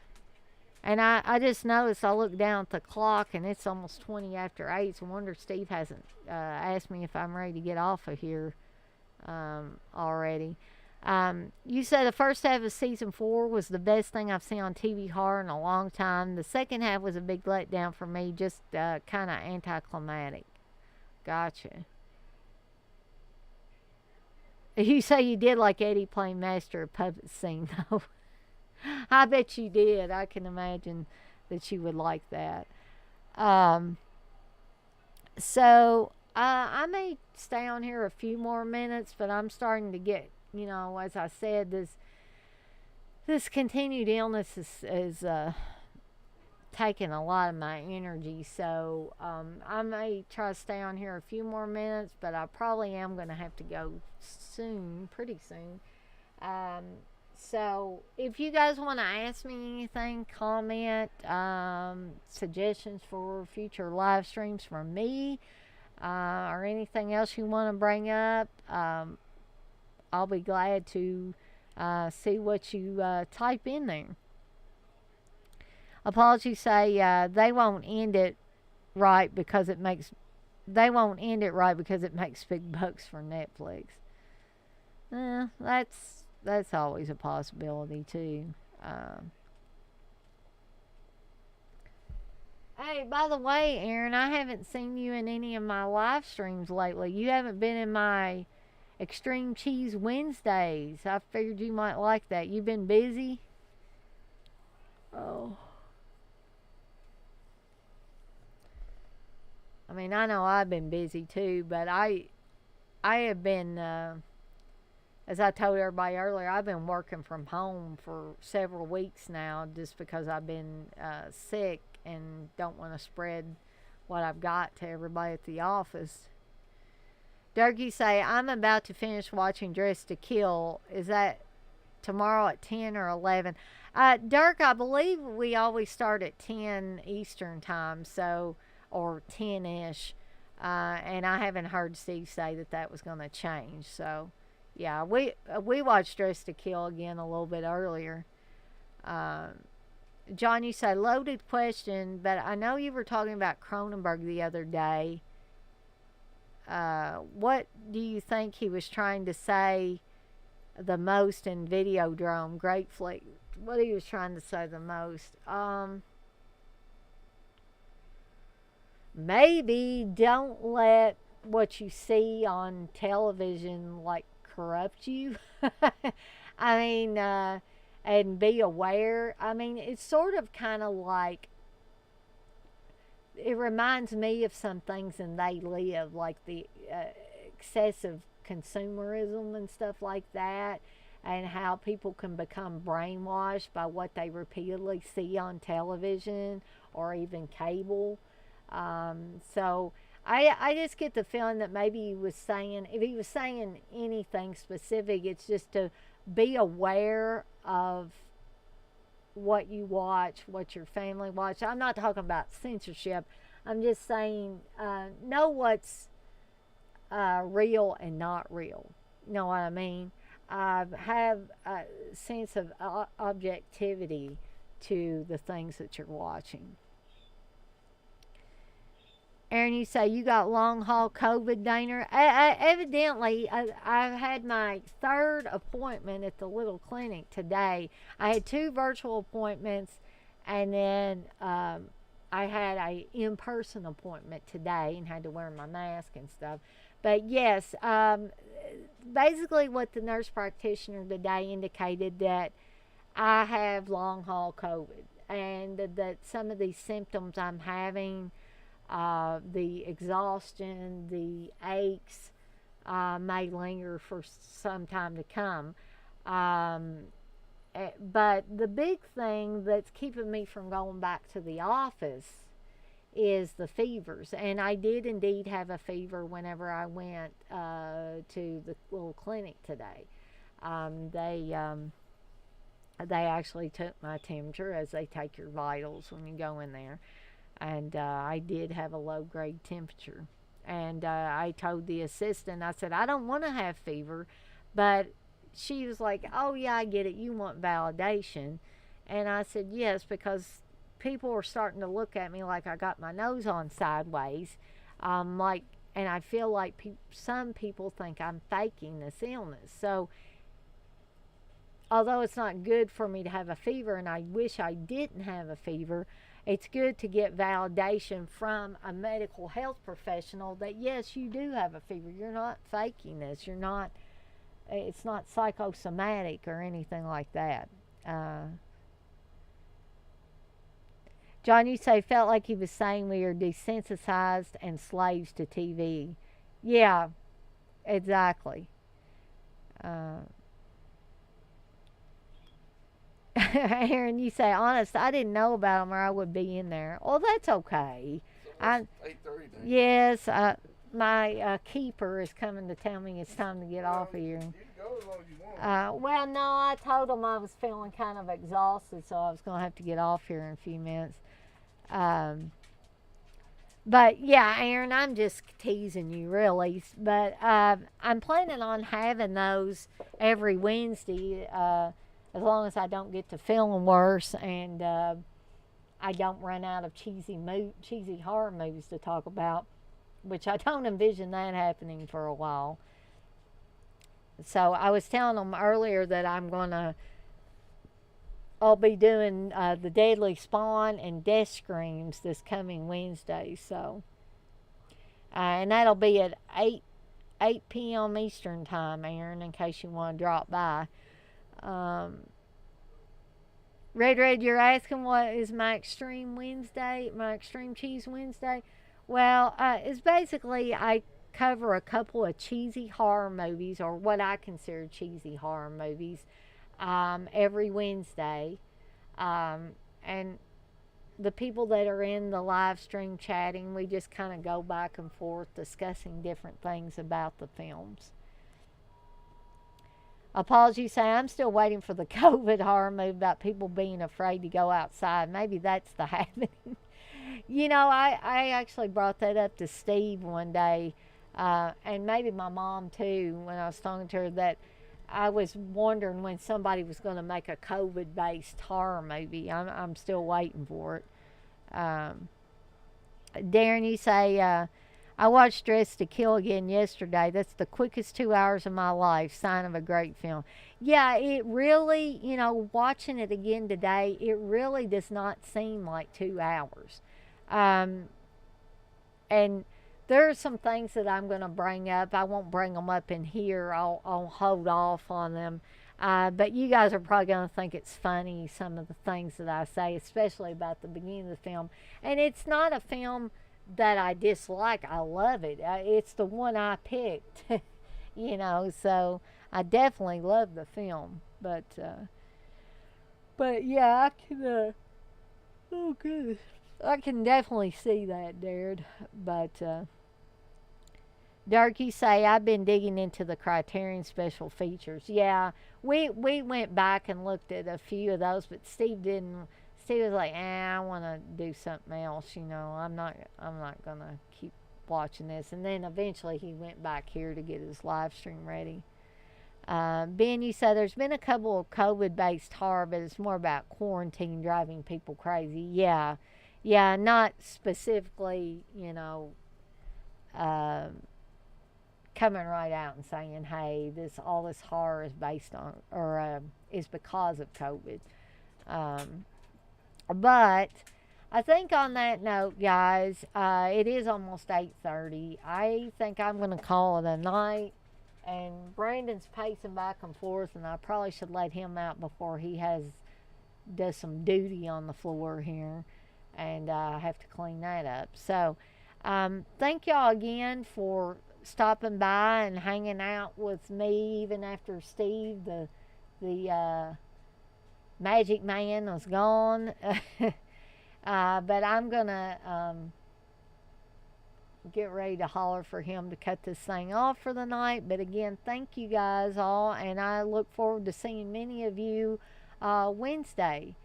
And I just noticed, I looked down at the clock and it's almost 20 after 8. So I wonder if Steve hasn't asked me if I'm ready to get off of here already. You said the first half of season 4 was the best thing I've seen on TV horror in a long time. The second half was a big letdown for me, just kind of anticlimactic. Gotcha. You say you did like Eddie playing Master of Puppets scene, though. I bet you did. I can imagine that you would like that. Um, so I may stay on here a few more minutes, but I'm starting to get, as I said, this continued illness is taking a lot of my energy. So I may try to stay on here a few more minutes, but I probably am going to have to go soon, pretty soon. So if you guys want to ask me anything, comment, suggestions for future live streams from me, or anything else you want to bring up, I'll be glad to see what you type in there. Apologies say they won't end it right because it makes big bucks for Netflix. That's always a possibility too. Hey, by the way, Aaron, I haven't seen you in any of my live streams lately. You haven't been in my Extreme Cheese Wednesdays. I figured you might like that. You been busy? Oh. I mean, I know I've been busy too, but I have been, as I told everybody earlier, I've been working from home for several weeks now just because I've been sick and don't want to spread what I've got to everybody at the office. Durkee say, I'm about to finish watching Dress to Kill. Is that tomorrow at 10 or 11? Dirk, I believe we always start at 10 Eastern time, so, or 10-ish. And I haven't heard Steve say that was going to change. So, yeah, we watched Dress to Kill again a little bit earlier. John, you say, loaded question, but I know you were talking about Cronenberg the other day. What do you think he was trying to say the most in Videodrome? Great flick. What he was trying to say the most? Maybe don't let what you see on television like corrupt you. I mean, and be aware. I mean, it's sort of kind of like, it reminds me of some things in They Live, like the excessive consumerism and stuff like that, and how people can become brainwashed by what they repeatedly see on television or even cable. So I just get the feeling that maybe he was saying, if he was saying anything specific, it's just to be aware of what you watch, what your family watch. I'm not talking about censorship. I'm just saying know what's real and not real. You know what I mean? Have a sense of objectivity to the things that you're watching. Aaron, you say you got long haul COVID, Dana. Evidently, I've had my third appointment at the little clinic today. I had 2 virtual appointments, and then I had a in-person appointment today and had to wear my mask and stuff. But yes, basically what the nurse practitioner today indicated that I have long haul COVID, and that some of these symptoms I'm having, the exhaustion, the aches, may linger for some time to come. But the big thing that's keeping me from going back to the office is the fevers. And I did indeed have a fever whenever I went to the little clinic today. They actually took my temperature, as they take your vitals when you go in there. And I did have a low-grade temperature. And I told the assistant, I said, I don't want to have fever. But she was like, oh, yeah, I get it. You want validation. And I said, yes, because people are starting to look at me like I got my nose on sideways. And I feel like some people think I'm faking this illness. So, although it's not good for me to have a fever, and I wish I didn't have a fever, it's good to get validation from a medical health professional that, yes, you do have a fever. You're not faking this. You're not it's not psychosomatic or anything like that. John, you say felt like he was saying we are desensitized and slaves to TV. Yeah, exactly. Aaron, you say, honest, I didn't know about them or I would be in there. Well, that's okay. So 8:30. Yes, my keeper is coming to tell me it's time to get off of here. You can go as long as you want. Well, no, I told him I was feeling kind of exhausted, so I was going to have to get off here in a few minutes. But yeah, Aaron, I'm just teasing you, really. But I'm planning on having those every Wednesday, as long as I don't get to feeling worse and I don't run out of cheesy horror movies to talk about, which I don't envision that happening for a while. So I was telling them earlier that I'll be doing the Deadly Spawn and Death Screams this coming Wednesday. So, and that'll be at 8 p.m. Eastern time, Aaron, in case you want to drop by. Red, you're asking what is my Extreme Wednesday, my Extreme Cheese Wednesday? Well, it's basically I cover a couple of cheesy horror movies, or what I consider cheesy horror movies, every Wednesday. And the people that are in the live stream chatting, we just kind of go back and forth discussing different things about the films. Apologies, say I'm still waiting for the COVID horror movie about people being afraid to go outside. Maybe that's the happening. You know, I actually brought that up to Steve one day, and maybe my mom too, when I was talking to her, that I was wondering when somebody was going to make a COVID-based horror movie. I'm still waiting for it. Darren, you say, I watched Dressed to Kill again yesterday. That's the quickest 2 hours of my life. Sign of a great film. Yeah, it really, you know, watching it again today, it really does not seem like 2 hours. And there are some things that I'm going to bring up. I won't bring them up in here. I'll hold off on them. But you guys are probably going to think it's funny, some of the things that I say, especially about the beginning of the film. And it's not a film that I dislike. I love it. It's the one I picked, you know, so I definitely love the film. But yeah, I can, oh goodness, I can definitely see that, Darren. But, Dirk, you say, I've been digging into the Criterion special features. Yeah, we went back and looked at a few of those, but Steve didn't. Steve was like, I want to do something else, you know. I'm not going to keep watching this. And then eventually he went back here to get his live stream ready. Ben, you say there's been a couple of COVID-based horror, but it's more about quarantine driving people crazy. Yeah, not specifically, you know, coming right out and saying, hey, all this horror is based on, or is because of COVID. But I think on that note, guys, it is almost 8:30. I think I'm going to call it a night. And Brandon's pacing back and forth, and I probably should let him out before he does some duty on the floor here. And I have to clean that up. So thank y'all again for stopping by and hanging out with me, even after Steve, the Magic Man, was gone. But I'm going to get ready to holler for him to cut this thing off for the night. But again, thank you guys all, and I look forward to seeing many of you Wednesday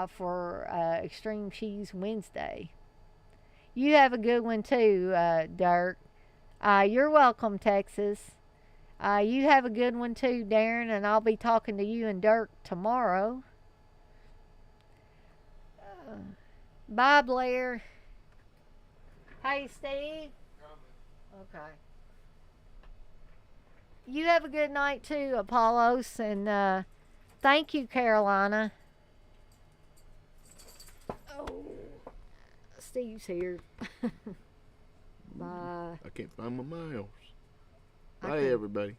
for Extreme Cheese Wednesday. You have a good one too, Dirk. You're welcome, Texas. You have a good one too, Darren, and I'll be talking to you and Dirk tomorrow. Bye, Blair. Hey, Steve. Okay. You have a good night too, Apollos, and thank you, Carolina. Oh, Steve's here. Bye. I can't find my mouse. Bye, everybody.